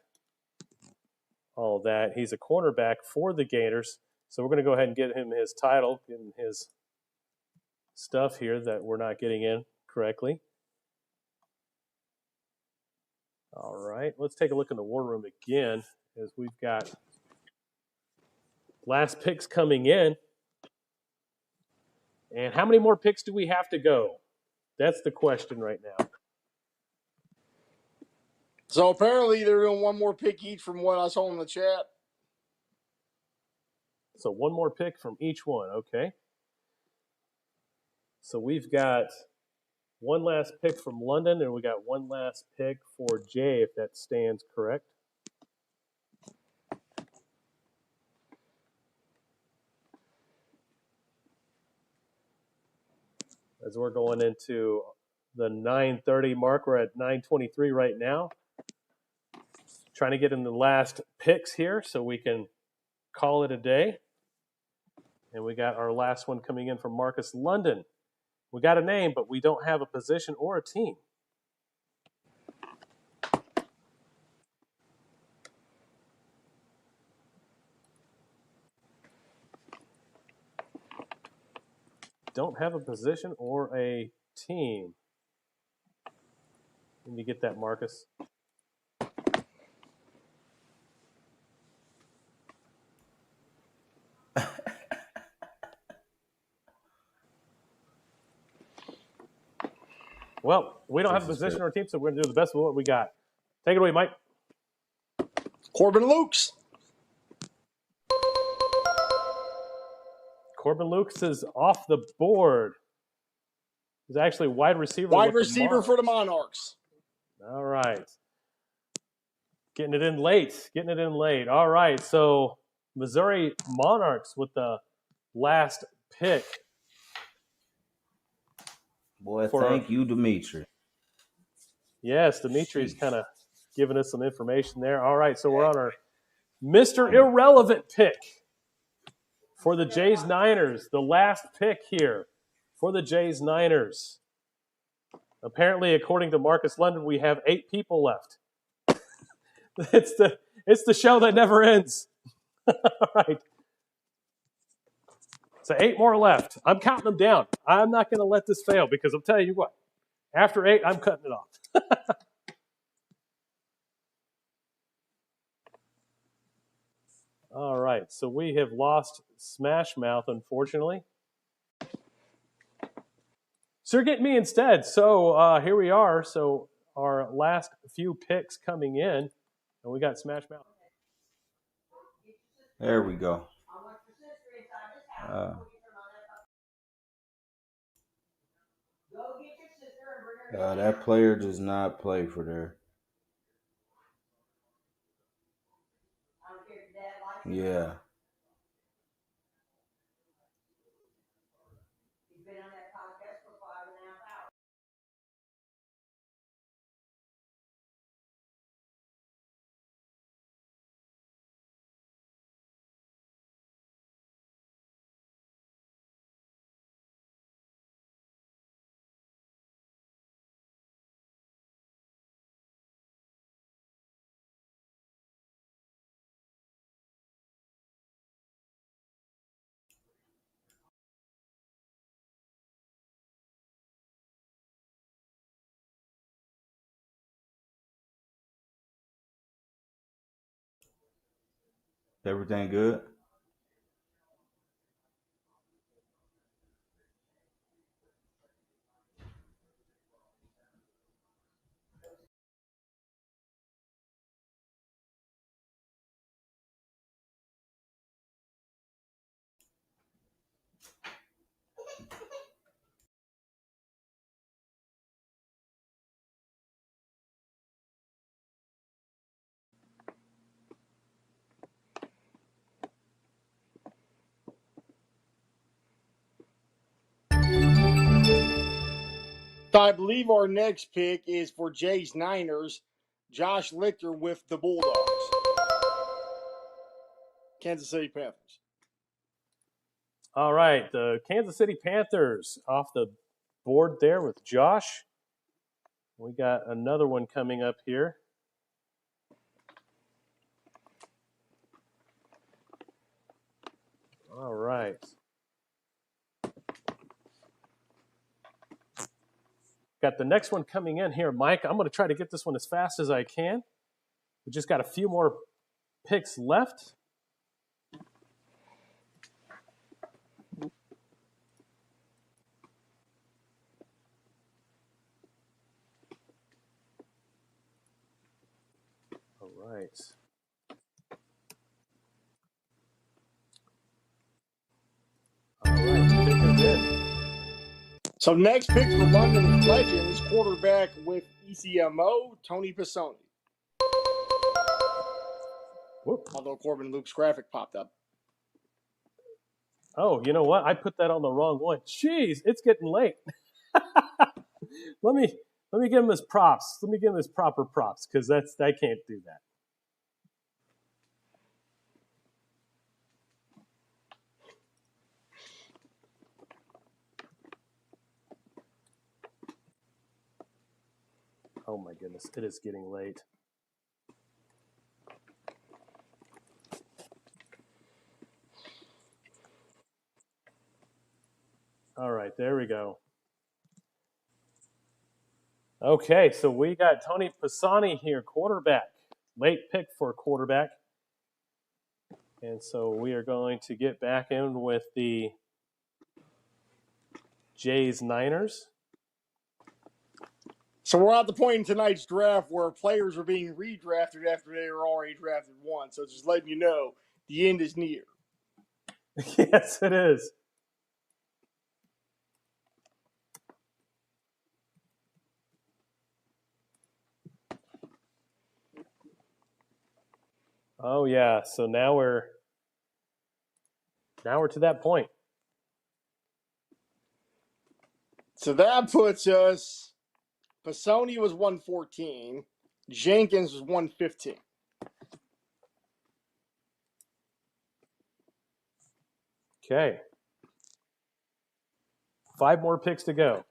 all that. He's a cornerback for the Gators, so we're going to go ahead and get him his title, get him his stuff here that we're not getting in correctly. All right, let's take a look in the war room again as we've got last picks coming in. And how many more picks do we have to go? That's the question right now. So apparently they're doing one more pick each from what I saw in the chat. So one more pick from each one, okay. So we've got one last pick from London, and we got one last pick for Jay, if that stands correct. As we're going into the 9:30 mark, we're at 9:23 right now. Trying to get in the last picks here so we can call it a day. And we got our last one coming in from Marcus London. We got a name, but we don't have a position or a team. don't have a position or a team. Let me get that, Marcus. Well, we don't have a position or a team, so we're going to do the best with what we got. Take it away, Mike. Corbin Lukes. Corbin Lukes is off the board. He's actually wide receiver. Wide receiver for the Monarchs. All right. Getting it in late. All right, so Missouri Monarchs with the last pick. Boy, thank you, Dimitri. Yes, Dimitri's kind of giving us some information there. All right, so we're on our Mr. Irrelevant pick for the Jays Niners. The last pick here for the Jays Niners. Apparently, according to Marcus London, we have 8 people left. It's the show that never ends. All right. So 8 more left. I'm counting them down. I'm not going to let this fail because I'll tell you what. After 8, I'm cutting it off. All right. So we have lost Smash Mouth, unfortunately. So you're getting me instead. So here we are. So our last few picks coming in. And we got Smash Mouth. There we go. That player does not play for there. Yeah. Everything good? So I believe our next pick is for Jays Niners, Josh Lichter with the Bulldogs. Kansas City Panthers. All right. The Kansas City Panthers off the board there with Josh. We got another one coming up here. All right. Got the next one coming in here, Mike. I'm going to try to get this one as fast as I can. We just got a few more picks left. All right. So next pick for London Legends, quarterback with ECMO, Tony Pisoni. Whoop. Although Corbin Luke's graphic popped up. Oh, you know what? I put that on the wrong one. Jeez, it's getting late. Let me give him his props. Let me give him his proper props because I can't do that. Oh my goodness, it is getting late. All right, there we go. Okay, so we got Tony Pisani here, quarterback. Late pick for quarterback. And so we are going to get back in with the Jays Niners. So we're at the point in tonight's draft where players are being redrafted after they were already drafted once. So just letting you know, the end is near. Yes, it is. Oh yeah, so now we're to that point. So that puts us, Pisoni was 114, Jenkins was 115. Okay. 5 more picks to go.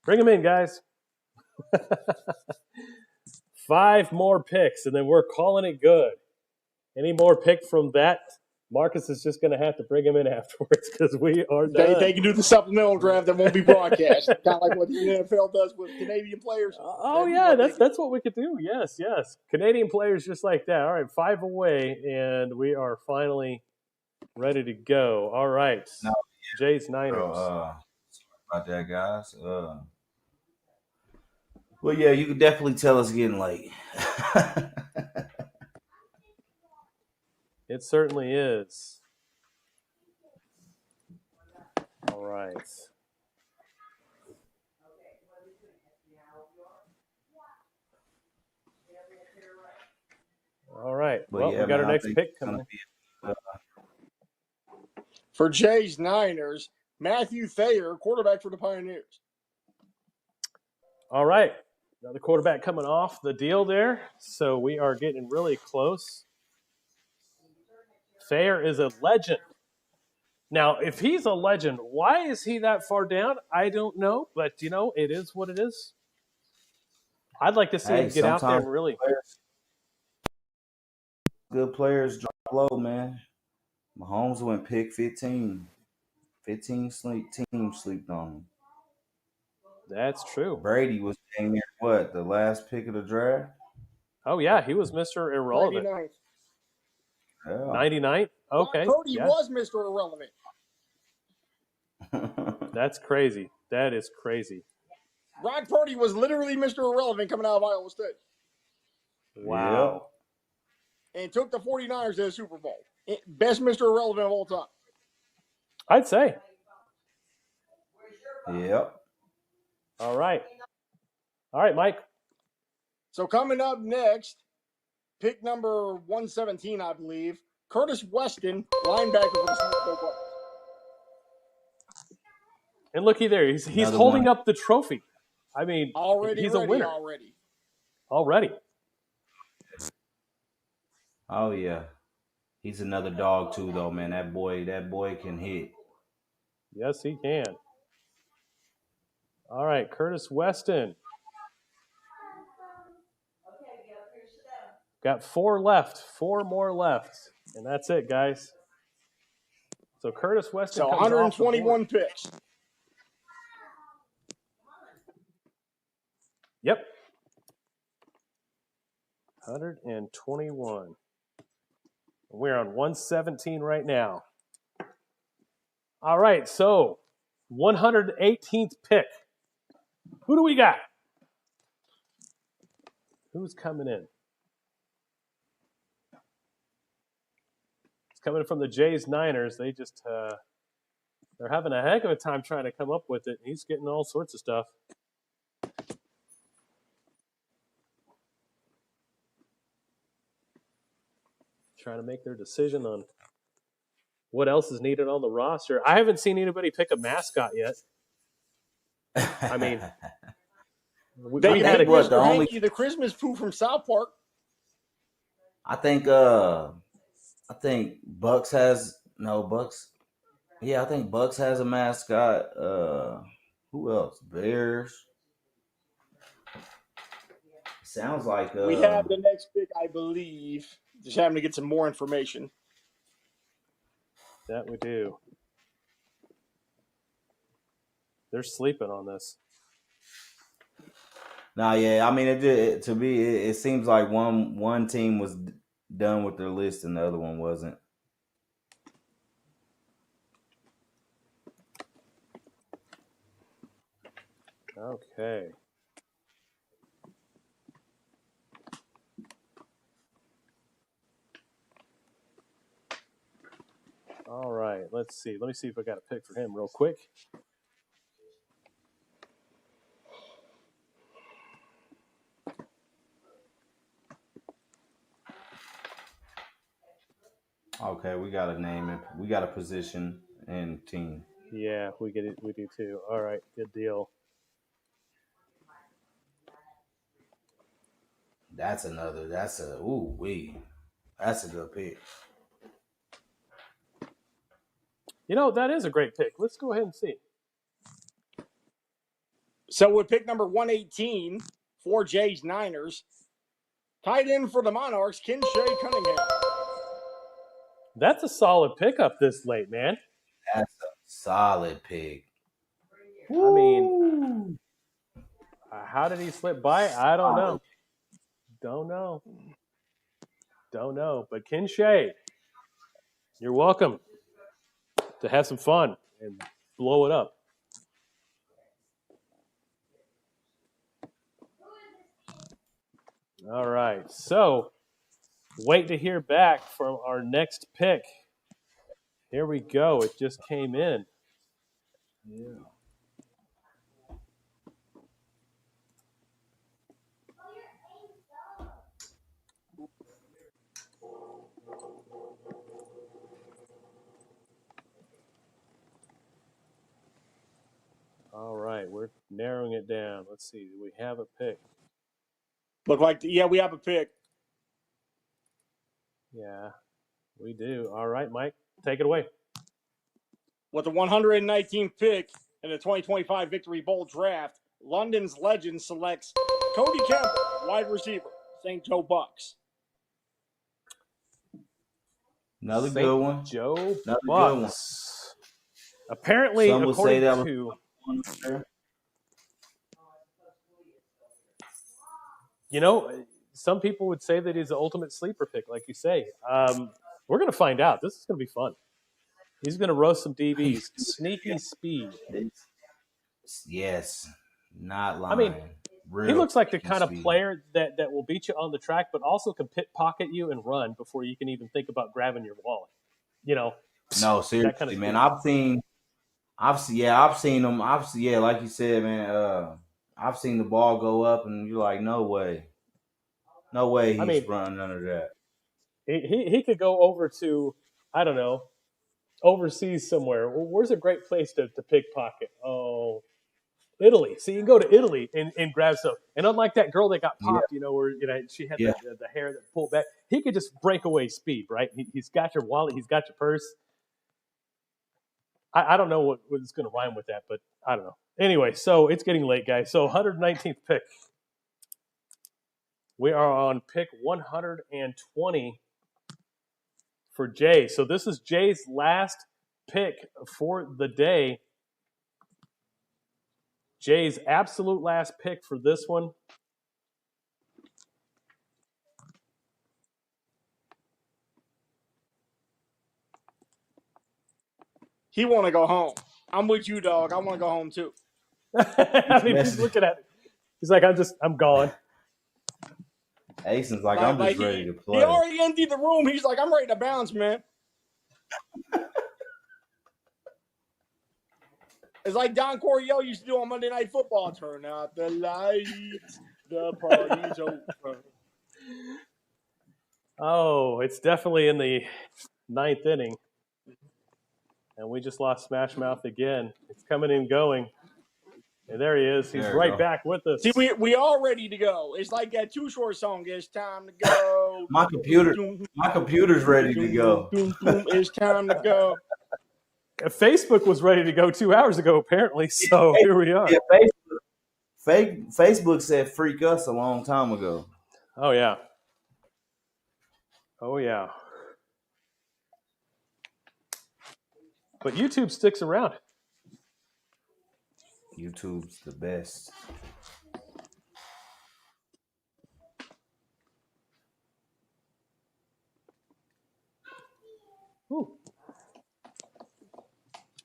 Bring them in, guys. 5 more picks, and then we're calling it good. Any more pick from that, Marcus is just going to have to bring him in afterwards because we are done. They can do the supplemental draft that won't be broadcast, kind of like what the NFL does with Canadian players. Oh yeah, that's what we could do. Yes. Canadian players just like that. All right, 5 away, and we are finally ready to go. All right, Jays Niners. Sorry about that, guys. Well, yeah, you can definitely tell it's getting late. It certainly is. All right. All right. Well, we got our next pick coming. For Jays Niners, Matthew Thayer, quarterback for the Pioneers. All right. Another quarterback coming off the deal there. So we are getting really close. Thayer is a legend. Now, if he's a legend, why is he that far down? I don't know. But, it is what it is. I'd like to see him get out there and really. Good players drop low, man. Mahomes went pick 15. 15 teams sleeped on him. That's true. Brady was damn near the last pick of the draft? Oh, yeah. He was Mr. Irrelevant. 99. Yeah. 99? Okay. Cody was Mr. Irrelevant. That's crazy. That is crazy. Brock Purdy was literally Mr. Irrelevant coming out of Iowa State. Wow. And took the 49ers to the Super Bowl. Best Mr. Irrelevant of all time. I'd say. Yep. All right. All right, Mike. So coming up next, pick number 117, I believe, Curtis Weston, linebacker for the Semipro Gameday. And looky there, he's holding up the trophy. I mean, he's a winner. Already. Oh yeah. He's another dog too, though, man. That boy can hit. Yes, he can. All right, Curtis Weston. Got 4 left. 4 more left. And that's it, guys. So Curtis Weston. So 121 picks. Yep. 121. We're on 117 right now. All right, so 118th pick. Who do we got? Who's coming in? It's coming from the Jays Niners. They just they're having a heck of a time trying to come up with it. He's getting all sorts of stuff. Trying to make their decision on what else is needed on the roster. I haven't seen anybody pick a mascot yet. I mean, we had the Christmas poo from South Park. I think Bucks has Bucks. Yeah, I think Bucks has a mascot. Who else? Bears. Sounds like we have the next pick, I believe. Just having to get some more information. That we do. They're sleeping on this. Nah, yeah. I mean, it seems like one team was done with their list and the other one wasn't. Okay. All right. Let's see. Let me see if I got a pick for him real quick. Okay, we got a name and we got a position and team. Yeah, we get it. We do too. All right. Good deal. That's a good pick. You know, that is a great pick. Let's go ahead and see. So with pick number 118 for Jay's Niners, tight end for the Monarchs, Kinshay Cunningham. That's a solid pickup this late, man. That's a solid pick. I mean, how did he slip by? I don't know. Don't know. But Kinshay, you're welcome to have some fun and blow it up. All right. So, wait to hear back from our next pick. Here we go. It just came in. Yeah. All right. We're narrowing it down. Let's see. Do we have a pick? Look like, yeah, we have a pick. Yeah, we do. All right, Mike. Take it away. With the 119th pick in the 2025 Victory Bowl draft, London's Legend selects Cody Campbell, wide receiver, St. Joe Bucks. Another good one. Joe Another Bucks. good one. Apparently, Some would say that according to some people would say that he's the ultimate sleeper pick, like you say. We're going to find out. This is going to be fun. He's going to roast some DBs. Sneaky speed. Yes, not lying. I mean, he looks like the kind of speed. player that will beat you on the track, but also can pickpocket you and run before you can even think about grabbing your wallet. No, seriously, kind of man. I've seen them. Like you said, man. I've seen the ball go up, and you're like, no way he's running under that. He could go over to, I don't know, overseas somewhere. Where's a great place to pickpocket? Oh, Italy. So you can go to Italy and grab stuff. And unlike that girl that got popped, where she had the hair that pulled back, he could just break away speed, right? He's got your wallet, he's got your purse. I don't know what is going to rhyme with that, but I don't know. Anyway, so it's getting late, guys. So 119th pick. We are on pick 120 for Jay. So this is Jay's last pick for the day. Jay's absolute last pick for this one. He want to go home. I'm with you, dog. I want to go home too. I mean, he's looking at it. He's like, I'm gone. Ason's like, I'm just ready to play. He already emptied the room. He's like, I'm ready to bounce, man. It's like Don Coryell used to do on Monday Night Football. Turn out the lights. The party's over. Oh, it's definitely in the 9th inning. And we just lost Smash Mouth again. It's coming and going. And there he is. He's right back with us. See, we all ready to go. It's like that Too Short song. It's time to go. My computer's ready to go. It's time to go. Facebook was ready to go 2 hours ago, apparently. So here we are. Yeah, Facebook said freak us a long time ago. Oh, yeah. Oh, yeah. But YouTube sticks around. YouTube's the best. Ooh.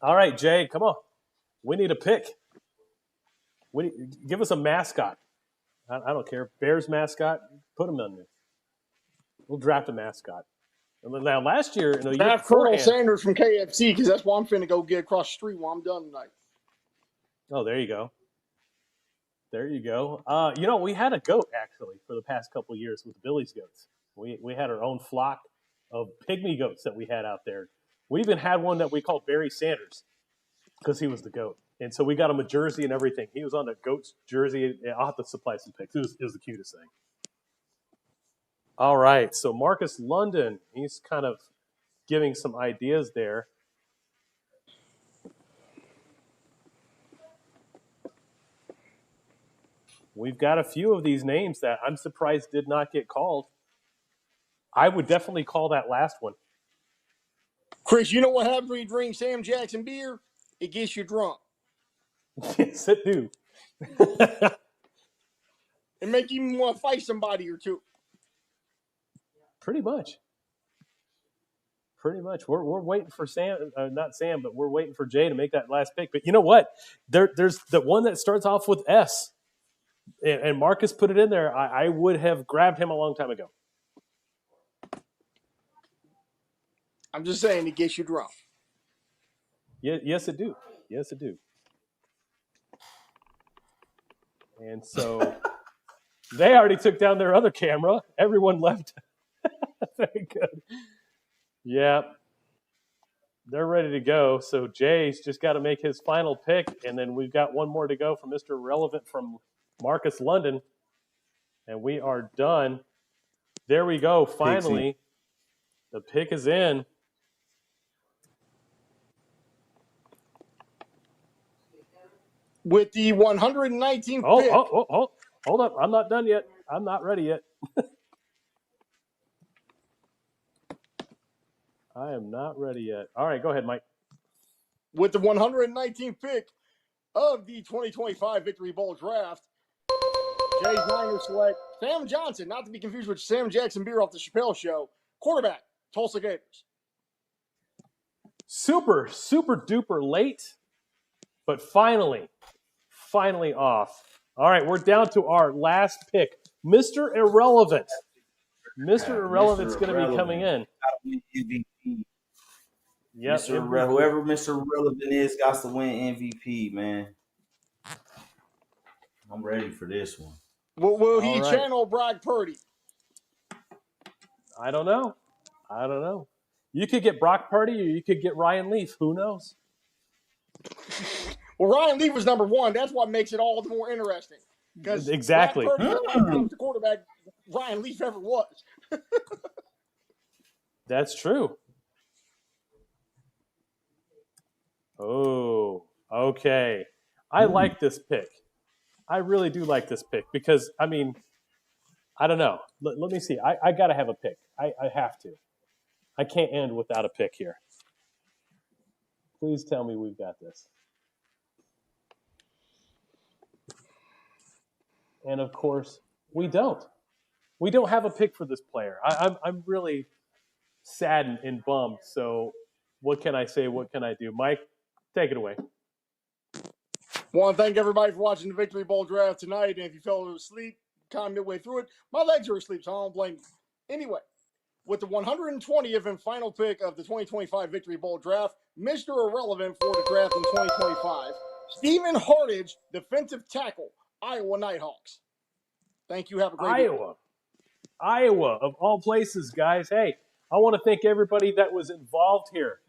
All right, Jay, come on. We need a pick. Give us a mascot. I don't care. Bears mascot, put them in there. We'll draft a mascot. And now, last year, in the year Draft Colonel beforehand. Sanders from KFC because that's what I'm finna go get across the street while I'm done tonight. Oh, there you go. There you go. You know, we had a goat, actually, for the past couple of years with the Billy's goats. We had our own flock of pygmy goats that we had out there. We even had one that we called Barry Sanders because he was the goat. And so we got him a jersey and everything. He was on the goat's jersey. I'll have to supply some pics. It was the cutest thing. All right. So Marcus London, he's kind of giving some ideas there. We've got a few of these names that I'm surprised did not get called. I would definitely call that last one. Chris, you know what happens when you drink Sam Jackson beer? It gets you drunk. Yes, it do. It make you want to fight somebody or two. Pretty much. We're waiting for Sam, not Sam, but we're waiting for Jay to make that last pick. But you know what? There's the one that starts off with S. And Marcus put it in there. I would have grabbed him a long time ago. I'm just saying it gets you drunk. Yes, it do. Yes, it do. And so they already took down their other camera. Everyone left. Very good. Yeah. They're ready to go. So Jay's just got to make his final pick. And then we've got one more to go from Mr. Relevant from Marcus London. And we are done. There we go. Finally, the pick is in. With the 119th pick. Hold up. I'm not done yet. I'm not ready yet. I am not ready yet. All right, go ahead, Mike. With the 119th pick of the 2025 Victory Bowl draft, Jay's Niners select Sam Johnson, not to be confused with Sam Jackson beer off the Chappelle Show, quarterback, Tulsa Gators. Super duper late, but finally off. All right, we're down to our last pick, Mr. Irrelevant. Mr. Irrelevant's going to be coming in. Yep, whoever Mr. Relevant is got to win MVP, man. I'm ready for this one. Will he channel Brock Purdy? I don't know. You could get Brock Purdy or you could get Ryan Leaf. Who knows? Well, Ryan Leaf was number one. That's what makes it all the more interesting. Because exactly. Brock Purdy was the quarterback Ryan Leaf ever was. That's true. Oh, okay. I like this pick. I really do like this pick because, I mean, I don't know. Let me see. I got to have a pick. I have to. I can't end without a pick here. Please tell me we've got this. And, of course, we don't. We don't have a pick for this player. I'm really sad and bummed. So what can I say? What can I do? Mike, take it away. Want to thank everybody for watching the Victory Bowl draft tonight. And if you fell asleep kind of midway through it, my legs are asleep, so I don't blame you. Anyway, with the 120th and final pick of the 2025 Victory Bowl draft, Mr. Irrelevant for the draft in 2025, Stephen Hartage, defensive tackle, Iowa Nighthawks. Thank you. Have a great day. Iowa, of all places, guys. Hey, I want to thank everybody that was involved here.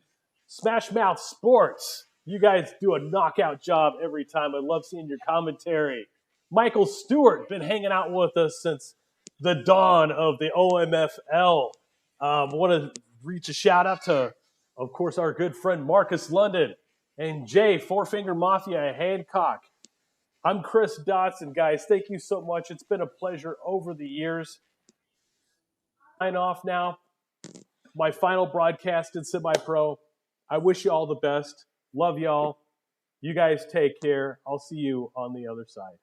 Smash Mouth Sports. You guys do a knockout job every time. I love seeing your commentary. Michael Stewart, been hanging out with us since the dawn of the OMFL. Want to reach a shout out to, of course, our good friend Marcus London and Jay, Four Finger Mafia, Hancock. I'm Chris Dotson, guys. Thank you so much. It's been a pleasure over the years. Sign off now. My final broadcast in Semipro. I wish you all the best. Love y'all. You guys take care. I'll see you on the other side.